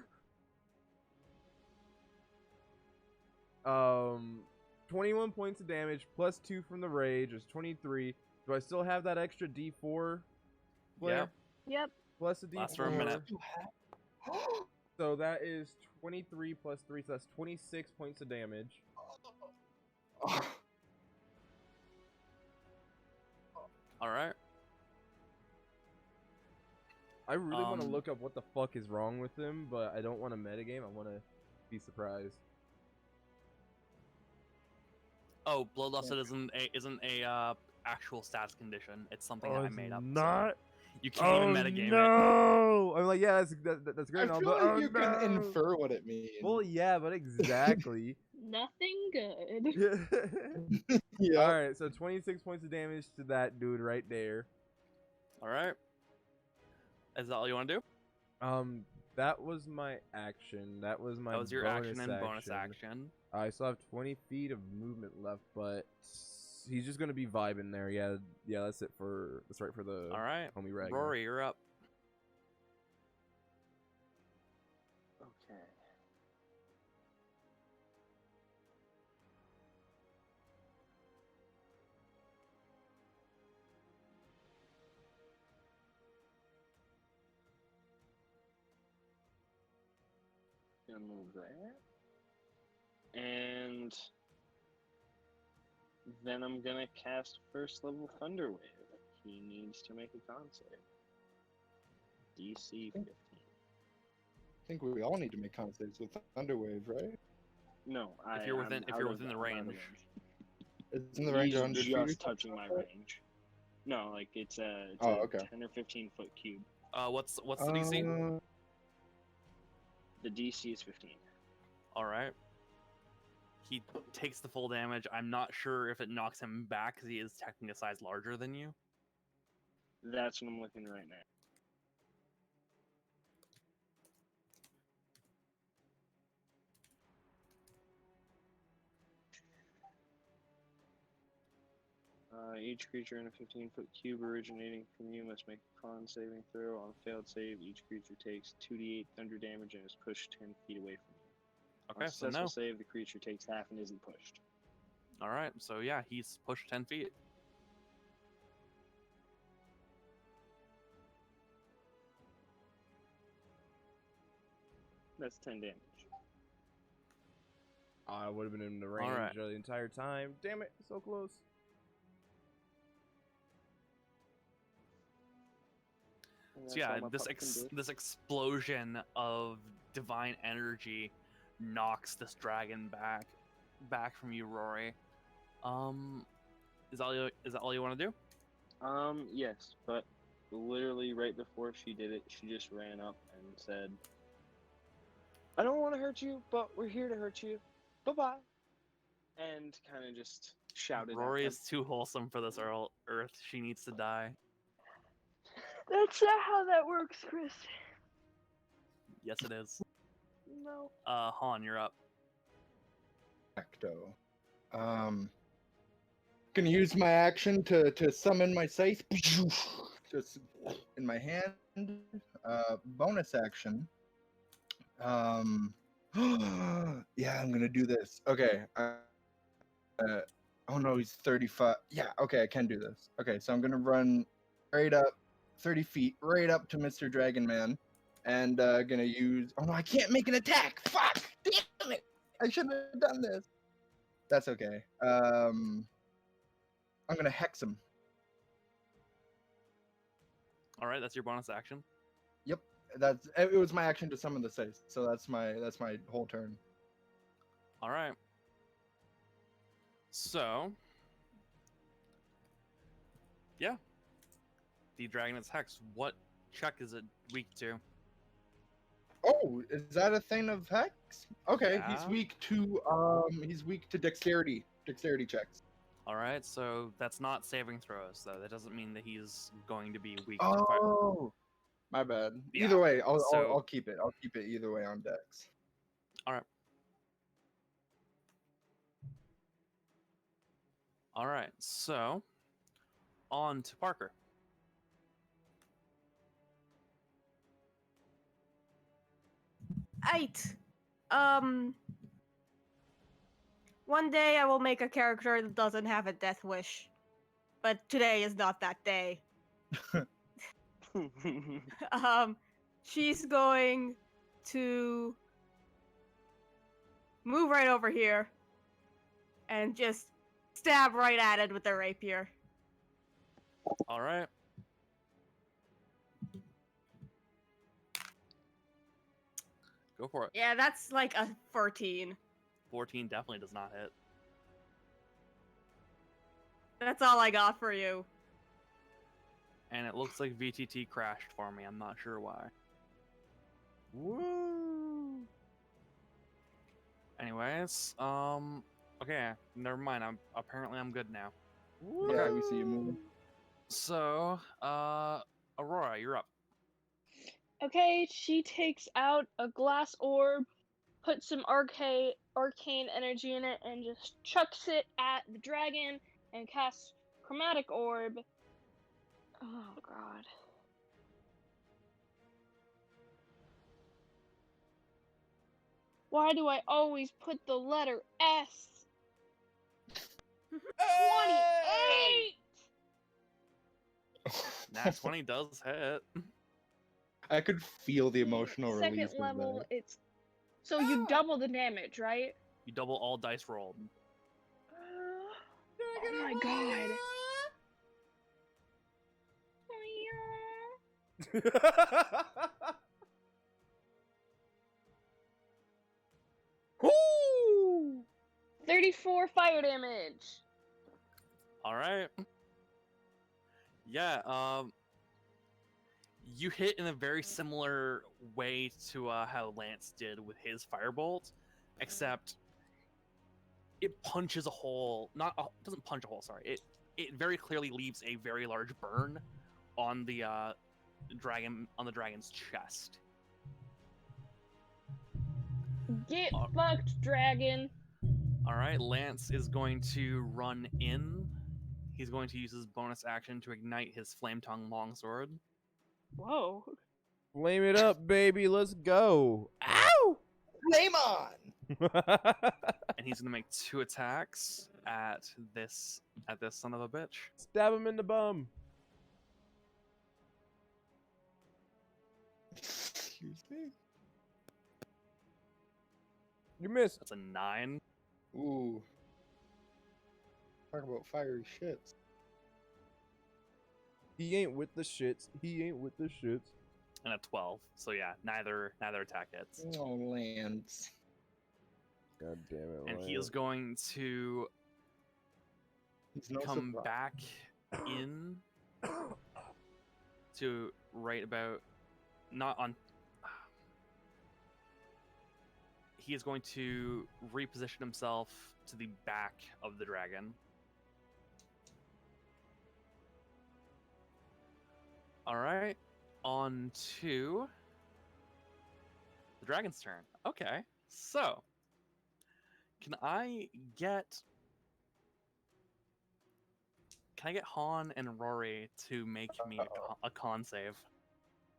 21 points of damage plus 2 from the rage is 23. Do I still have that extra D4? Yeah. Yep. Plus a D4. Lasts for a minute. So that is 23 plus 3, so that's 26 points of damage. All right. I really want to look up what the fuck is wrong with him, but I don't want to metagame. I want to be surprised. Oh, bloodlusted isn't a actual stats condition. It's something that I made up. so Not. you can't even metagame it. No! I'm like, yeah, that's great. I and all, feel but, like oh, you no! can infer what it means. Well, yeah, but exactly. Nothing good. Yeah. All right, so 26 points of damage to that dude right there. All right. Is that all you want to do? That was my action. That was my. That was your bonus action and bonus action. I still have 20 feet of movement left, but he's just gonna be vibing there. Yeah, that's right for the All right, homie rag. Rory, you're up. Okay. Gonna move there. And then I'm gonna cast first level Thunder Wave. He needs to make a con save. DC 15. I think we all need to make con saves with Thunderwave, right? No, If you're within the I'm out of range. It's in the range He's of 100 feet. or just something touching my like that? range. No, like it's a okay. 10 or 15 foot cube. What's the DC? The DC is 15. All right. He takes the full damage. I'm not sure if it knocks him back because he is technically a size larger than you. That's what I'm looking right now. Each creature in a 15-foot cube originating from you must make a con saving throw. On a failed save, each creature takes 2d8 thunder damage and is pushed 10 feet away from you. Okay, On a so successful no. save, the creature takes half and isn't pushed. All right, so yeah, he's pushed 10 feet. That's 10 damage. I would have been in the range Alright. the entire time. Damn it, so close. And So that's all yeah, my pup can do. this explosion of divine energy knocks this dragon back from you, Rory. Is that all you want to do? Yes, but literally right before she did it, she just ran up and said, I don't want to hurt you, but we're here to hurt you. Bye-bye. And kind of just shouted Rory at is too wholesome for this earth. She needs to die. That's not how that works, Chris. Yes, it is. No. Han, you're up. Ecto. Gonna use my action to summon my scythe. Just in my hand. Bonus action. Yeah, I'm gonna do this. Okay. Oh no, he's 35. Yeah, okay, I can do this. Okay, so I'm gonna run right up 30 feet, right up to Mr. Dragon Man, and gonna use. Oh no, I can't make an attack. Fuck! Damn it! I shouldn't have done this. That's okay. I'm gonna hex him. All right, that's your bonus action. Yep, it was my action to summon the scythe, so that's my whole turn. All right. So, yeah. The dragon is hexed. What check is it weak to? Oh, is that a thing of hex? Okay, Yeah. he's weak to dexterity checks. All right, so that's not saving throws, though. That doesn't mean that he's going to be weak to fire. Oh, my bad. Yeah, Either way, I'll so- keep it. I'll keep it either way on dex. All right. All right, so on to Parker. Right. One day I will make a character that doesn't have a death wish, but today is not that day. She's going to move right over here and just stab right at it with the rapier. All right. Go for it. Yeah, that's like a 14. 14 definitely does not hit. That's all I got for you. And it looks like VTT crashed for me. I'm not sure why. Woo! Anyways, okay, never mind. I'm good now. Yeah, we see you moving. So, Aurora, you're up. Okay, she takes out a glass orb, puts some arcane energy in it, and just chucks it at the dragon. and cast Chromatic Orb. Oh god. Why do I always put the letter S? 28! Nat 20 does hit. I could feel the emotional Second release level, of it's so you double the damage, right? You double all dice rolled. Oh my god. Woo! 34 fire damage. All right. Yeah. You hit in a very similar way to how Lance did with his firebolt, except it punches a hole. Doesn't punch a hole. Sorry. It very clearly leaves a very large burn on the dragon's chest. Get fucked, dragon. All right, Lance is going to run in. He's going to use his bonus action to ignite his flame tongue longsword. Whoa. Flame it up, baby. Let's go. Ow! Flame on! And he's going to make 2 attacks at this son of a bitch. Stab him in the bum. Excuse me? You missed. That's a 9. Ooh. Talk about fiery shits. He ain't with the shits. He ain't with the shits. And a 12. So yeah, neither attack hits. Oh, Lance. God damn it. And he is going to He's no come surprise. back in to right about not on. He is going to reposition himself to the back of the dragon. All right, on to the dragon's turn. Okay, so can I get Han and Rory to make me a con save?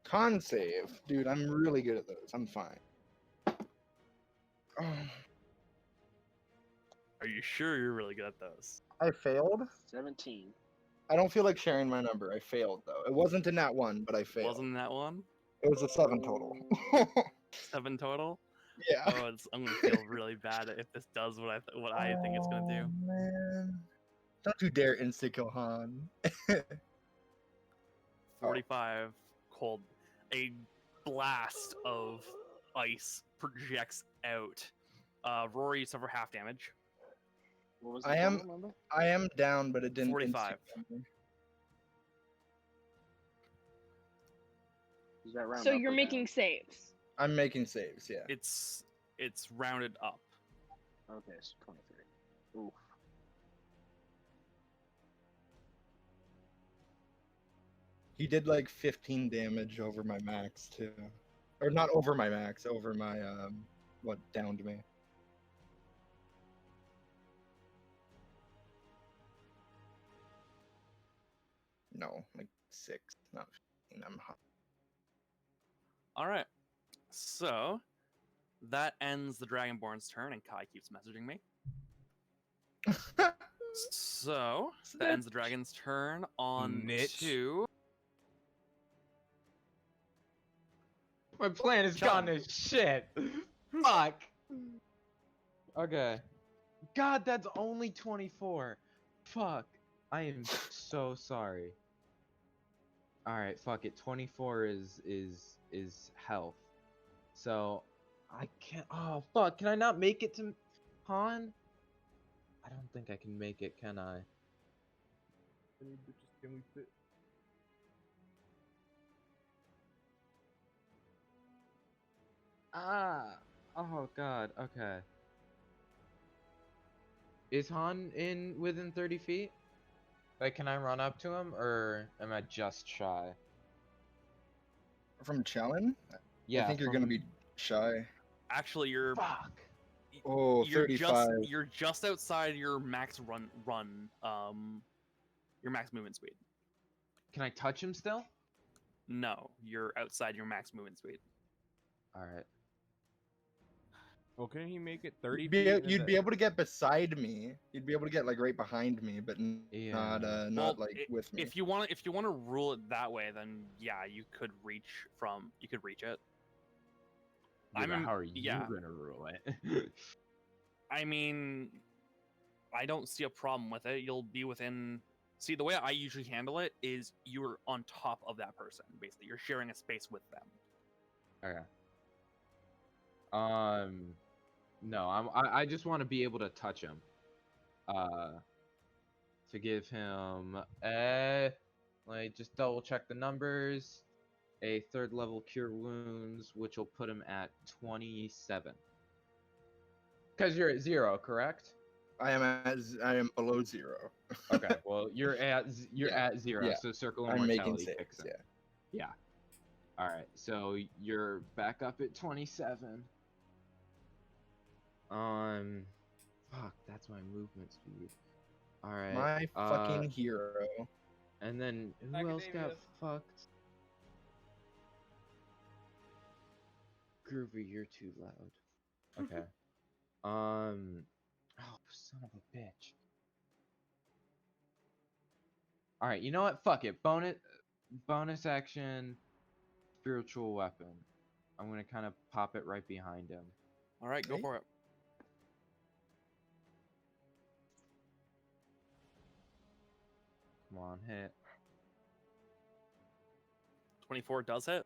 Con save. Dude, I'm really good at those. I'm fine. Oh, Are you sure you're really good at those? I failed? 17. I don't feel like sharing my number. I failed, though. It wasn't in that one, but I failed. Wasn't that one? It was a 7 total. 7 total? Yeah. Oh, I'm gonna feel really bad if this does what I think it's gonna do. Oh, man. Don't you dare insta-kill Han. 45 cold. A blast of ice projects out. Rory, you suffer half damage. What was I the am- total number? I am down, but it didn't 45. insta-kill me. Is that round So up you're or making down? saves. I'm making saves, yeah. It's rounded up. Okay, so 23. Oof. He did like 15 damage over my max, too. Or not over my max, over my, what downed me. No, like 6, not 15. I'm hot. All right. So that ends the Dragonborn's turn, and Kai keeps messaging me. So that ends the dragon's turn. On Niche. to My plan has gone to shit. Fuck. Okay. God, that's only 24. Fuck. I am so sorry. All right, fuck it. 24 is health. So I can't. Oh fuck! Can I not make it to Han? I don't think I can make it. Can I? Any bitches can we fit? Ah. Oh god. Okay. Is Han within 30 feet? Like, can I run up to him, or am I just shy? From Challenge? Yeah. I think you're gonna be shy. actually, you're Fuck. Oh, 35. You're just outside your max your max movement speed. Can I touch him still? No, you're outside your max movement speed. All right. Well, can he make it 30 feet? and You'd then be able to get beside me. You'd be able to get like right behind me, but not Yeah. Well, like with me. If you want to rule it that way, then yeah, you could reach it. Yeah, but how are you yeah. gonna rule it? I mean, I don't see a problem with it. You'll be within. See, the way I usually handle it is you're on top of that person. Basically, you're sharing a space with them. Okay. No, I just want to be able to touch him. To give him like just double check the numbers. A 3rd level cure wounds, which will put him at 27. Because you're at 0, correct? I am below 0. Okay, well you're at 0, Yeah. so circle I'm immortality making kicks saves. in. Yeah. All right, so you're back up at 27. Fuck, that's my movement speed. All right. My fucking hero. And then who else got Academia. fucked? Groovy, you're too loud. Okay. Oh, son of a bitch. All right, you know what? Fuck it. Bonus action, spiritual weapon. I'm gonna kind of pop it right behind him. All right, go Right. for it. Come on, hit. 24 does hit.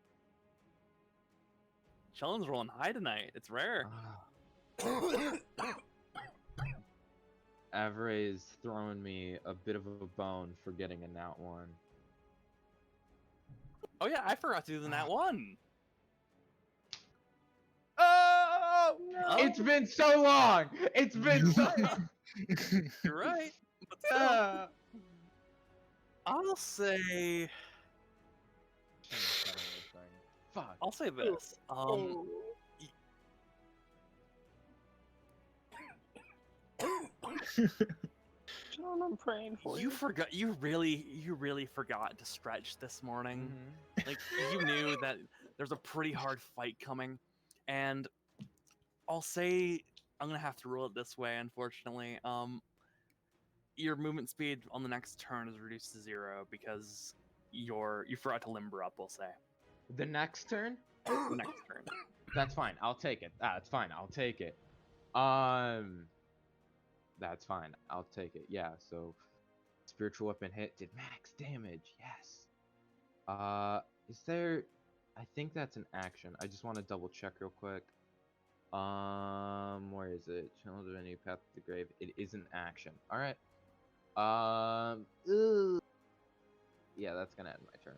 Sheldon's rolling high tonight. It's rare. Avray is throwing me a bit of a bone for getting a nat 1. Oh yeah, I forgot to do the nat 1. Oh no! It's been so long. It's been so long. You're right. But still, Ah. I'll say Fuck. I'll say this. John, I'm praying for You forgot. You really forgot to stretch this morning. Like you knew that there's a pretty hard fight coming, and I'll say I'm gonna have to rule it this way. Unfortunately, your movement speed on the next turn is reduced to 0 because you forgot to limber up. We'll say The next turn? the next turn. That's fine. I'll take it. That's fine. I'll take it. That's fine. I'll take it. Yeah, so spiritual weapon hit did max damage. Yes. Is there I think that's an action. I just want to double check real quick. Where is it? Channel Divinity Path to the Grave. It is an action. All right. Yeah, that's gonna end my turn.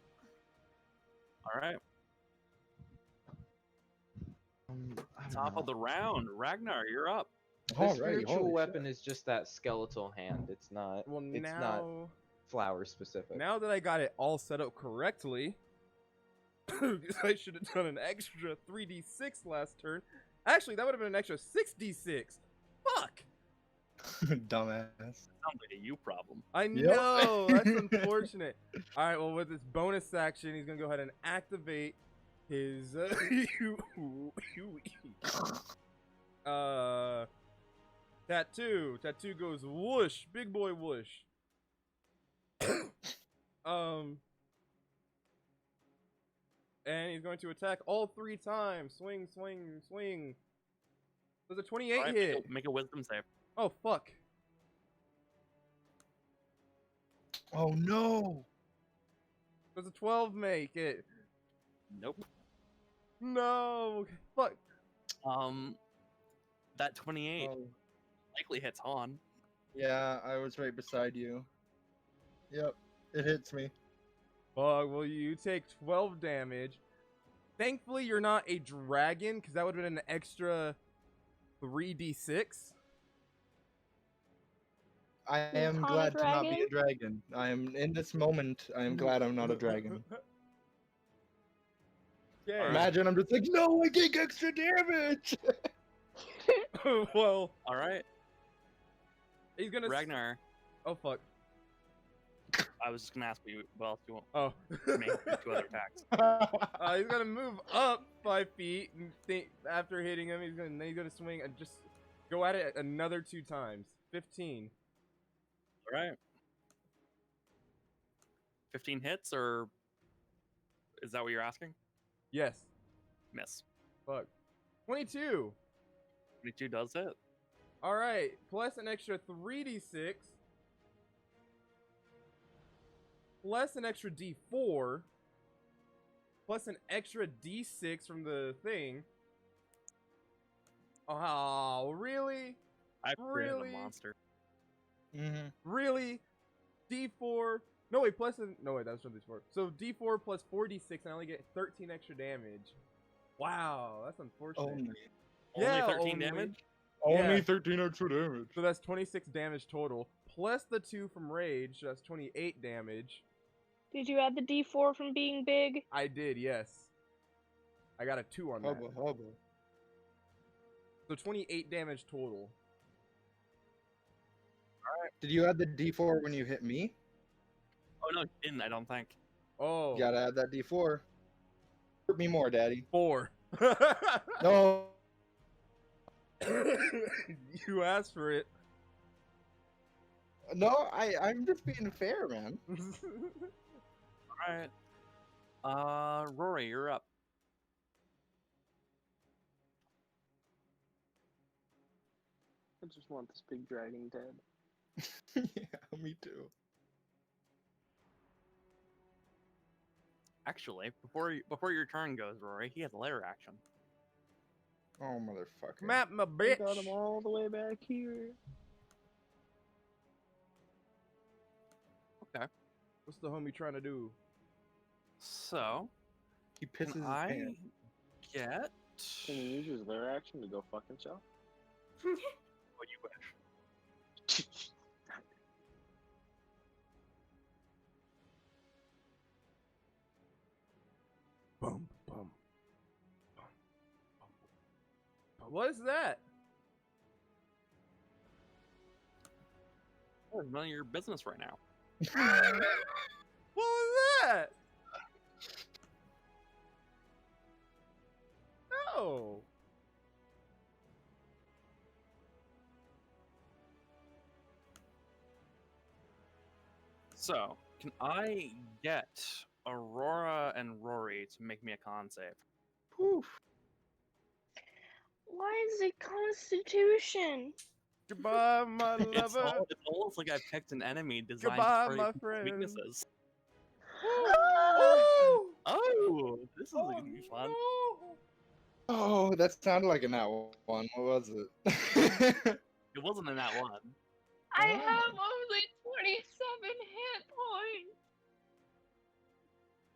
All right. I don't Top know. of the round, Ragnar, you're up. The Alrighty, spiritual holy weapon is just that skeletal hand. It's not. Well, it's now, not flower specific. now that I got it all set up correctly, I should have done an extra 3d6 last turn. Actually, that would have been an extra 6d6. Fuck! Dumbass. Sounds like a you problem. I know, that's unfortunate. All right, well, with this bonus action, he's gonna go ahead and activate his tattoo. Tattoo goes whoosh, big boy whoosh. And he's going to attack all 3 times. Swing, swing, swing. Does a 28 All right, hit? make a wisdom save. Oh fuck. Oh no! Does a 12 make it? Nope. No. Fuck. That 28 Oh, likely hits Han. yeah, I was right beside you. Yep, it hits me. Fuck. Well, you take 12 damage. Thankfully, you're not a dragon, because that would have been an extra 3d6. I am Han a glad to not be dragon? a dragon. I am in this moment. I am glad I'm not a dragon. Okay. Alright. Imagine I'm just like, no, I take extra damage. Well, All right, he's gonna. Ragnar. Oh fuck. I was just gonna ask you what else you want Oh. to make your 2 other attacks. He's gonna move up 5 feet and after hitting him, then he's gonna swing and just go at it another 2 times. 15. All right. 15 hits, or is that what you're asking? Yes. Miss. Fuck. 22. 22 does hit. All right. Plus an extra 3d6. Plus an extra d4. Plus an extra d6 from the thing. Oh, really? I created Really? a monster. Really? D4. No, wait, no, wait, that was from D4. So D4 plus 4d6, and I only get 13 extra damage. Wow, that's unfortunate. Only Yeah, 13 damage? Yeah. 13 extra damage. So that's 26 damage total. Plus the 2 from Rage, so that's 28 damage. Did you add the D4 from being big? I did, yes. I got a 2 on that. Hubba. So 28 damage total. Did you add the D4 when you hit me? Oh, no, you didn't, I don't think. Oh. You gotta add that D4. Hurt me more, Daddy. 4. No. You asked for it. No, I'm just being fair, man. Alright. Rory, you're up. I just want this big dragon dead. Yeah, me too. Actually, before your turn goes, Rory, he has a lair action. Oh, motherfucker. Map my I bitch. got him all the way back here. Okay. What's the homie trying to do? So, He pisses can his I pants. get Can you use his lair action to go fuck himself? what you wish? Bum, bum, bum, bum. What is that? Oh, none of your business right now. What was that? No. So, can I get Aurora and Rory to make me a con save? Poof. Why is it Constitution? Goodbye, my It's lover. almost like I picked an enemy designed Goodbye, to my target friend. weaknesses. Ooh. Oh, this is gonna be fun. No. Oh, that sounded like a nat one. What was it? It wasn't in that one. I have only 27 hit points.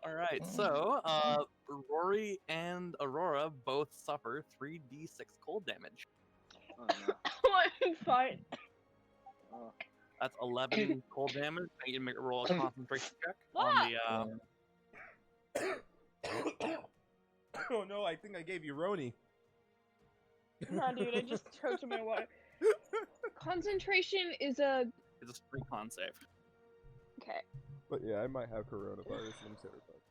All right, Oh. so Rory and Aurora both suffer 3d6 cold damage. Oh no. I'm fine. Oh. That's 11 cold damage. I need to make a roll a concentration check on the. Oh no, I think I gave you Roni. Nah, dude, I just choked on my water. Concentration is a... It's a free con save. Okay. But yeah, I might have coronavirus. I'm terrified.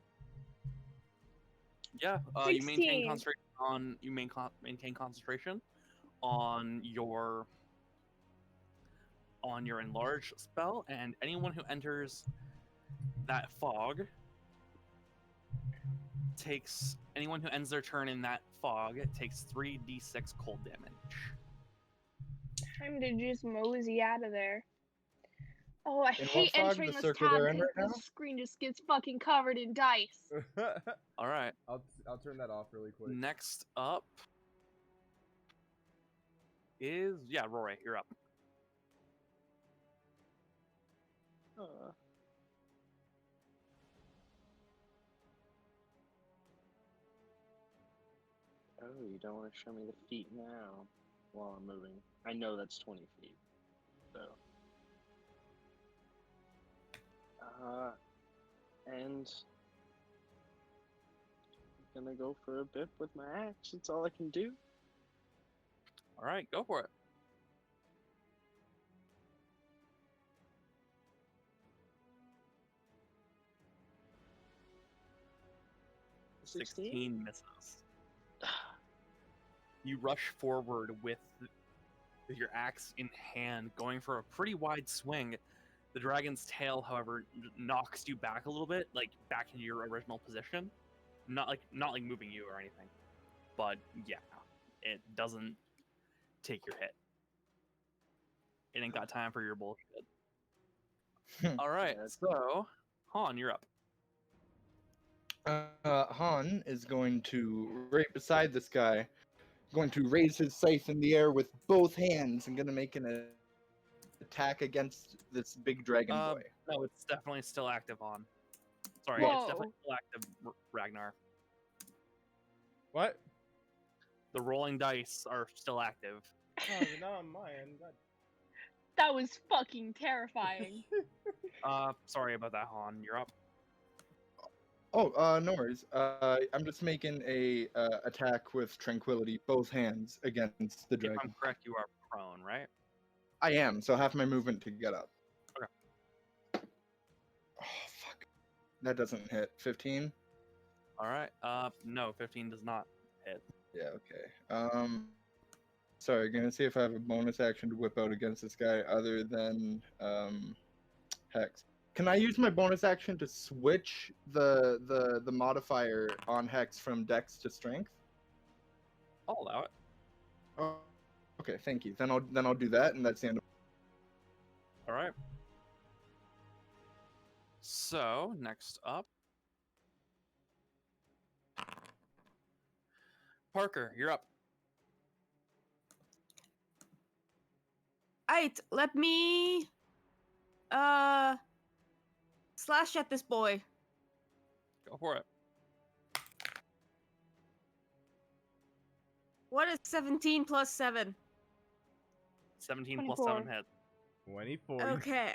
Yeah, you maintain 16. concentration on maintain concentration on your enlarge spell, and anyone who enters that fog anyone who ends their turn in that fog takes 3d6 cold damage. Time to just mosey out of there. Oh, I In hate what fog? entering The this circle tab they're in because right the now? screen just gets fucking covered in dice. All right. I'll turn that off really quick. Next up is Rory, you're up. Oh, you don't want to show me the feet now while I'm moving. I know that's 20 feet, so. And I'm gonna go for a bip with my axe. That's all I can do. All right, go for it. 16 misses. You rush forward with your axe in hand, going for a pretty wide swing. The dragon's tail, however, knocks you back a little bit, like back into your original position. Not like moving you or anything, but yeah, it doesn't take your hit. It ain't got time for your bullshit. All right, so Han, you're up. Han is going to, right beside this guy, going to raise his scythe in the air with both hands and going to make an attack against this big dragon boy. No, it's definitely still active, Han. Sorry, Whoa. it's definitely still active, Ragnar. What? The rolling dice are still active. Oh, they're not on mine. God. That was fucking terrifying. Sorry about that, Han. You're up. Oh, no worries. I'm just making a attack with tranquility, both hands against the If dragon. I'm correct, you are prone, right? I am, so half my movement to get up. Okay. Oh, fuck. That doesn't hit. 15? All right. No, 15 does not hit. Yeah, okay. Sorry, gonna see if I have a bonus action to whip out against this guy other than, Hex. Can I use my bonus action to switch the modifier on Hex from Dex to Strength? I'll allow it. Oh, okay, thank you. Then I'll do that, and that's the end of. All right. So next up, Parker, you're up. Alright, let me slash at this boy. Go for it. What is 17 plus 7? 17 plus 7 hit. 24. Okay.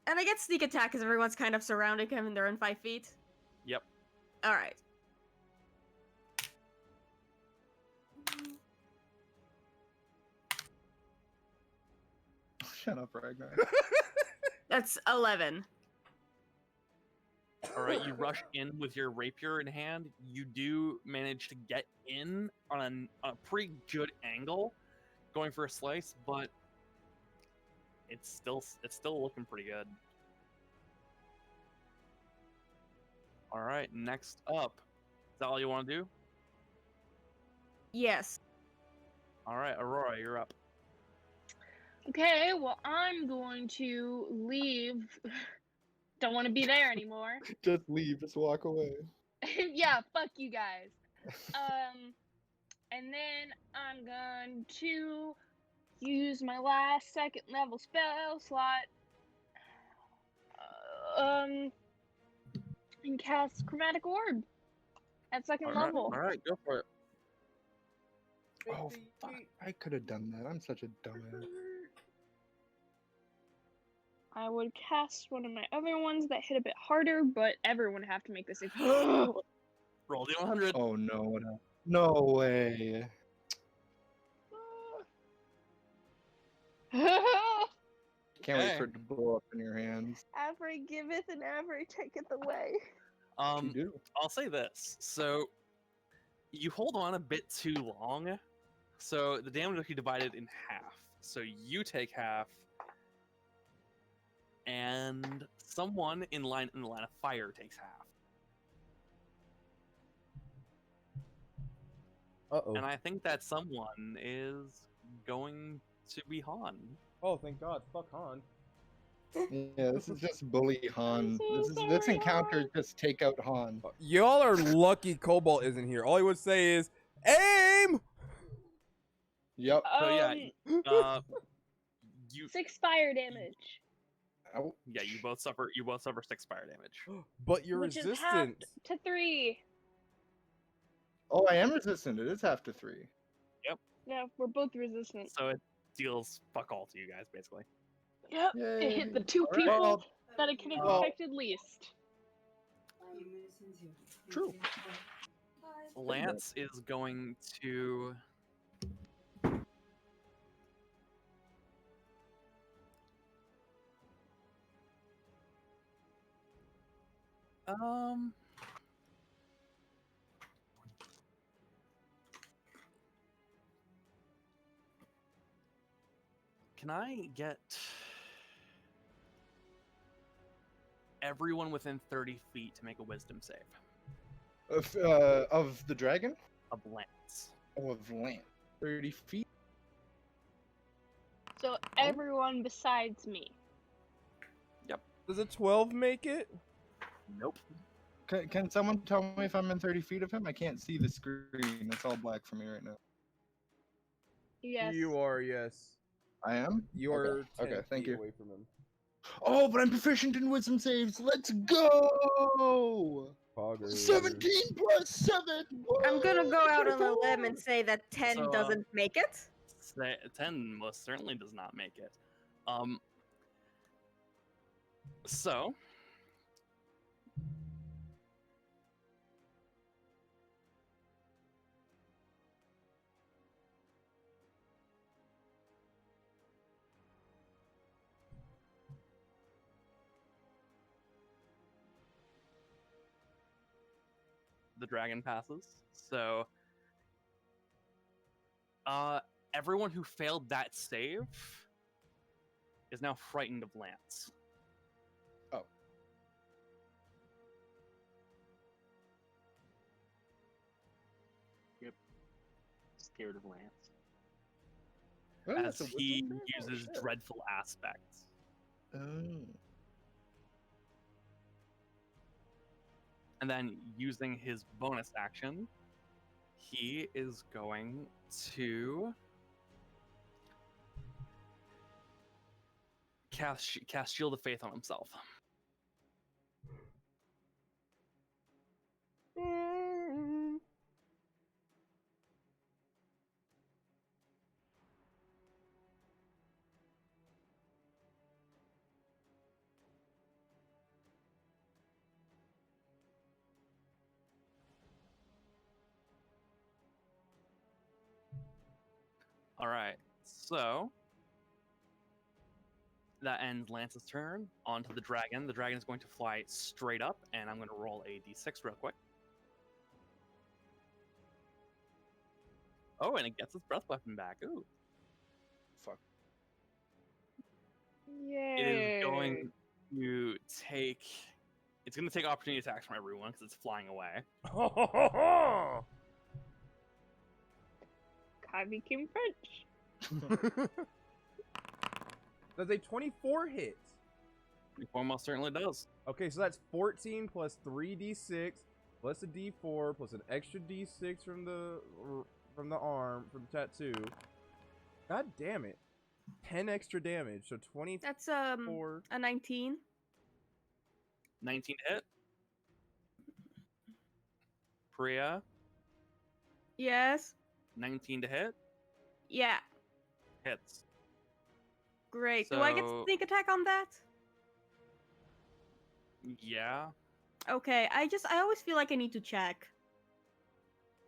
And I get sneak attack because everyone's kind of surrounding him and they're in 5 feet. Yep. Alright. Shut up, Ragnar. That's 11. All right, you rush in with your rapier in hand. You do manage to get in on a pretty good angle, going for a slice, but it's still looking pretty good. All right, next up, is that all you want to do? Yes. All right, Aurora, you're up. Okay, well, I'm going to leave. Don't want to be there anymore. Just leave. Just walk away. Yeah, fuck you guys. And then I'm going to use my last second level spell slot. And cast Chromatic Orb at second level. All right, go for it. Oh, fuck. I could have done that. I'm such a dumbass. I would cast one of my other ones that hit a bit harder, but everyone would have to make this. Roll the 100. Oh, no. No way. Can't wait for it to blow up in your hands. Avery giveth and Avery taketh away. You do. I'll say this. So, you hold on a bit too long. So, the damage will be divided in half. So, you take half, and someone in the line of fire takes half. Uh-oh. And I think that someone is going to be Han. Oh, thank God. Fuck Han. Yeah, this is just bully Han. This encounter is just take out Han. Y'all are lucky Cobalt isn't here. All he would say is, aim! Yep. So yeah, you 6 fire damage. Ouch. yeah you both suffer 6 fire damage. But you're Which is resistant. halved to 3. Oh, I am resistant. It is half to 3. Yeah, we're both resistant. So it deals fuck all to you guys basically. Yep, it hit the 2 Alright. people Well, that it can have well- affected least. True. Lance is going to Can I get everyone within 30 feet to make a wisdom save Of the dragon? of Lance? Oh, of land. 30 feet? So everyone besides me. Does a 12 make it? Nope. Can someone tell me if I'm in 30 feet of him? I can't see the screen. It's all black for me right now. Yes. You are, yes. I am? You are 10 Okay, thank feet you. away from him. Oh, but I'm proficient in wisdom saves. Let's go! Pogger. 17 plus 7! I'm gonna go out on a Whoa! limb and say that 10 So, doesn't make it. 10 most certainly does not make it. So the dragon passes. So everyone who failed that save is now frightened of Lance. Oh. Yep. Scared of Lance. Oh, As that's a he wisdom save? Oh, uses shit. dreadful aspects. Oh. And then using his bonus action, he is going to cast Shield of Faith on himself. All right, so that ends Lance's turn. Onto the dragon. The dragon is going to fly straight up, and I'm going to roll a d6 real quick. Oh, and it gets its breath weapon back. Ooh. Fuck. Yay. It is going to take. It's going to take opportunity attacks from everyone because it's flying away. Kai became French. Does a 24 hit? 24 most certainly does. Okay, so that's 14 plus 3d6 plus a d4 plus an extra d6 from the arm from the tattoo. God damn it! 10 extra damage, so 24. That's a 19. 19 to hit. Priya, Yes. 19 to hit. Yeah. Hits. Great. Do I get So- sneak attack on that? Yeah. Okay. I always feel like I need to check.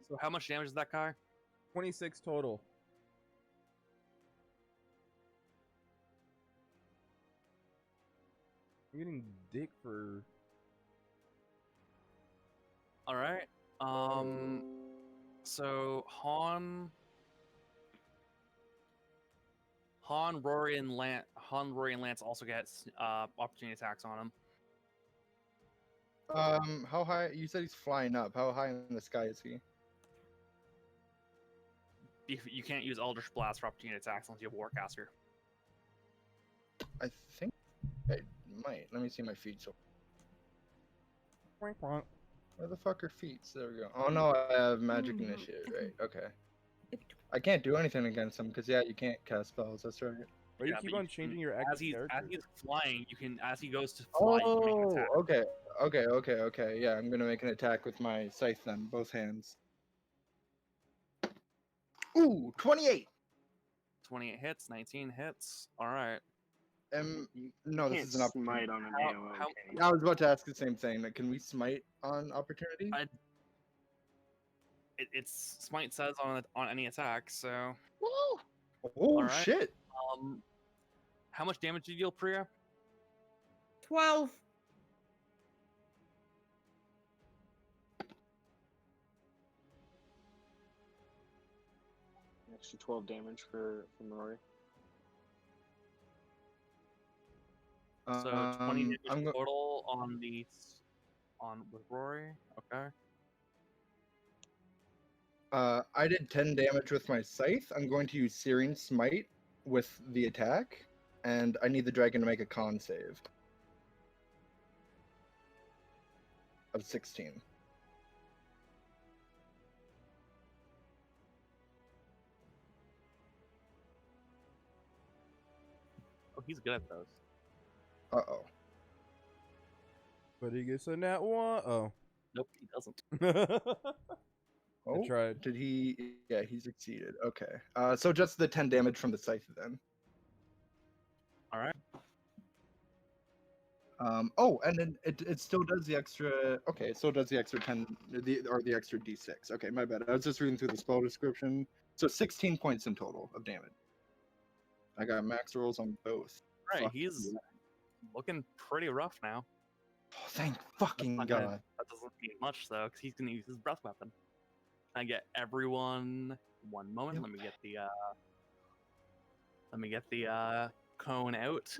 So how much damage is that, Kai? 26 total. I'm getting dick for. All right. So Han, Rory, and Lance also get opportunity attacks on him. How high? You said he's flying up. How high in the sky is he? You can't use Eldritch Blast for opportunity attacks unless you have Warcaster. I think I might. Let me see my feet. So Wonk, wonk. where the fuck are feet? There we go. Oh no, I have magic initiate. Right. Okay. I can't do anything against him because yeah, you can't cast spells. That's right. Or you Yeah, keep but on you can- changing your As active he's character. flying, you can as he goes to fly, you can make an Oh, attack. okay. Yeah, I'm gonna make an attack with my scythe then, both hands. Ooh, 28. 28 hits, 19 hits. All right. No, You this can't is an opportunity. smite on an How- AOO. how- can you? I was about to ask the same thing. Like, can we smite on opportunity? It's Smite says on any attack. So Oh Alright. shit! how much damage did you deal, Priya? 12. extra 12 damage from Rory. So 20 damage I'm total on with Rory. Okay. I did 10 damage with my scythe. I'm going to use Searing Smite with the attack, and I need the dragon to make a con save of 16. Oh, he's good at those. Uh-oh. But he gets a nat 1. Oh. Nope, he doesn't. Oh, tried. did he? Yeah, he succeeded. Okay. So just the 10 damage from the scythe then. All right. Oh, and then it still does the extra. Okay, it still does the extra 10, the extra d6. Okay, my bad. I was just reading through the spell description. So 16 points in total of damage. I got max rolls on both. All right, Fuck he's yeah. looking pretty rough now. Oh, thank fucking That god. doesn't mean much though, because he's gonna use his breath weapon. I get everyone. One moment. Yep. Let me get the cone out.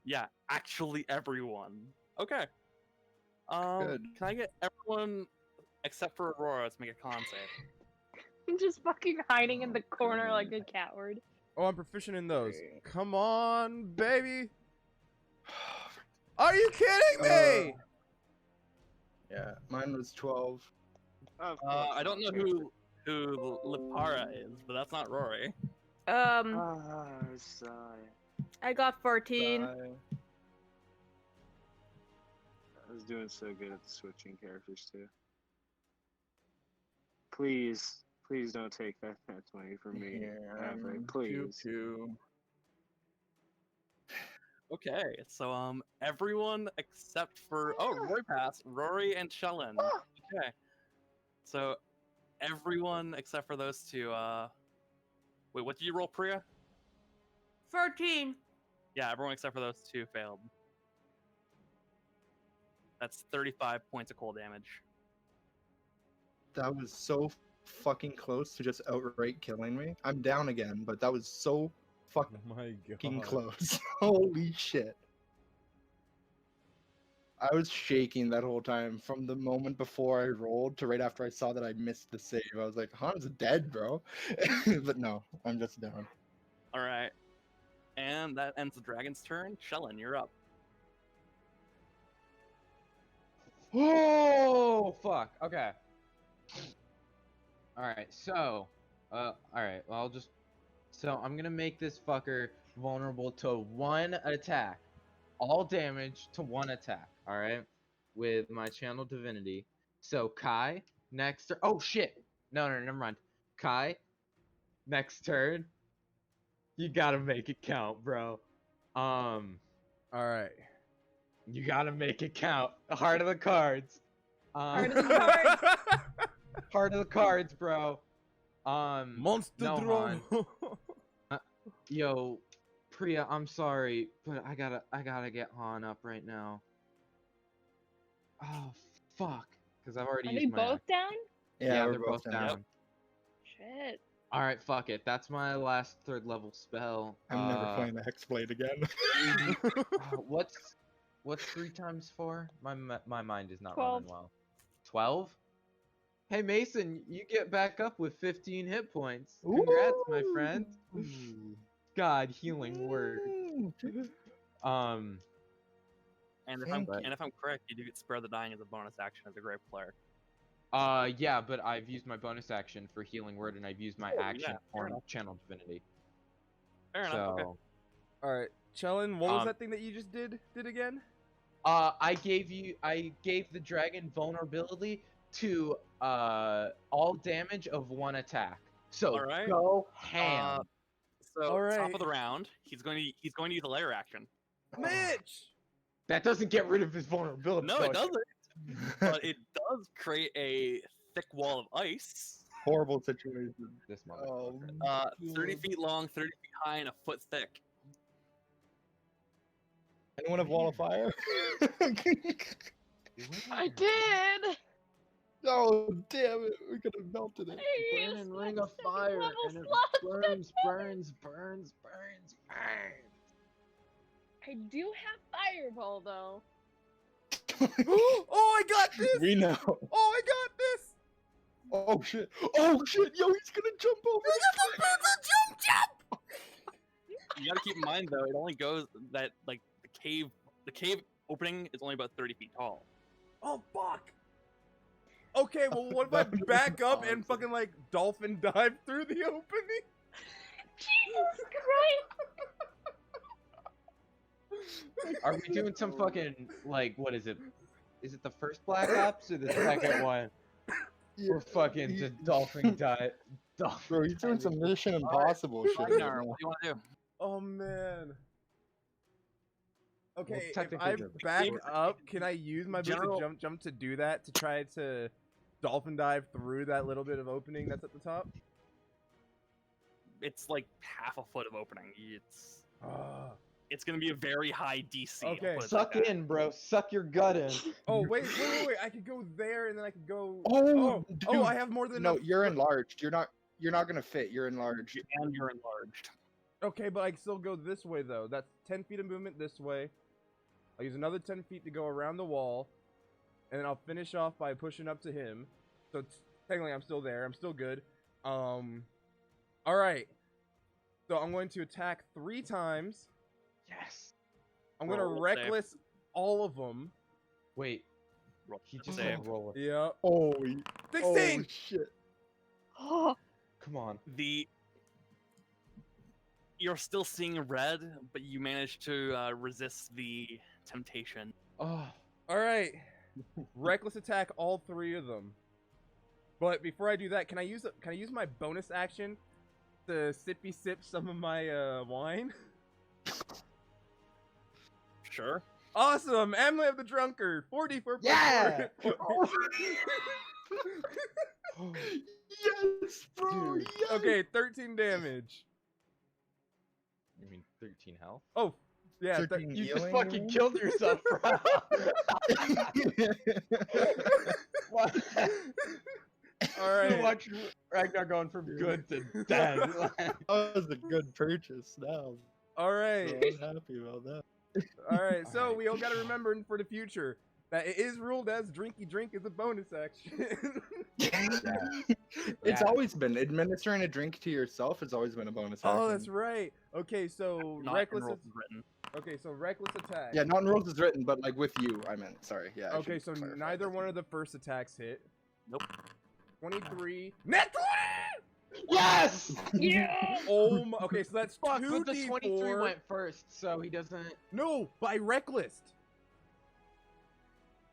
Yeah, actually everyone. Okay. Good. Can I get everyone except for Aurora to make a con save? I'm just fucking hiding in the corner God. like a coward. Oh, I'm proficient in those. Okay. Come on, baby. Are you kidding me? Yeah, mine was 12. I don't know who Lipara is, but that's not Rory. Sigh. I got 14. I was doing so good at switching characters too. Please don't take that 20 from me. Ever, please. Okay, so everyone except for Rory passed. Rory and Shellen. Okay, so everyone except for those two. Wait, what did you roll, Priya? 13. Yeah, everyone except for those two failed. That's 35 points of cold damage. That was so fucking close to just outright killing me. I'm down again, but that was so fucking Oh my god. close. Holy shit. I was shaking that whole time from the moment before I rolled to right after I saw that I missed the save. I was like, Han's dead, bro. But no, I'm just down. All right, and that ends the dragon's turn. Shellen, you're up. Oh fuck. Okay. All right. So, all right. Well, I'll just. So I'm gonna make this fucker vulnerable to one attack, all damage to one attack. All right, with my channel divinity. So Kai next. Oh shit. No, never mind. Kai next turn. You gotta make it count, bro. All right. You gotta make it count. The heart of the cards. Heart of the cards. Heart of the cards, bro. Monster no, drone. Yo, Priya, I'm sorry, but I gotta get Han up right now. Oh fuck, because I've already Are they used my both down? Yeah, we're they're both down. Shit. All right, fuck it. That's my last 3rd level spell. I'm never playing the Hexblade again. What's 3 times 4? My mind is not 12. running well. 12? Hey Mason, you get back up with 15 hit points. Congrats, my friend. God, healing word. And if Thank I'm correct, you do get Spare the Dying as a bonus action as a great player. Yeah, but I've used my bonus action for healing word, and I've used my action for channel divinity. Fair enough. Okay. All right, Chellen, what was that thing that you just did again? I gave the dragon vulnerability to all damage of one attack. So All right. go ham. So All right. top of the round, he's going to use a layer action. Mitch! That doesn't get rid of his vulnerability. No, it doesn't. But it does create a thick wall of ice. Horrible situation. This motherfucker. 30 feet long, 30 feet high, and a foot thick. Anyone have Wall of Fire? I did! Oh, damn it. We could have melted it. I Burning used ring my of second fire, level and it slot, burns, goddammit. burns. I do have fireball though. Oh, I got this! We know. Oh, I got this! Oh shit. Oh shit. Yo, he's gonna jump over. You gotta keep in mind though, it only goes that like the cave opening is only about 30 feet tall. Oh, fuck! Okay, well, what if I That would've back been up and awesome. fucking, like, dolphin dive through the opening? Jesus Christ! Are we doing some fucking, like, what is it? Is it the first Black Ops or the second one? Yeah, We're fucking he- just dolphin dive. Bro, he's doing some Mission Impossible shit. right Ragnar, now. what do you want to do? Oh, man. Okay, if technically I they're back big. up, can I use my boost General- to jump to do that, to try to dolphin dive through that little bit of opening that's at the top? It's like half a foot of opening. Ah. It's gonna be a very high DC. I'll Okay. put it Suck like that. in, bro. Suck your gut in. Oh, wait, I could go there, and then I could go... Oh, oh, I dude. have more than No, enough... you're enlarged. You're not gonna fit. You're enlarged. And you're enlarged. Okay, but I can still go this way, though. That's 10 feet of movement this way. I'll use another 10 feet to go around the wall. And then I'll finish off by pushing up to him. So, technically, I'm still there. I'm still good. Alright. So, I'm going to attack 3 times. Yes. I'm going to Roll, save. reckless all of them. Wait. Roll He just save. said roll it. Yep. Holy 16! Oh, shit. Oh, Come on. You're still seeing red, but you managed to resist the temptation. Oh. Alright. Reckless attack all 3 of them. But before I do that, can I use my bonus action to sippy sip some of my wine? Sure. Awesome! Amulet of the Drunkard! 4d4 plus Yeah! 4. Yes, bro. Dude. Yes. Okay, 13 damage. You mean 13 health? Oh, yeah. 13 You just healing, fucking you mean? killed yourself, bro. What? Alright. Watch Ragnar going from good to dead. That was a good purchase. Now, Alright. I'm happy about that. Alright, so Alright. we all gotta remember for the future that it is ruled as drinky drink is a bonus action. It's Yeah. always been administering a drink to yourself. It's always been a bonus. Oh, action. that's right. Okay, so Not reckless. in rules is written. Okay, so reckless attack. Yeah, not in rules is written, but like with you, I meant. Sorry. Yeah. I Okay, should so clarify neither that. one of the first attacks hit. Nope. 23. Net 20! Yes! yeah! Oh my. Okay, so that's Fuck, 2d4. but the 23 went first, so he doesn't. No, by reckless.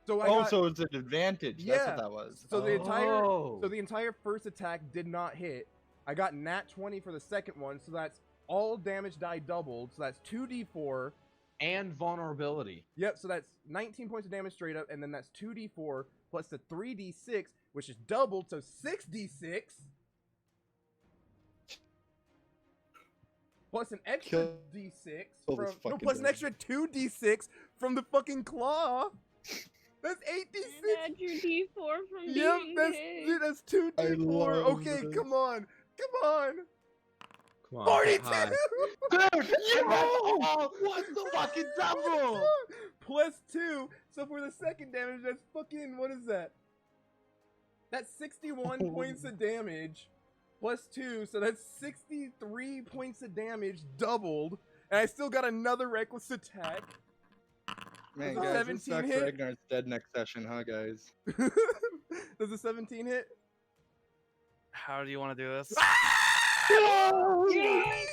So I Oh, got, so it's an advantage. That's Yeah. what that was. so the entire Oh. so the entire first attack did not hit. I got nat 20 for the second one, so that's all damage die doubled. So that's 2d4. And vulnerability. Yep, so that's 19 points of damage straight up, and then that's 2d4 plus the 3d6, which is doubled, so 6d6. Plus an extra Kill d6 this from no, fucking plus an thing. extra 2d6 from the fucking claw. That's 8d6. Add your D4 from Yep, being that's hit. dude, that's 2d4. love Okay, this. come on. Come on. 42. high. Dude, What's the fucking double? Plus 2. So for the second damage, that's fucking, what is that? That's 61 points of damage. Plus 2, so that's 63 points of damage doubled. And I still got another reckless attack. Man, Does a guys, 17 it sucks hit? Ragnar's dead next session, huh, guys? Does a 17 hit? How do you want to do this? Yo! Yes!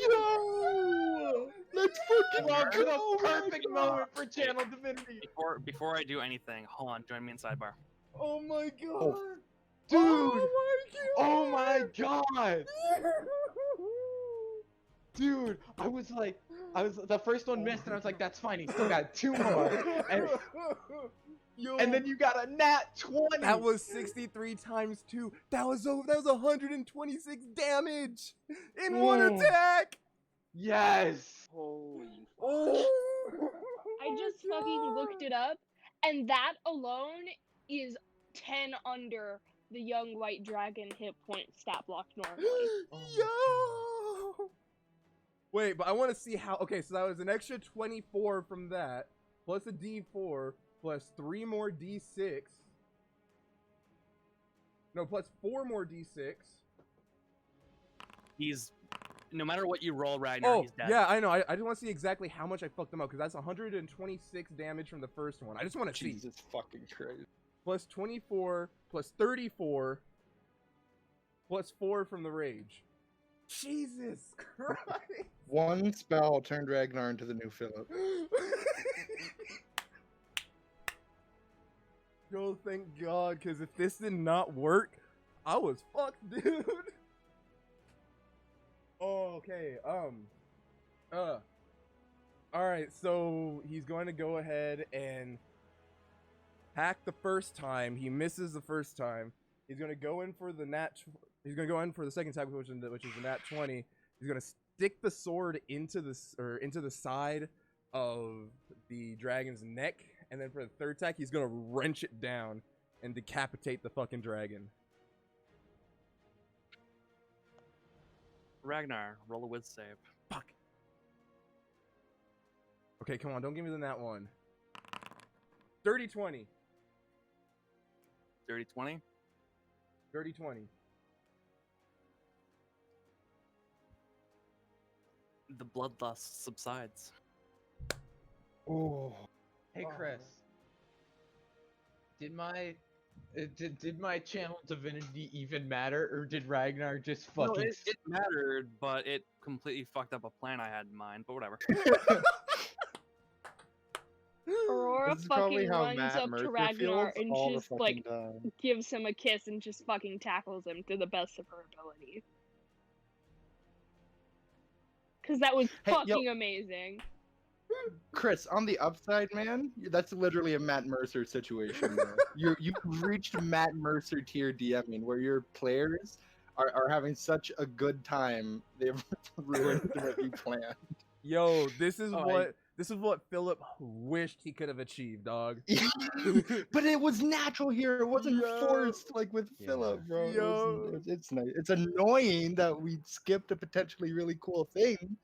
Yo! Let's fucking Come on, to go! the perfect moment for channel divinity. Before I do anything, hold on, join me in sidebar. Oh my god. Oh. Dude! Oh my god. Oh my god! Dude, I was the first one missed, and I was like, that's fine. He still got 2 more, Yo, and then you got a nat 20. that was 63 times 2. That was 126 damage in one Mm. attack. Yes. Holy. Oh. I just fucking looked it up, And that alone is 10 under the young white dragon hit point stat block normally. Yo! Wait, but I want to see how. Okay, so that was an extra 24 from that, plus a D4, plus 3 more D6. No, plus 4 more D6. He's no matter what you roll, Ragnar, Oh, he's dead. yeah, I know. I just want to see exactly how much I fucked him up, because that's 126 damage from the first one. I just want to see. Jesus fucking Christ. Plus 24, plus 34, plus 4 from the rage. Jesus Christ! One spell turned Ragnar into the new Philip. Yo, thank God, because if this did not work, I was fucked, dude. Oh, okay. Alright, so he's going to go ahead and hack the first time. He misses the first time. He's going to go in for the he's going to go in for the second attack, which is the nat 20. He's going to stick the sword into the side of the dragon's neck, and then for the third attack, he's going to wrench it down and decapitate the fucking dragon. Ragnar, roll a whiz save. Fuck. Okay, come on, don't give me the nat one. 30-20. Dirty 20. 30-20. The bloodlust subsides. Oh. Hey Chris, did my channel divinity even matter, or did Ragnar just No, fucking? it mattered, but it completely fucked up a plan I had in mind. But whatever. Aurora This is probably fucking how runs Matt up to Mercer Ragnar feels and all the just fucking time. gives him a kiss and just fucking tackles him to the best of her ability. Cause that was Hey, yo. fucking amazing. Chris, on the upside, man, that's literally a Matt Mercer situation. Bro. You've reached Matt Mercer tier DMing, where your players are having such a good time they've ruined what you planned. Yo, this is Oh, what Philip wished he could have achieved, dog. But it was natural here. It wasn't Yo. forced like with Yeah. Philip, bro. Yo. It's nice. It's annoying that we skipped a potentially really cool thing.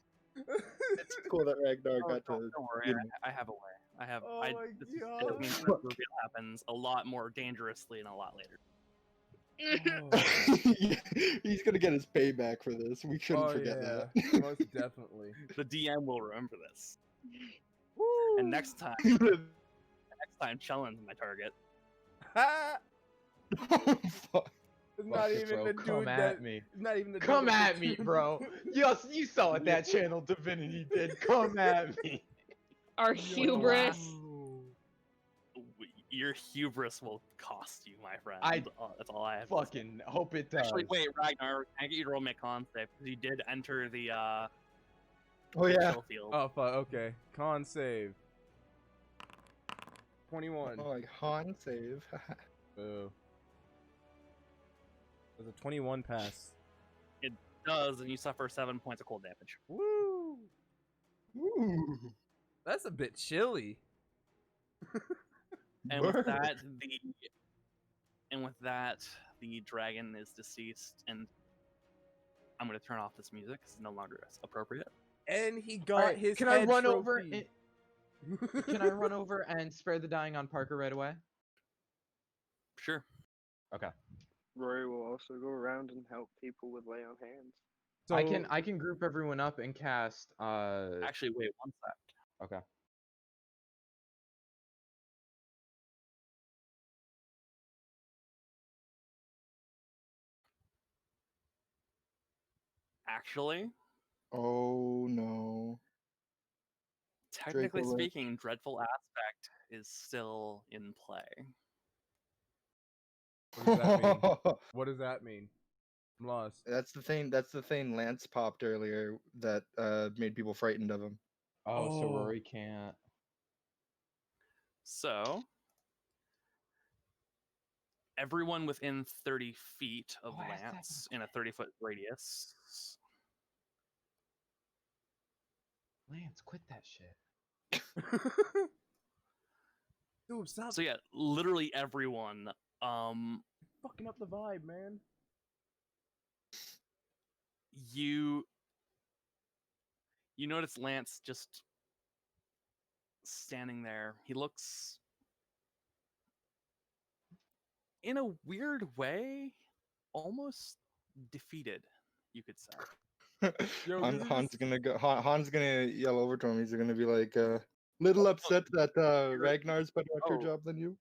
It's cool that Ragnar got to. Don't worry, you know. I have a way. I have. Oh I, my this is, God. it means the reveal happens a lot more dangerously and a lot later. Oh. He's gonna get his payback for this. We shouldn't forget that. Most definitely. The DM will remember this. Woo. And next time, Chellen's my target. Ha! Oh, fuck. It's not Fuck it, even bro. the Come dude at that. me. It's not even the. Come dude that- at me, bro. Yes, you saw what that channel divinity did. Come at me. Our Yo. hubris. Your hubris will cost you, my friend. I That's all I have. To say. Fucking hope it does. Actually, wait, Ragnar, can I get you to roll me a con save? Because you did enter the Oh yeah. kill field. Oh fuck. Okay. Con save. 21. Oh, like Han save. Boo. There's a 21 pass. It does, and you suffer 7 points of cold damage. Woo! Ooh. That's a bit chilly. And with that, the dragon is deceased, and I'm gonna turn off this music. It's no longer appropriate. And he got Alright, his can I head run over? trophy. Can I run over and spare the dying on Parker right away? Sure. Okay. Rory will also go around and help people with lay on hands. So, I can group everyone up and cast. Actually, wait 1 sec. Okay. Actually, Oh no. technically Draco Lynch. speaking, Dreadful Aspect is still in play. what does that mean? What does that mean? I'm lost. That's the thing. That's the thing Lance popped earlier that made people frightened of him. Oh, so Oh. Rory can't. So, everyone within 30 feet of Oh, I asked that Lance in a 30-foot radius. Lance, quit that shit. Dude, stop So yeah, literally everyone. fucking up the vibe, man. You notice Lance just standing there. He looks, in a weird way, almost defeated, you could say. Yo, Han's gonna go. Han's gonna yell over to him. He's gonna be like, little upset that Ragnar's better at your job than you.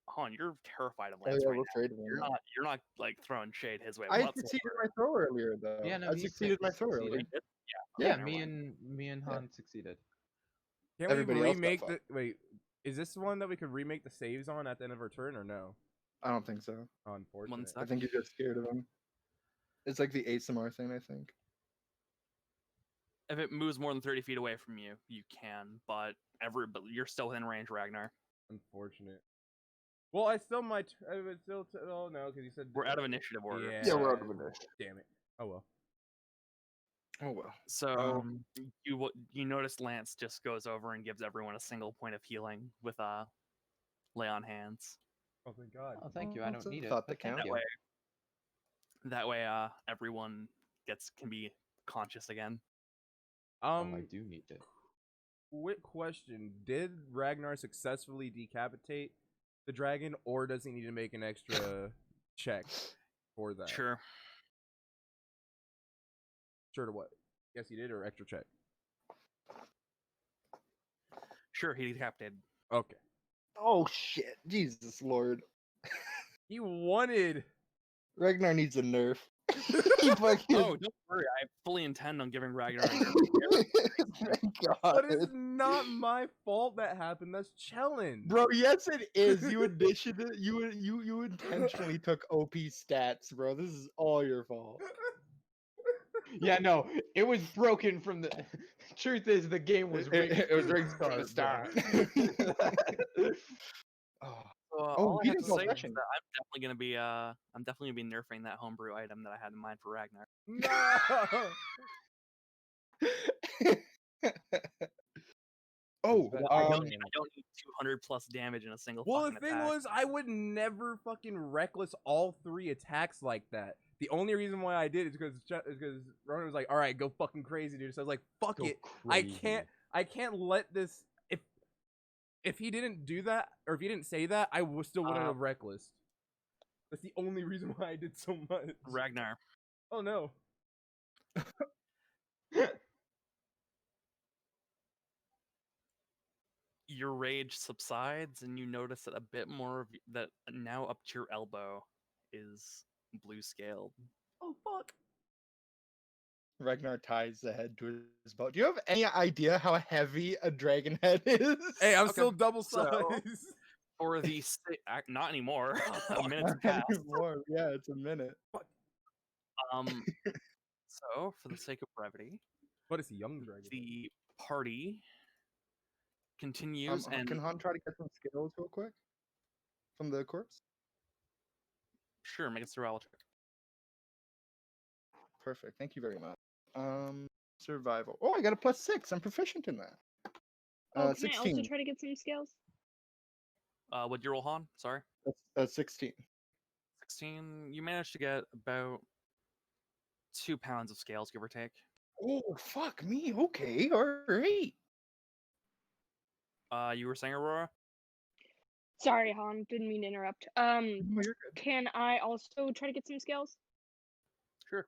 Han, you're terrified of Oh, Lance yeah, right we're now. afraid of him. You're not like throwing shade his way I whatsoever. succeeded my throw earlier, though. Yeah, no, I he succeeded my throw succeeded. earlier. Yeah, never me mind. and Han succeeded. Can Everybody we else got remake fucked. the wait? Is this one that we could remake the saves on at the end of our turn or no? I don't think so. Unfortunate. I think you get scared of him. It's like the ASMR thing, I think. If it moves more than 30 feet away from you, you can, but you're still within range, Ragnar. Unfortunate. Well, I still might. I would still. Oh no, because you said We're out of initiative order. Yeah, Yeah, we're out of initiative. Damn it. Oh well. Oh well. So you notice Lance just goes over and gives everyone a single point of healing with lay on hands. Oh thank God. Oh, thank you. I That's don't a need it. thought But that thank counts. you. That way, everyone can be conscious again. Oh, I do need it. Quick question: did Ragnar successfully decapitate the dragon, or does he need to make an extra check for that? Sure. Sure to what? Yes, he did, or extra check. Sure, he decapitated. Okay. Oh shit! Jesus Lord. He wanted. Ragnar needs a nerf. He fucking. Oh, don't worry. I fully intend on giving Ragnar a nerf. Thank God. But it's not my fault that happened. That's challenge. Bro, yes it is. You you intentionally took OP stats, bro. This is all your fault. Yeah, no, it was broken from the. Truth is, the game was rigged. It was rigged from from the start. Oh, All I he have didn't to go say is fetching. that I'm definitely gonna be nerfing that homebrew item that I had in mind for Ragnar. No. Oh, I don't need 200 plus damage in a single Well, the fucking thing attack. was, I would never fucking reckless all 3 attacks like that. The only reason why I did is because Ronan was like, "All right, go fucking crazy, dude." So I was like, "Fuck Go it, crazy. I can't let this." If he didn't do that, or if he didn't say that, I still wouldn't have reckless. That's the only reason why I did so much. Ragnar. Oh no. Your rage subsides, and you notice that a bit more of that now up to your elbow is blue scaled. Oh fuck. Ragnar ties the head to his belt. Do you have any idea how heavy a dragon head is? Hey, I'm Okay, still double size. so- For the not anymore. A minute's Not passed. anymore. Yeah, it's a minute. So for the sake of brevity, But it's a young dragon. the party continues and Can Han try to get some skills real quick from the corpse? sure, make a survival check. Perfect. Thank you very much. Survival. Oh, I got a +6. I'm proficient in that. Oh, can 16. I also try to get some skills? What'd you roll, Han? Sorry. That's 16. 16. You managed to get about 2 pounds of scales, give or take. Oh, fuck me. Okay, all right. You were saying, Aurora? Sorry, Han, didn't mean to interrupt. No, you're good. Can I also try to get some skills? Sure.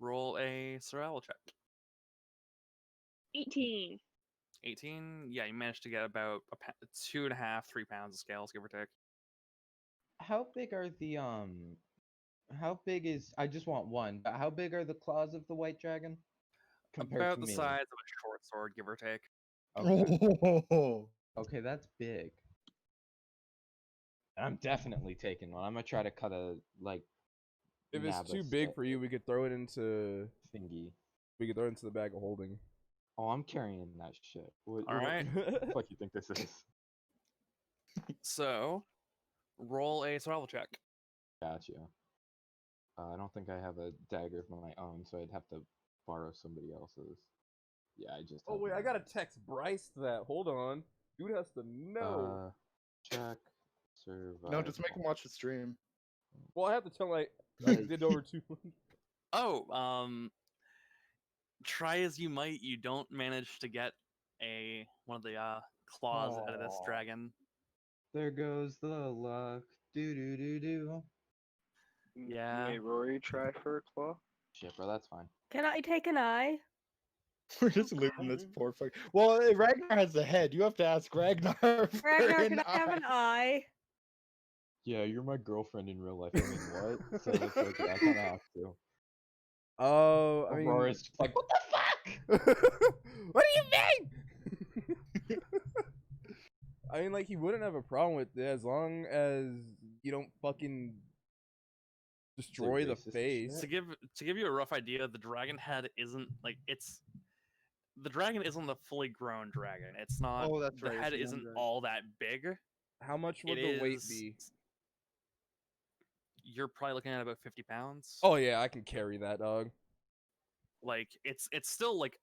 Roll a survival check. 18. 18. Yeah, you managed to get about 2.5, 3 pounds of scales, give or take. How big are the How big is? I just want one. But how big are the claws of the white dragon? Compared About to the me? size of a short sword, give or take. Okay. Oh. Okay, that's big. I'm definitely taking one. I'm gonna try to cut a like. If it's too Nabis big for you, we could throw it into. thingy. We could throw it into the bag of holding. Oh, I'm carrying that shit. What Alright. the fuck you think this is? So, roll a survival check. Gotcha. I don't think I have a dagger of my own, so I'd have to borrow somebody else's. Yeah, I just. Oh have wait, I one. gotta text Bryce that. Hold on. Dude has to know. Check survival. No, just make him watch the stream. Well, I have to tell I did over 200. Oh, try as you might, you don't manage to get one of the claws out of this Aw. dragon. There goes the luck. Do do do do. Yeah. May Rory try for a claw? Shit, bro, that's fine. Can I take an eye? We're just leaving this Okay. poor fuck. Well, Ragnar has a head. You have to ask Ragnar. For Ragnar, an can I have an eye. eye? Yeah, you're my girlfriend in real life. I mean, what? So it's like, yeah, I kind of have to. Oh, I mean, Aurora's just like, what the fuck? what do you mean? I mean, like, he wouldn't have a problem with it as long as you don't fucking destroy the racist and face. shit? To give you a rough idea, the dragon head isn't like the dragon isn't a fully grown dragon. It's not. Oh, that's the right. head it's a young isn't dragon. all that big. How much would It the weight is- be? You're probably looking at about 50 pounds. Oh yeah, I can carry that, dog. Like it's still like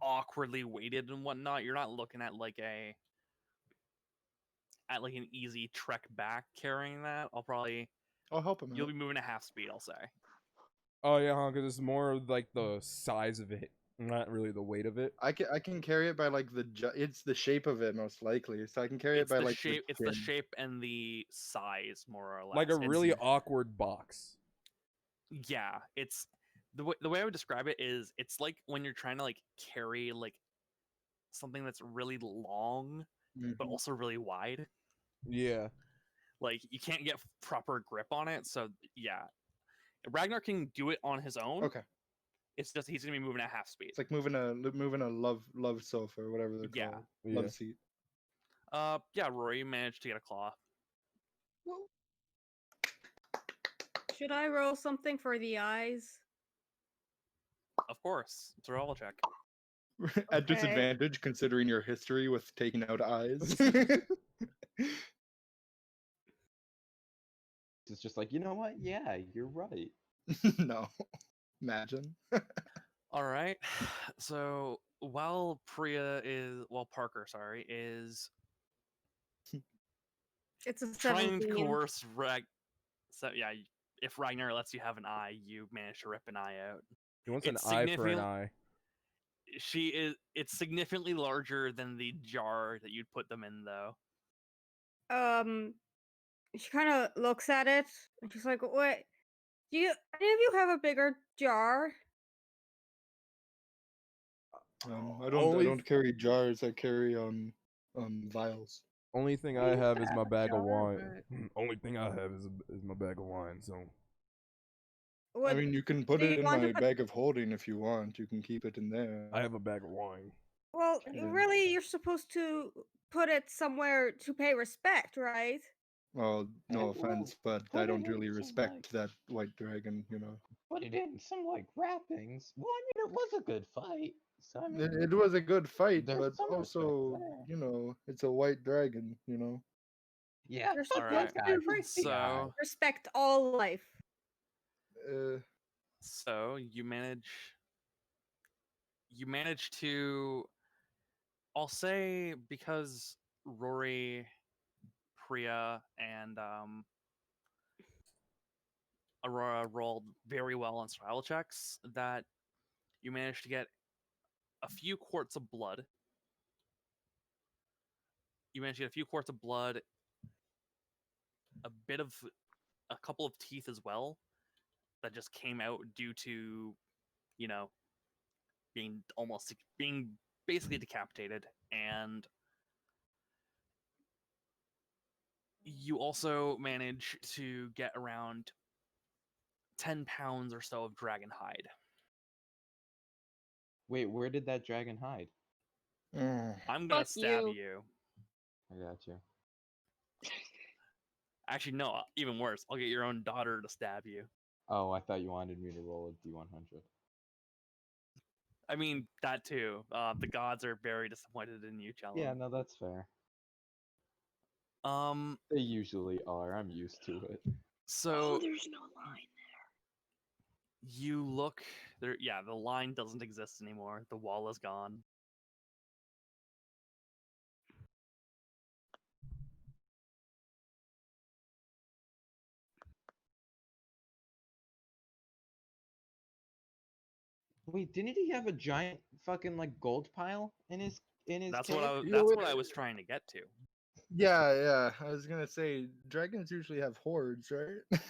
awkwardly weighted and whatnot. You're not looking at like an easy trek back carrying that. I'll help him You'll out. be moving at half speed, I'll say. Oh yeah, huh? Because it's more like the size of it, not really the weight of it. I can carry it by like it's the shape of it most likely. So I can carry it by like shape. It's the chin. shape and the size, more or less. Like a It's- really awkward box. yeah. It's the way I would describe it is it's like when you're trying to like carry like something that's really long but Mhm. also really wide. Yeah. Like you can't get proper grip on it. So yeah, Ragnar can do it on his own. Okay. It's just he's gonna be moving at half speed. It's like moving a love sofa or whatever they're Yeah. called. Yeah. Love seat. Yeah, Rory managed to get a claw. Should I roll something for the eyes? Of course, it's a roll check. At Okay. disadvantage considering your history with taking out eyes. It's just like, you know what? Yeah, you're right. No. Imagine. All right. So while Parker, sorry, is It's a trying to 17. coerce So yeah, if Ragnar lets you have an eye, you manage to rip an eye out. He wants It's an eye for an significant- eye. It's significantly larger than the jar that you'd put them in, though. She kind of looks at it and she's like, "Wait, do you any of you have a bigger jar?" I Only don't carry jars. I carry vials. Only thing You I used have to is have my a bag of jar, wine. Only thing I have is my bag of wine. So Would, I mean, you can put do it you in want to my put- bag of holding if you want. You can keep it in there. I have a bag of wine. well, Yeah. really, you're supposed to put it somewhere to pay respect, right? Well, no And we'll offense, but put I it don't in really some, respect like- that white dragon. You know, Put it in some like wrappings. Well, I mean, it was a good fight. So I mean, it was a good fight, There's but some respect also, there. you know, it's a white dragon. You know. yeah, You're fuck supposed that to guy. Fuck the guy. So Respect all life. So you manage to, I'll say, because Rory, Priya, and Aurora rolled very well on survival checks, that you managed to get a few quarts of blood. You managed to get a few quarts of blood, a couple of teeth as well, that just came out due to, you know, being basically decapitated. And you also manage to get around 10 pounds or so of dragon hide. Wait, where did that dragon hide? I'm gonna Fuck stab you. you. I got you. Actually, no, even worse. I'll get your own daughter to stab you. Oh, I thought you wanted me to roll a D100. I mean, that too. The gods are very disappointed in you, Chellam. Yeah, no, that's fair. They usually are. I'm used to it. So there's no line. you look there. Yeah, the line doesn't exist anymore. The wall is gone. Wait, didn't he have a giant fucking like gold pile in his That's cave? what I was trying to get to. Yeah. I was gonna say dragons usually have hordes, right?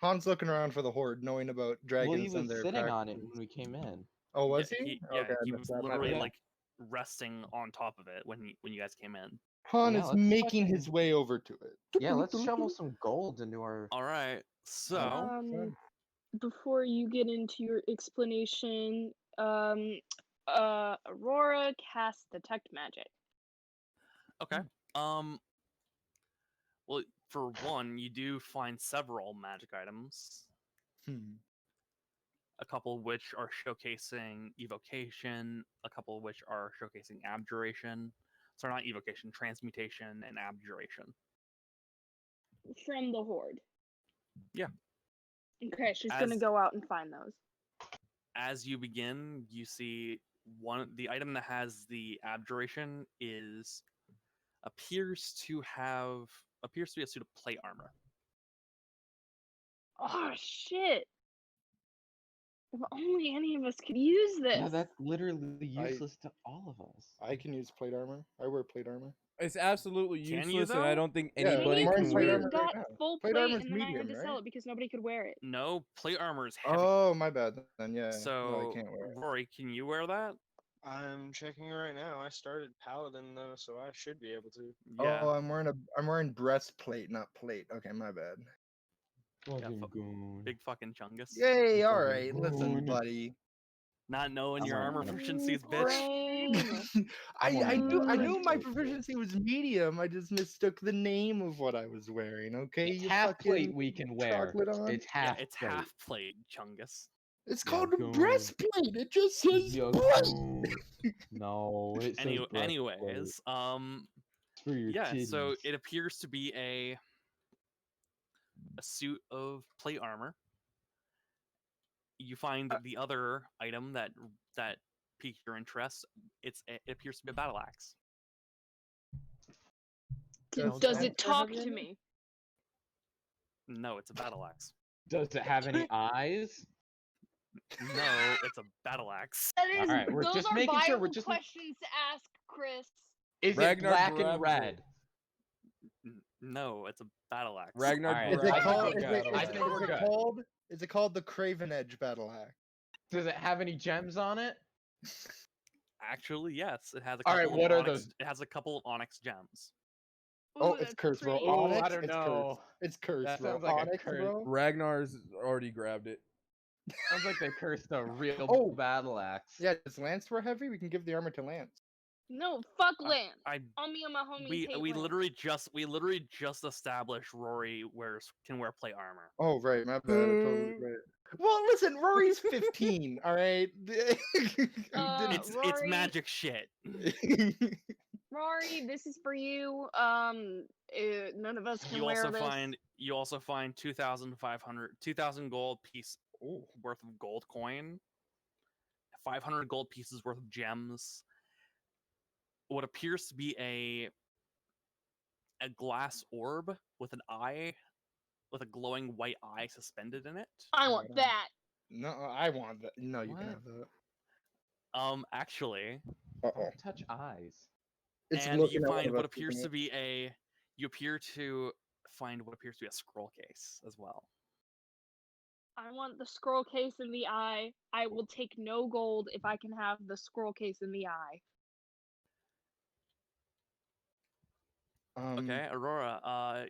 Han's looking around for the horde, knowing about dragons Well, he was and their sitting on it practices. when we came in. Oh, was he? Yeah, Okay, I he missed was that. My literally bad. like resting on top of it when you guys came in. Han Yeah, is let's making his fucking- way over to it. Yeah, let's shovel some gold into our. All right, so fun. Before you get into your explanation, Aurora casts detect magic. okay. Well, for one, you do find several magic items. A couple of which are showcasing evocation, a couple of which are showcasing abjuration. So not evocation, transmutation, and abjuration. From the horde. Yeah. Okay, she's gonna go out and find those. As you begin, you see the item that has the abjuration appears to be a suit of plate armor. Oh shit! If only any of us could use this. Yeah, that's literally useless to all of us. I can use plate armor. I wear plate armor. It's absolutely Can you, useless, and I though? don't think Yeah, anybody I'm wearing can plate wear armor it. right got now. full Plate plate, armor's and then I had medium, to sell right? it because nobody could wear it. No, plate armor is heavy. Oh, my bad. Then yeah. So, no, I can't wear it. Rory, can you wear that? I'm checking right now. I started Paladin though, so I should be able to. Yeah. Oh, I'm wearing breastplate, not plate. Okay, my bad. Fucking fu- goon. Big fucking chungus. Yay! All Fucking right, listen, goon. buddy. Not knowing I'm your on armor it. proficiencies, bitch. Brain. I knew my breastplate. proficiency was medium. I just mistook the name of what I was wearing. Okay, It's you half fucking plate we can wear. chocolate on. It's Yeah, half it's plate. half plate, chungus. It's Yeah, called a goon. breastplate. It just says Yeah, breast. goon. No, it says breastplate. Anyways, It's for your yeah, so titties. it appears to be a suit of plate armor. You find the other item that piqued your interest. It appears to be a battle axe. Does it talk to me? No, it's a battle axe. Does it have any eyes? No, it's a battle axe. That is. Alright, we're those just are making sure, we're viable just- questions to ask, Chris. Is Ragnar it black grabs and red? it. No, it's a battle axe. Ragnar Alright, Is grabs it I think called? we're Is good. it, I is, think we're is it good. called? Is it called the Craven Edge battle axe? Does it have any gems on it? Actually, yes, it has a All right, couple. what of are onyx, those? It has a couple of onyx gems. Oh, Ooh, it's that's cursed, bro. pretty. Ooh, Onyx. I don't It's know. cursed. It's cursed, That bro. sounds like a Onyx, curse. bro. Ragnar's already grabbed it. Sounds like they cursed a real Oh. battle axe. Yeah, is Lance more heavy? We can give the armor to Lance. No, fuck Lance. I On me and my homies we hate we Lance. literally just established Rory can wear plate armor. Oh, right. My bad. Totally right. Well, listen, Rory's 15. All right. It's Rory- magic shit. Rory, this is for you. None of us can wear this. You also find 2,000 gold piece worth of gold coin, 500 gold pieces worth of gems, what appears to be a glass orb with an eye, with a glowing white eye suspended in it. I want that. No, I want that. No, you can What? have that. Actually, Uh-oh. Touch eyes. It's and looking you at one find of what us, appears isn't to it? be you appear to find what appears to be a scroll case as well. I want the scroll case in the eye. I will take no gold if I can have the scroll case in the eye. Okay, Aurora,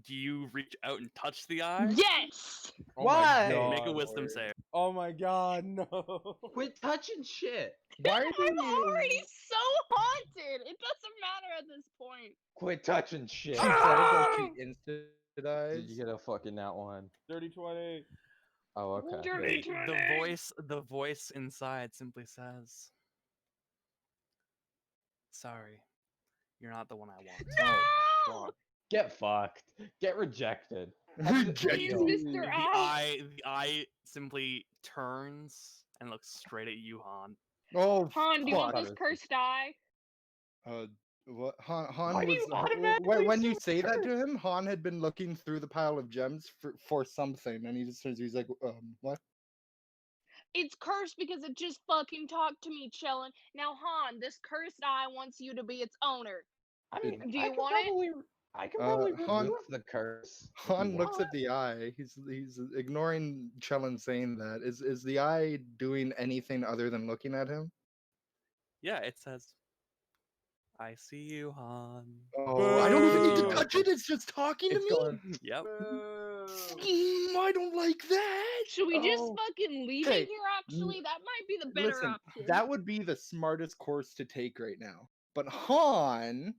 do you reach out and touch the eye? Yes! Oh Why? my god. Make a wisdom save. Oh my god, no. Quit touching shit. Why are I'm you? already so haunted. It doesn't matter at this point. Quit touching shit. She said it like she instant eyes. Did you get a fucking that one? Dirty 20. Oh, okay. Dirty The voice inside simply says, "Sorry, you're not the one I want." No! Get fucked. Get rejected. Please, Rejected. Mr. The eye simply turns and looks straight at you, Han. Oh, Han, do you want fuck. this cursed eye? What? Han Why do was. you automatically When you say say that to him, Han had been looking through the pile of gems for something, and he just turns. He's like, what? It's cursed because it just fucking talked to me, chillin'. Now, Han, this cursed eye wants you to be its owner. I mean, Do you want it? I can probably Han- remove the curse. if you Han looks want. at the eye. He's ignoring Chellin saying that. Is the eye doing anything other than looking at him? Yeah, it says, "I see you, Han." Oh, I don't even need to Boo. touch it. It's just talking to It's me. going. Yep. I don't like that. Should we just Oh. fucking leave Okay, it here, actually? That might be the better Listen, option. that would be the smartest course to take right now. But Han,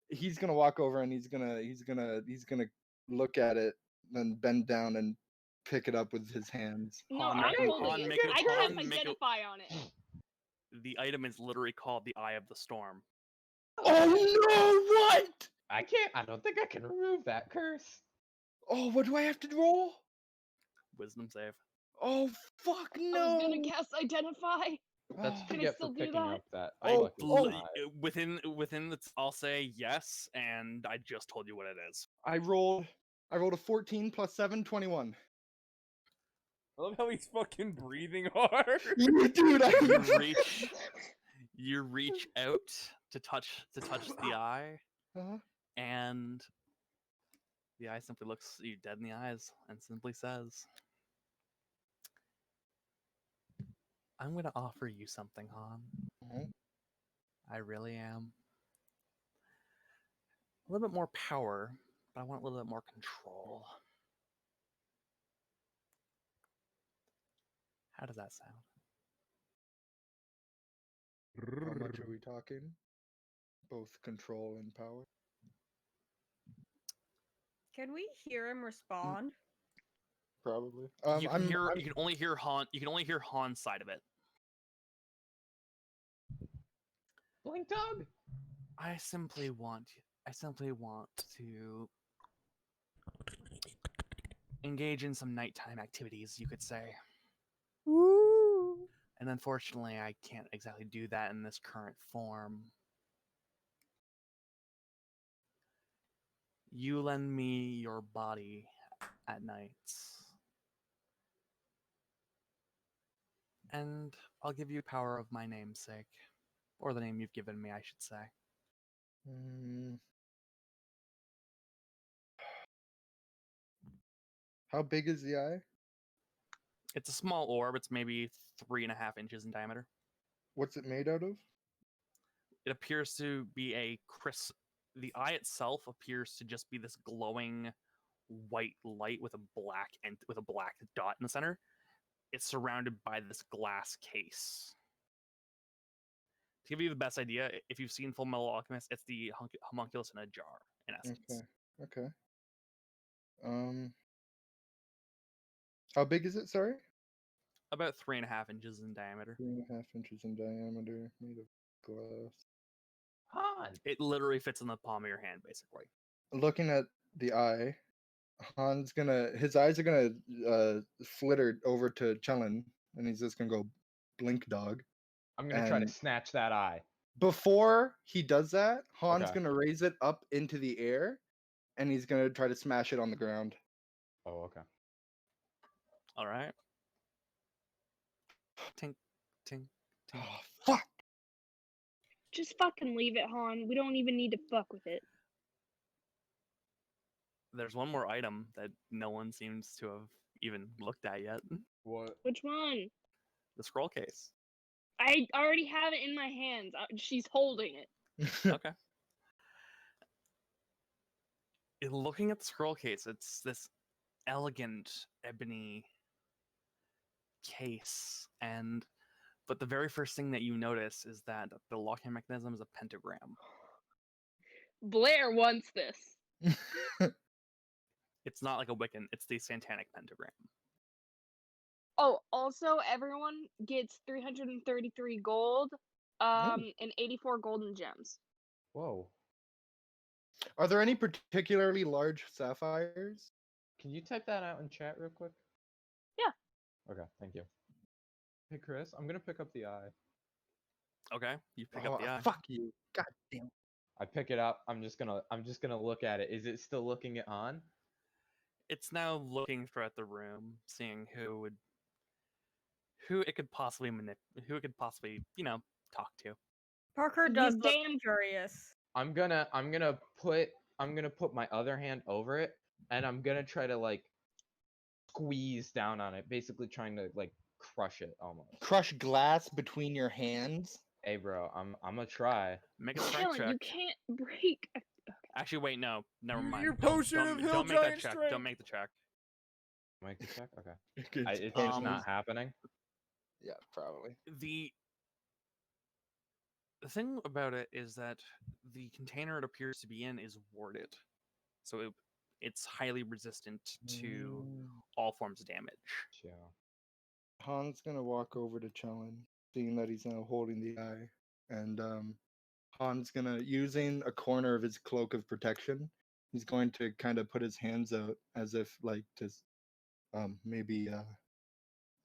he's gonna walk over and he's gonna look at it, then bend down and pick it up with his hands. No, Han, I'm make- holding Han, it. make it- I Han, can't make it- identify on it. The item is literally called the Eye of the Storm. Oh no! What? I can't. I don't think I can remove that curse. Oh, what do I have to roll? Wisdom save. Oh fuck I was no! gonna cast Identify. That's Oh. what Can you I get still for do picking that? up that. Oh, fucking oh. eye. Within the, I'll say yes, and I just told you what it is. I rolled a 14 plus 7, 21. I love how he's fucking breathing hard. Dude, You reach out to touch the eye, Uh-huh. and the eye simply looks you dead in the eyes and simply says, "I'm going to offer you something, Han. Mhm. I really am. A little bit more power, but I want a little bit more control." How does that sound? How much are we talking? Both control and power. Can we hear him respond? Probably. You can only hear Han's side of it. Blink dog. I simply want to engage in some nighttime activities, you could say. And unfortunately, I can't exactly do that in this current form. You lend me your body at nights, and I'll give you power of my namesake. Or the name you've given me, I should say. How big is the eye? It's a small orb. It's maybe 3.5 inches in diameter. What's it made out of? It appears to be a crisp. The eye itself appears to just be this glowing white light with a black dot in the center. It's surrounded by this glass case. To give you the best idea, if you've seen Full Metal Alchemist, it's the homunculus in a jar, in essence. Okay. How big is it? Sorry. About 3.5 inches in diameter. 3.5 inches in diameter, made of glass. Han. It literally fits in the palm of your hand, basically. Looking at the eye, his eyes are gonna flitter over to Chellin, and he's just gonna go blink dog. I'm gonna try to And snatch that eye. before he does that, Han's Okay. gonna raise it up into the air, and he's gonna try to smash it on the ground. Oh, okay. All right. Tink, tink, tink. Oh, fuck! Just fucking leave it, Han. We don't even need to fuck with it. There's one more item that no one seems to have even looked at yet. What? Which one? The scroll case. I already have it in my hands. She's holding it. Okay. In looking at the scroll case, it's this elegant ebony case, but the very first thing that you notice is that the locking mechanism is a pentagram. Blair wants this. It's not like a Wiccan, it's the satanic pentagram. Oh, also everyone gets 333 gold, and 84 golden gems. Whoa. Are there any particularly large sapphires? Can you type that out in chat real quick? Yeah. Okay, thank you. Hey Chris, I'm gonna pick up the eye. Okay, you pick up the eye. Fuck you! God damn. I pick it up. I'm just gonna look at it. Is it still looking at on? It's now looking throughout the room, seeing who it could possibly talk to. Parker You does look damn- curious. I'm gonna put my other hand over it, and I'm gonna try to like squeeze down on it, basically trying to like crush it almost. Crush glass between your hands. Hey, bro, I'm gonna try. Make a strength Dylan, check. you can't break. Actually, wait, no, never Use mind. your Don't- potion don't, of hill don't make that giant check. strength. Don't make the check. Make the check. Okay. It's It's just Um, not happening. Yeah, probably. The thing about it is that the container it appears to be in is warded, so it's highly resistant to all forms of damage. Yeah. Han's gonna walk over to Chellin, seeing that he's now holding the eye, and Han's gonna, using a corner of his cloak of protection, he's going to kind of put his hands out as if like to maybe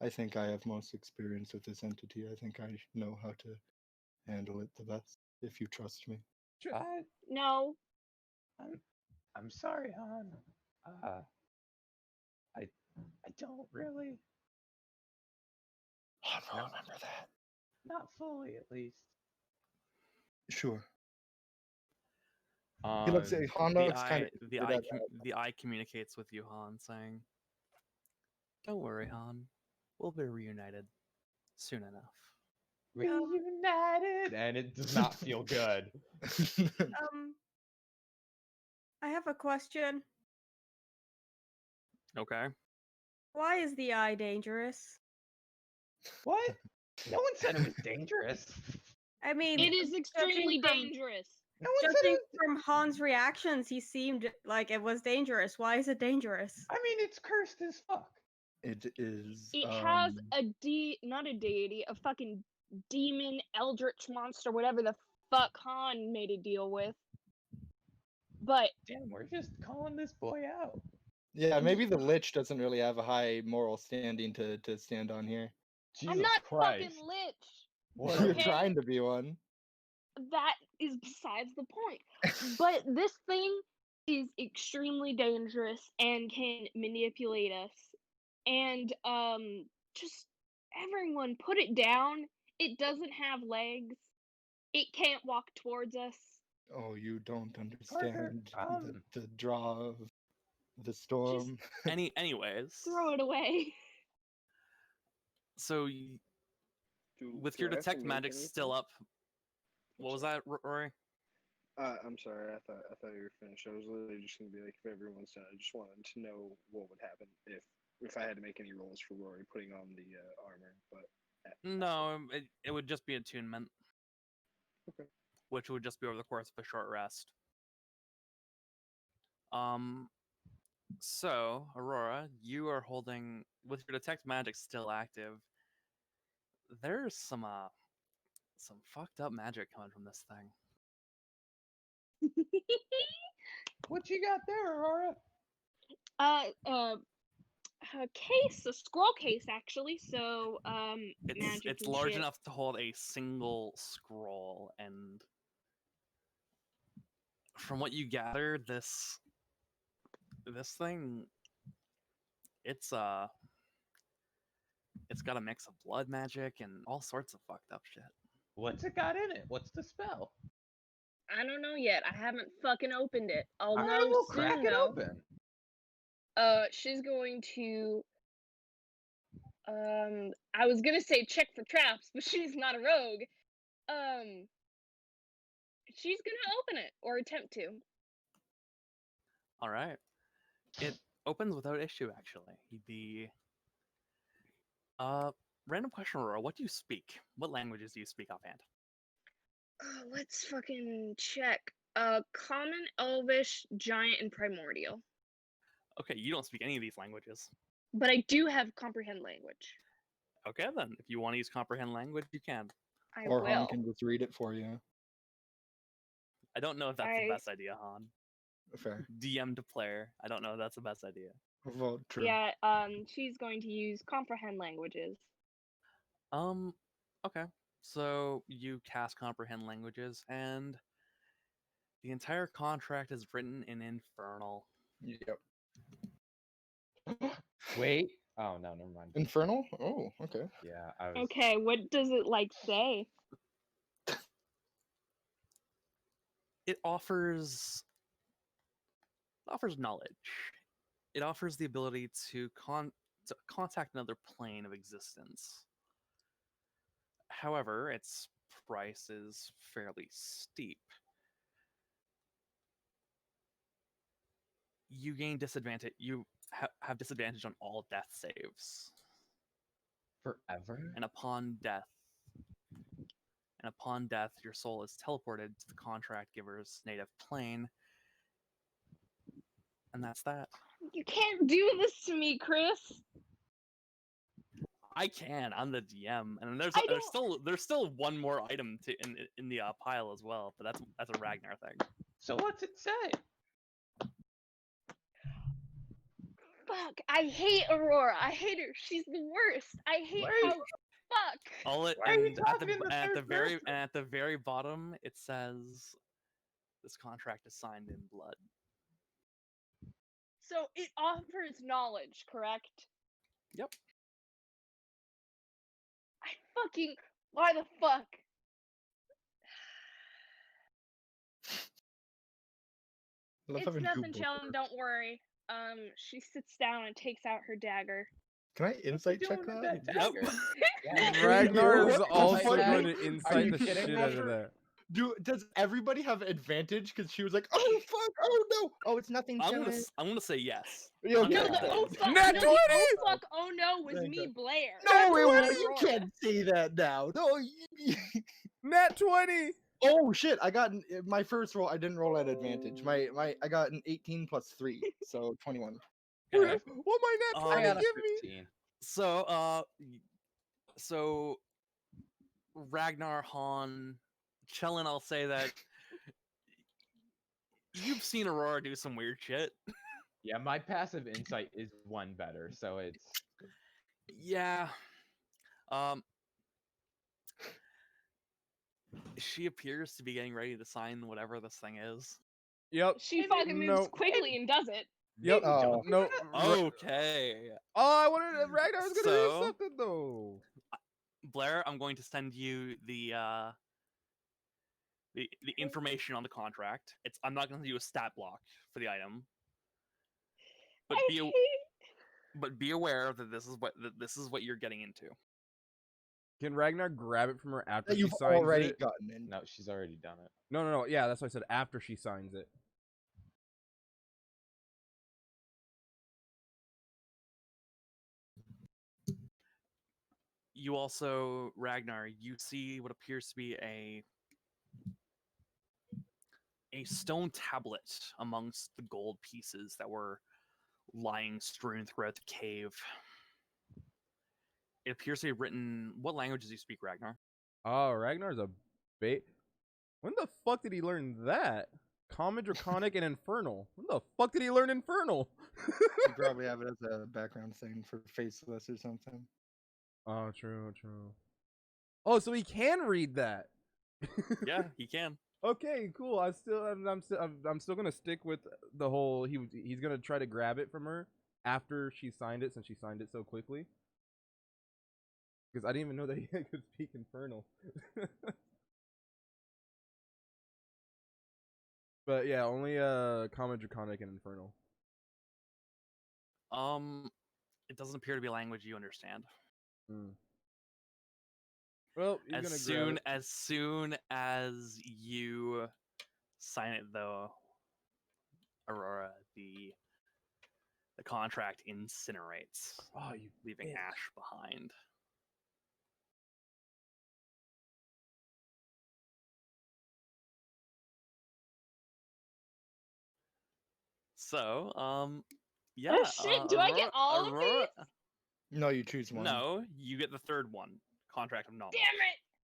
I think I have most experience with this entity. I think I know how to handle it the best, if you trust me. No. I'm sorry, Han. I don't really. Han will No. remember that. Not fully, at least. Sure. He looks. Um, Han looks kind of. The eye communicates with you, Han, saying, "Don't worry, Han. We'll be reunited soon enough." reunited, and it does not feel good. I have a question. Okay. Why is the eye dangerous? What? No one said it was dangerous. I mean, It is extremely judging from- dangerous. No one said Judging it. from Han's reactions, he seemed like it was dangerous. Why is it dangerous? I mean, it's cursed as fuck. It is. It has not a deity, a fucking demon, eldritch monster, whatever the fuck Han made a deal with. But Damn, we're just calling this boy out. Yeah, maybe the Lich doesn't really have a high moral standing to stand on here. Jesus I'm not Christ. fucking lich. What You're are Okay. trying to be one. That is besides the point. But this thing is extremely dangerous and can manipulate us. And just everyone put it down. It doesn't have legs. It can't walk towards us. Oh, you don't Parker, understand the draw of the storm. Anyways, Throw it away. so with your do I have to detect make magic still anything? up, what was that, Rory? I'm sorry. I thought you were finished. I was literally just gonna be like, if everyone's done, I just wanted to know what would happen if I had to make any rolls for Rory putting on the armor. But No, it would just be attunement. Okay. Which would just be over the course of a short rest. So, Aurora, you are holding, with your detect magic still active, there's some fucked up magic coming from this thing. What you got there, Aurora? A case, a scroll case actually. So It's magic and large shit. enough to hold a single scroll, and from what you gather, this thing, it's got a mix of blood magic and all sorts of fucked up shit. What's it got in it? What's the spell? I don't know yet. I haven't fucking opened it. I'll All right, know we'll soon crack it though. open. She's going to. I was gonna say check for traps, but she's not a rogue. She's gonna open it or attempt to. All right, it opens without issue. Actually, the random question, Aurora. What do you speak? What languages do you speak offhand? Let's fucking check. Common, Elvish, Giant, and Primordial. Okay, you don't speak any of these languages. But I do have comprehend language. Okay, then. If you want to use comprehend language, you can. I Or Han will. can just read it for you. I don't know if that's the best idea, Han. Fair. DM to player. I don't know if that's the best idea. Well, true. Yeah, she's going to use comprehend languages. Okay. So you cast comprehend languages, and the entire contract is written in Infernal. Yep. Wait, Oh no, never mind. Infernal? Oh, okay. Yeah, I was. Okay, what does it like say? It offers knowledge. It offers the ability to contact another plane of existence. However, its price is fairly steep. You gain disadvantage. You have disadvantage on all death saves, Forever? and upon death, your soul is teleported to the contract giver's native plane, and that's that. You can't do this to me, Chris. I can. I'm the DM, and there's I there's still one more item in the pile as well, but that's a Ragnar thing. So what's it say? Fuck, I hate Aurora. I hate her. She's the worst. I hate Wait. how. Fuck. All it Why are you and talking in the third person? at the very bottom it says this contract is signed in blood. So it offers knowledge, correct? Yep. I fucking. Why the fuck? I love It's having nothing, two Chillin. Don't worry. She sits down and takes out her dagger. Can I insight doing check with that? that Yep. dagger? Ragnar is What the also fuck? going to Are insight you the kidding shit me? out of that. Does everybody have advantage? Because she was like, "Oh fuck! Oh no! Oh, it's nothing." I'm Chillin'." gonna say yes. Yo, No, get the that. oh fuck. Nat No, the oh 20! fuck. Oh no was Thank me, God. Blair. No, it Not was. You Aurora. can't say that now. No. Nat 20! Oh shit! I got my first roll. I didn't roll at advantage. I got an 18 plus 3, so 21. Okay. What my Nat 20 I got a give me? 15. So Ragnar, Han, Chellin, I'll say that you've seen Aurora do some weird shit. Yeah, my passive insight is 1 better, so it's. Yeah. She appears to be getting ready to sign whatever this thing is. Yep. She fucking moves No. quickly and does it. Yep. Oh. No. Okay. Oh, I wanted Ragnar was gonna do So- something though. Blair, I'm going to send you the information on the contract. I'm not going to do a stat block for the item, but I be aware that this is what you're getting into. Can Ragnar grab it from her after That she you've signs already it? gotten in. No, she's already done it. No. Yeah, that's what I said. After she signs it. You also, Ragnar, you see what appears to be a stone tablet amongst the gold pieces that were lying strewn throughout the cave. It appears to be written. What languages do you speak, Ragnar? Oh, Ragnar's a bait. When the fuck did he learn that? Common, Draconic, and Infernal. When the fuck did he learn Infernal? You probably have it as a background thing for Faceless or something. Oh, true. Oh, so he can read that. Yeah, he can. Okay, cool. I'm still gonna stick with the whole. He's gonna try to grab it from her after she signed it, since she signed it so quickly. Because I didn't even know that he could speak Infernal. But yeah, only Common, Draconic, and Infernal. It doesn't appear to be a language you understand. Well, he's gonna grab it. As soon as you sign it, though, Aurora, the contract incinerates, leaving bitch. ash behind. So, yeah. Oh shit! Do I get all of these? No, you choose one. No, you get the third one. Contract of knowledge.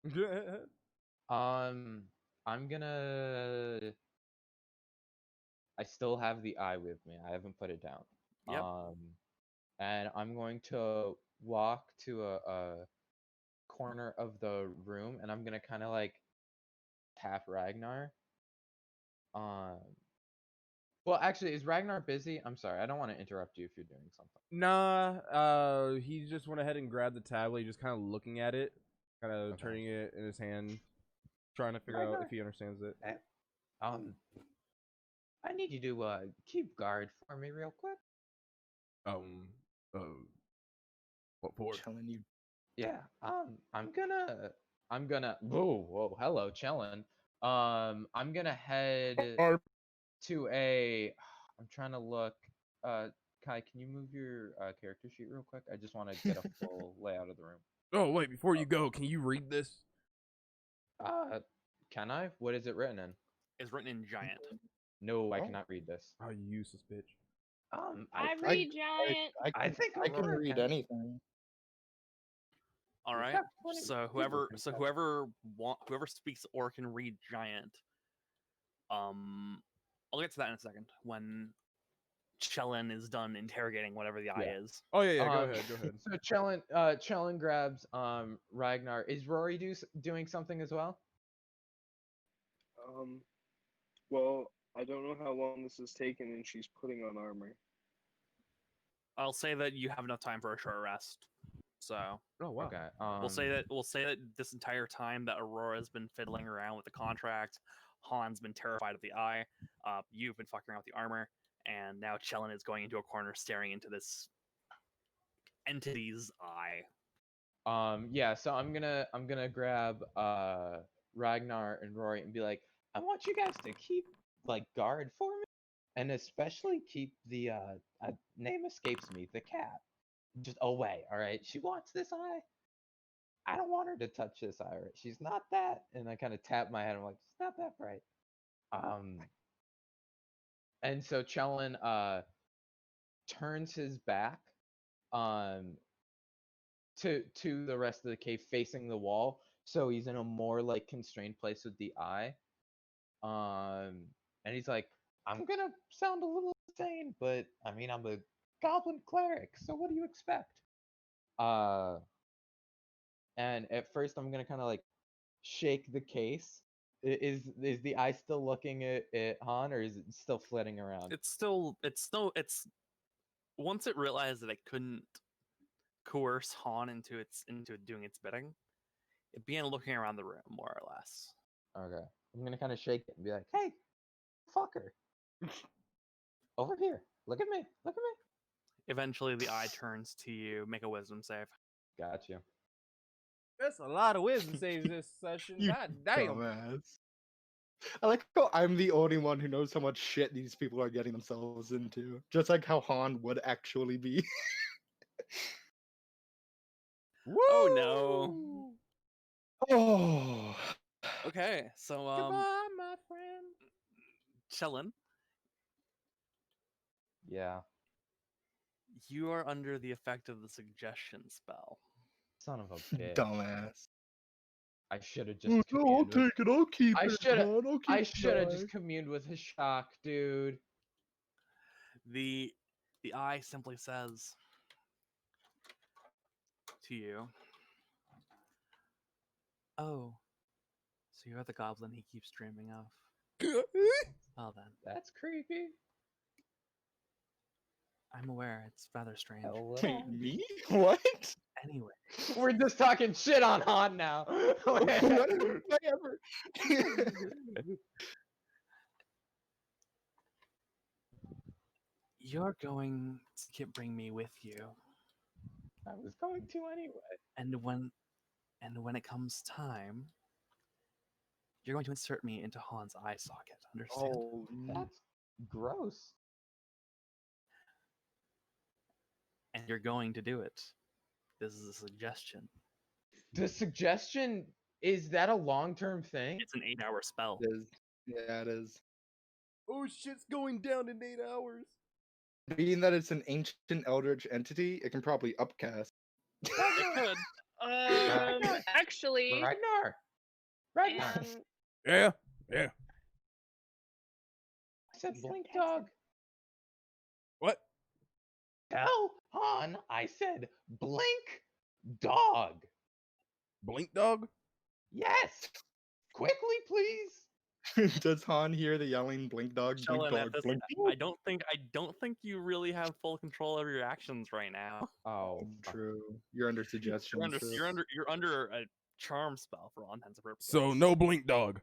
Damn it! I'm gonna. I still have the eye with me. I haven't put it down. Yep. And I'm going to walk to a corner of the room, and I'm gonna kind of like tap Ragnar. Well, actually, is Ragnar busy? I'm sorry, I don't want to interrupt you if you're doing something. Nah, he just went ahead and grabbed the tablet. He's just kind of looking at it, kind of Okay. turning it in his hand, trying to figure out Ragnar. if he understands it. I need you to keep guard for me real quick. What for? Chilling you. Yeah. I'm gonna. Whoa. Hello, Chellin. I'm gonna head to a. I'm trying to look. Kai, can you move your character sheet real quick? I just want to get a full layout of the room. Oh wait, before you go, can you read this? Can I? What is it written in? It's written in giant. No, I Oh. cannot read this. Oh, you useless bitch. I read giant. I think I can Aurora read can. anything. All We've right. got plenty So of people whoever can whoever speaks or can read giant. I'll get to that in a second when Chellin is done interrogating whatever the eye Yeah. is. Oh yeah, go ahead. So Chellin grabs Ragnar. Is Rory doing something as well? Well, I don't know how long this has taken, and she's putting on armor. I'll say that you have enough time for a short rest. So Oh wow. Okay. we'll say that this entire time that Aurora's been fiddling around with the contract, Han's been terrified of the eye. You've been fucking around with the armor, and now Chellin is going into a corner staring into this entity's eye. Yeah. So I'm gonna grab Ragnar and Rory and be like, I want you guys to keep like guard for me, and especially keep the name escapes me, the cat, just away. All right. She wants this eye. I don't want her to touch this eye. Right? She's not that. And I kind of tap my head. I'm like, it's not that bright. And so Chellin turns his back to the rest of the cave, facing the wall, so he's in a more like constrained place with the eye. And he's like, I'm gonna sound a little insane, but I mean, I'm a goblin cleric, so what do you expect? And at first I'm gonna kind of like shake the case. Is the eye still looking at Han, or is it still flitting around? It's once it realized that it couldn't coerce Han into doing its bidding, it began looking around the room more or less. Okay. I'm gonna kind of shake it and be like, hey, fucker. Over here. Look at me. Look at me. Eventually the eye turns to you. Make a wisdom save. Got you. That's a lot of wisdom saves this session. You God damn. dumbass. I like how I'm the only one who knows how much shit these people are getting themselves into. Just like how Han would actually be. Oh no. Oh. Okay, so Goodbye, my friend. Chellin, Yeah. you are under the effect of the suggestion spell. Son of a bitch. Dumbass. I should have just No, I'll communed with... take it. I'll keep I it. shoulda- Han. I'll keep I the should have eye. just communed with his shock, dude. The eye simply says to you, "Oh, so you're the goblin he keeps dreaming of. Well then, That's creepy. I'm aware it's rather strange. Hello. Wait, me? What? Anyway, We're just talking shit on Han now. When have I ever? you're going to bring me with you, I was going to anyway. and when it comes time, you're going to insert me into Han's eye socket. Understand? Oh, That's gross. And you're going to do it. This is a suggestion. The suggestion, is that a long-term thing? It's an 8-hour spell. it is. Yeah, it is. Oh, shit's going down in 8 hours. Being that it's an ancient eldritch entity, it can probably upcast. It could. Actually, Ragnar. Yeah. I said blink dog. What? Tell Han I said blink dog. Blink dog? Yes. Quickly, please. Does Han hear the yelling blink dog, blink Chillin, at dog, this, blink I don't think you really have full control over your actions right now. Oh, fuck. True. You're under suggestion. You're under a charm spell for all intents and purposes. So no blink dog.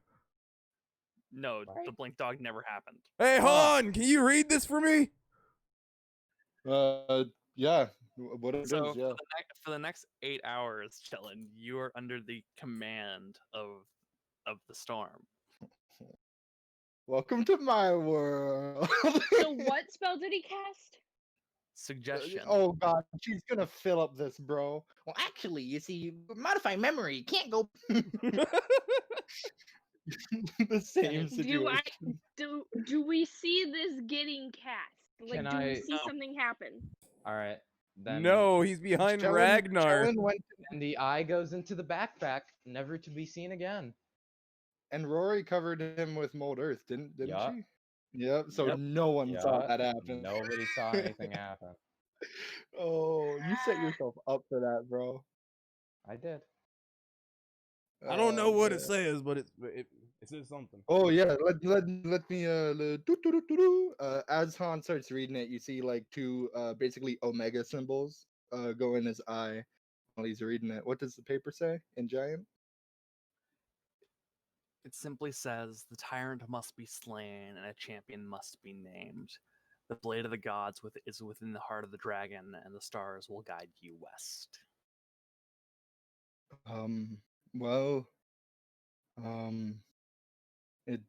No, Right. the blink dog never happened. Hey Han, can you read this for me? Yeah. What it So is, yeah. for the next 8 hours, Chillin, you are under the command of the storm. Welcome to my world. So what spell did he cast? Suggestion. Oh god, she's gonna fill up this, bro. Well, actually, you see, modify memory. You can't go. The same situation. Do we see this getting cast? Like, Can do we I- see No. something happen? All right. Then No, he's behind Ragnar. Chellen went And the eye goes into the backpack, never to be seen again. and Rory covered him with mold earth, didn't Yup. she? Yep. So Yep. no one saw Yeah, that happen. nobody saw anything happen. Oh, you set yourself up for that, bro. I did. I don't know what man. it says, but it says something. Oh yeah, let me as Han starts reading it, you see like two basically omega symbols go in his eye while he's reading it. What does the paper say in giant? It simply says, "The tyrant must be slain, and a champion must be named. The blade of the gods is within the heart of the dragon, and the stars will guide you west." Well, it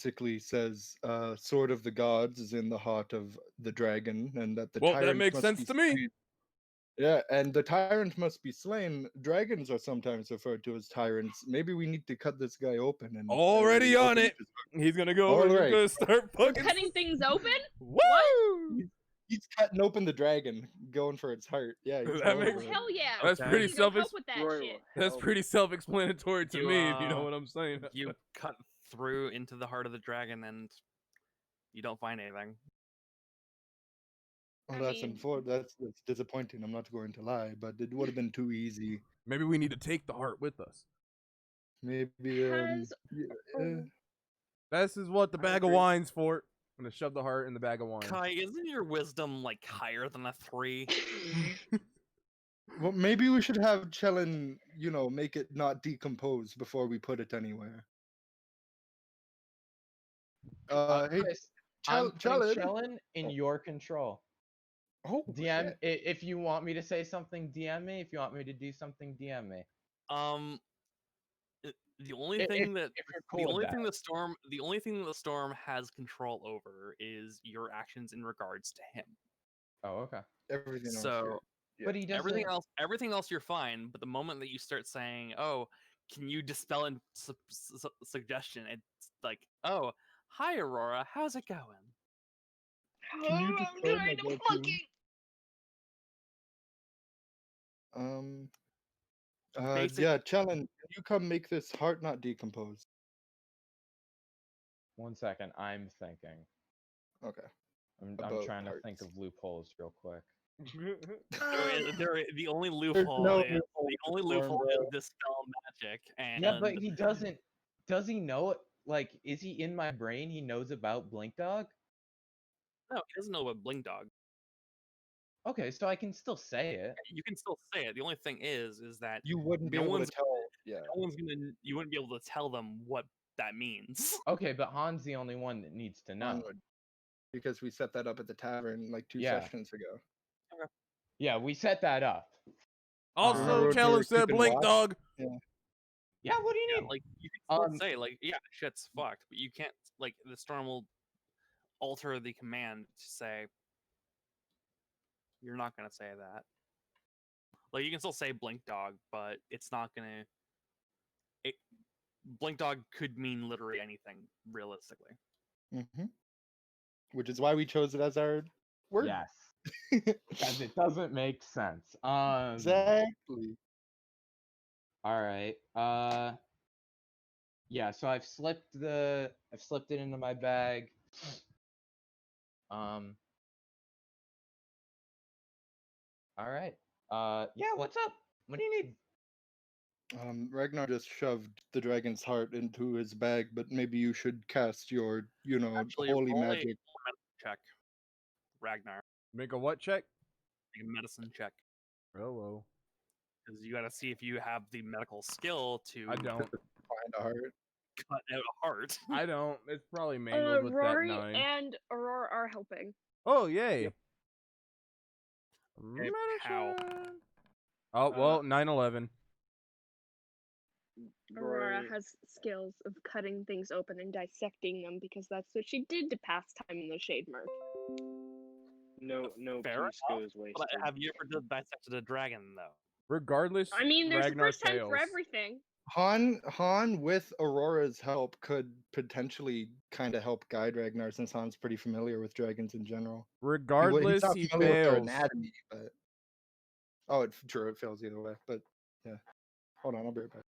basically says sword of the gods is in the heart of the dragon, and that the Well, tyrant that makes must sense be to me. slain. Yeah, and the tyrant must be slain. Dragons are sometimes referred to as tyrants. Maybe we need to cut this guy open and Already on open it. his He's gonna go over. Alright. He's gonna start We're fucking. cutting things open? Woo! He's cutting open the dragon, going for its heart. Yeah, he's That going makes- for it. Hell yeah. That's Okay. pretty We can go self. help with that Rory shit. will That's help. pretty self-explanatory to You, me, if you know what I'm saying. You cut through into the heart of the dragon, and you don't find anything. Well, I that's mean- that's disappointing. I'm not going to lie, but it would have been too easy. Maybe we need to take the heart with us. Maybe Has- yeah, This is what the I bag of agree. wine's for. I'm gonna shove the heart in the bag of wine. Kai, isn't your wisdom like higher than a 3? Well, maybe we should have Chellen, make it not decompose before we put it anywhere. Hey, Chris, I'm putting Chellen. Chellen in your control. Oh, DM, shit. if you want me to say something, DM me. If you want me to do something, DM me. The only If- thing that if you're the cool with only that. thing the only thing the storm has control over is your actions in regards to him. Oh, okay. Everything else. So But he doesn't. everything else you're fine. But the moment that you start saying, "Oh, can you dispel in suggestion?" It's like, "Oh, hi Aurora, how's it going?" Can you I'm dispel my trying to go-to? fucking. Basic- Yeah, Chellen, can you come make this heart not decompose? 1 second. I'm thinking. Okay. I'm About trying to think parts. of loopholes real quick. The only There's loophole no is loophole the only for Storm, loophole bro. is dispel magic, and Yeah, but he doesn't. Does he know it? Like, is he in my brain? He knows about Blink Dog? no, he doesn't know about Blink Dog. Okay, so I can still say it. You can still say it. The only thing is that You wouldn't be No able to one's- tell. Yeah. you wouldn't be able to tell them what that means. Okay, but Han's the only one that needs to know. Onward. Because we set that up at the tavern like 2 Yeah. sessions ago. Yeah, we set that up. Also, Remember when we were challenge said keeping blink watch? dog. Yeah, what do you Yeah, need? like you can still Um, say like, yeah, shit's fucked, but you can't like the storm will alter the command to say you're not gonna say that. Like you can still say blink dog, but it's not gonna. Blink dog could mean literally anything realistically. Mm-hmm. Which is why we chose it as our word. Yes. Because it doesn't make sense. Exactly. All right. Yeah, so I've slipped it into my bag. All right. Yeah, what's up? What do you need? Ragnar just shoved the dragon's heart into his bag, but maybe you should cast your, Actually, holy roll a magic. medicine check, Ragnar. Make a what check? Make a medicine check. Oh. Because you got to see if you have the medical skill to I don't. Find a heart. cut out a heart. I don't. It's probably mangled with that Rory 9. and Aurora are helping. Oh, yay. Yep. Okay, how? Oh, well, 9/11. Aurora Rory, has skills of cutting things open and dissecting them because that's what she did to pass time in the Shade Murk. no Fair piece enough, goes wasted. But have you ever dissected a dragon, though? Regardless, I mean, there's Ragnar a first time fails. for everything. Han, with Aurora's help, could potentially kind of help guide Ragnar since Han's pretty familiar with dragons in general. Regardless, he's not he familiar with their fails. anatomy, but true, it fails either way. But yeah, hold on, I'll be right back.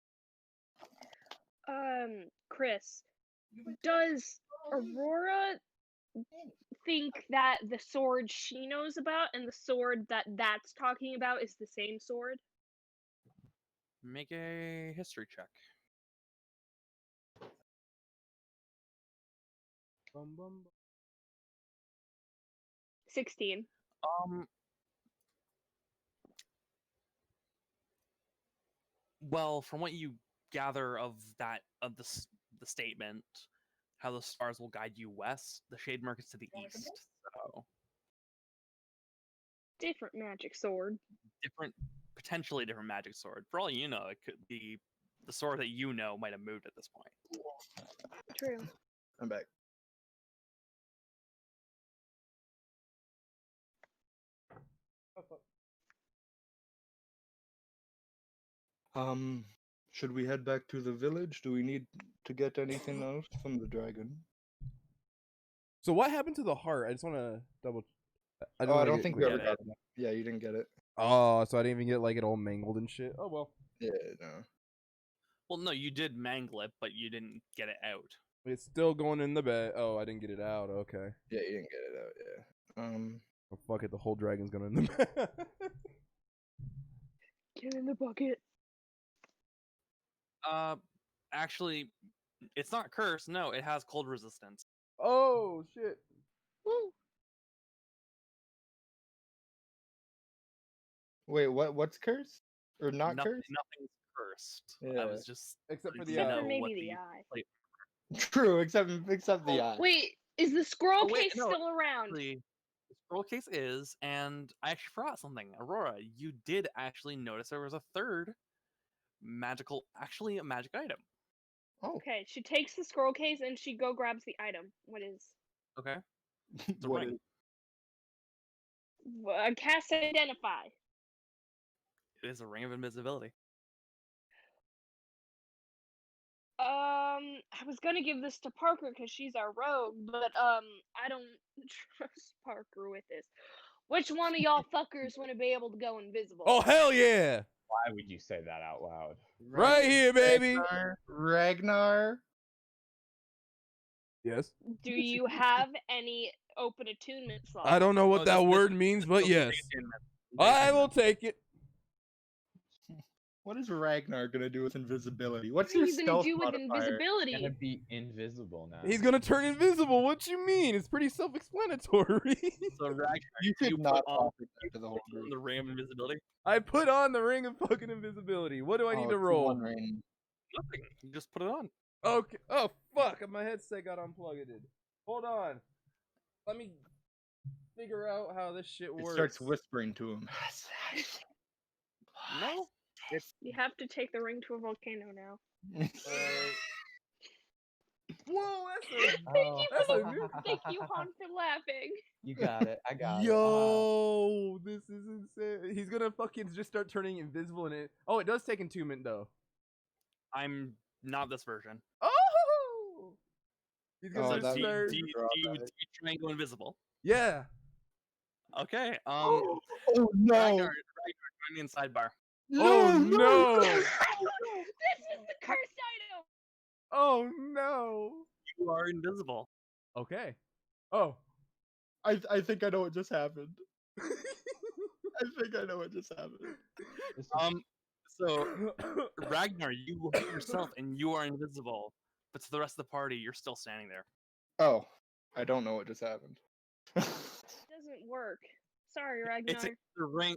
Chris, does Aurora think that the sword she knows about and the sword that's talking about is the same sword? Make a history check. Bum, bum, bum. 16. Well, from what you gather of the statement, how the stars will guide you west, the Shade Mark is to the east. So Different magic sword. potentially different magic sword. For all you know, it could be the sword that you know might have moved at this point. True. I'm back. Should we head back to the village? Do we need to get anything else from the dragon? So what happened to the heart? I just want to double. I don't think we ever got it. Yeah, you didn't get it. Oh, so I didn't even get like it all mangled and shit. Oh well. Yeah, no. Well, no, you did mangle it, but you didn't get it out. It's still going in the bed. Oh, I didn't get it out. Okay. Yeah, you didn't get it out. Yeah. Oh, fuck it. The whole dragon's going in the bed. Get in the bucket. Actually, it's not cursed. No, it has cold resistance. Oh shit. Woo. Wait, what's cursed or not cursed? Nothing's cursed. Yeah. I was just Except for the Except eye. for maybe the eye. True, except the eye. Wait, is the scroll Oh, wait, case no, still around? The scroll case is, and I actually forgot something. Aurora, you did actually notice there was a third a magic item. Oh, Okay, she takes the scroll case and she grabs the item. What is? Okay. It's a what ring. is- Cast Identify. It is a ring of invisibility. I was gonna give this to Parker because she's our rogue, but I don't trust Parker with this. Which one of y'all fuckers want to be able to go invisible? Oh hell yeah! Why would you say that out loud? Right here, baby. Ragnar. Yes. Do you have any open attunement slots? I don't know what Oh, that this- word means, but Take yes, attunement. I will take it. What is Ragnar gonna do with invisibility? What What's are your you gonna stealth do with modifier? Gonna invisibility? be invisible now. He's gonna turn invisible. What you mean? It's pretty self-explanatory. So Ragnar, You you should put not on talk that to the whole group. the ring of invisibility. I put on the ring of fucking invisibility. What do I need to roll? Nothing. You just put it on. Okay. Oh fuck! My headset got unplugged. Hold on. Let me figure out how this shit It works. starts whispering to him. No. You have to take the ring to a volcano now. Whoa, that's a Thank that's a new. Thank you, Han, for laughing. You got it. I got it. Yo, this is insane. He's gonna fucking just start turning invisible in it. Oh, it does take attunement though. I'm not this version. Oh, he's Oh, gonna So that do, start. do, you, drawback. do, you, do you try and go invisible? Yeah. Okay. Oh no! Ragnar, join me in sidebar. Oh no. This is the cursed item. Oh no. You are invisible. Okay. Oh. I think I know what just happened. I think I know what just happened. This is- So Ragnar, you hit yourself and you are invisible, but to the rest of the party, you're still standing there. Oh, I don't know what just happened. It doesn't work. Sorry, Ragnar. The ring.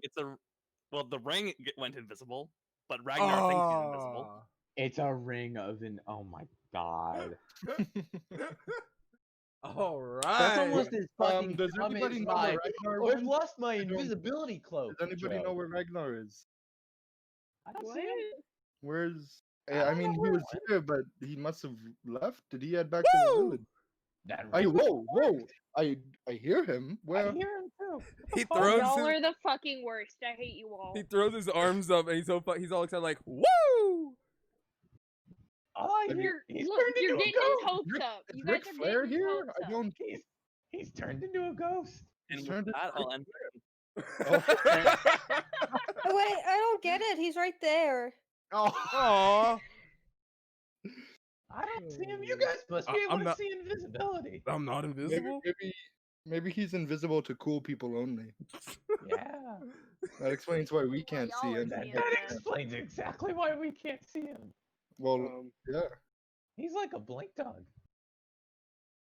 Well, the ring went invisible, but Ragnar thinks he's invisible. Aw. It's a ring of an. Oh my god. All right. That's almost as fucking Does dumb anybody as know my. where Ragnar Oh, I've went? lost my don't- invisibility cloak. Does anybody know joke. where Ragnar is? I don't What? see him. Where's? I I don't mean, know he where was he went. here, but he must have left. Did he head back to the Woo! village? That I ring. whoa! I hear him. I Where? hear him too. He Fuck? throws Y'all his, are the fucking worst. I hate you all. he throws his arms up and he's all excited like, woo! All I Have you- hear. He's Look, turned you're into a getting his ghost. hopes up. Is You guys Ric are Flair getting his here? hopes I up. don't. He's turned into a ghost. And He's with turned it- that, I'll end. Oh. Oh, wait, I don't get it. He's right there. Oh. Aw. I don't see him. You guys must be able I'm to not- see invisibility. I'm not Maybe, invisible. maybe he's invisible to cool people only. Yeah. That explains why we can't see y'all are him. seeing That then. explains exactly why we can't see him. Well, yeah. He's like a blink dog.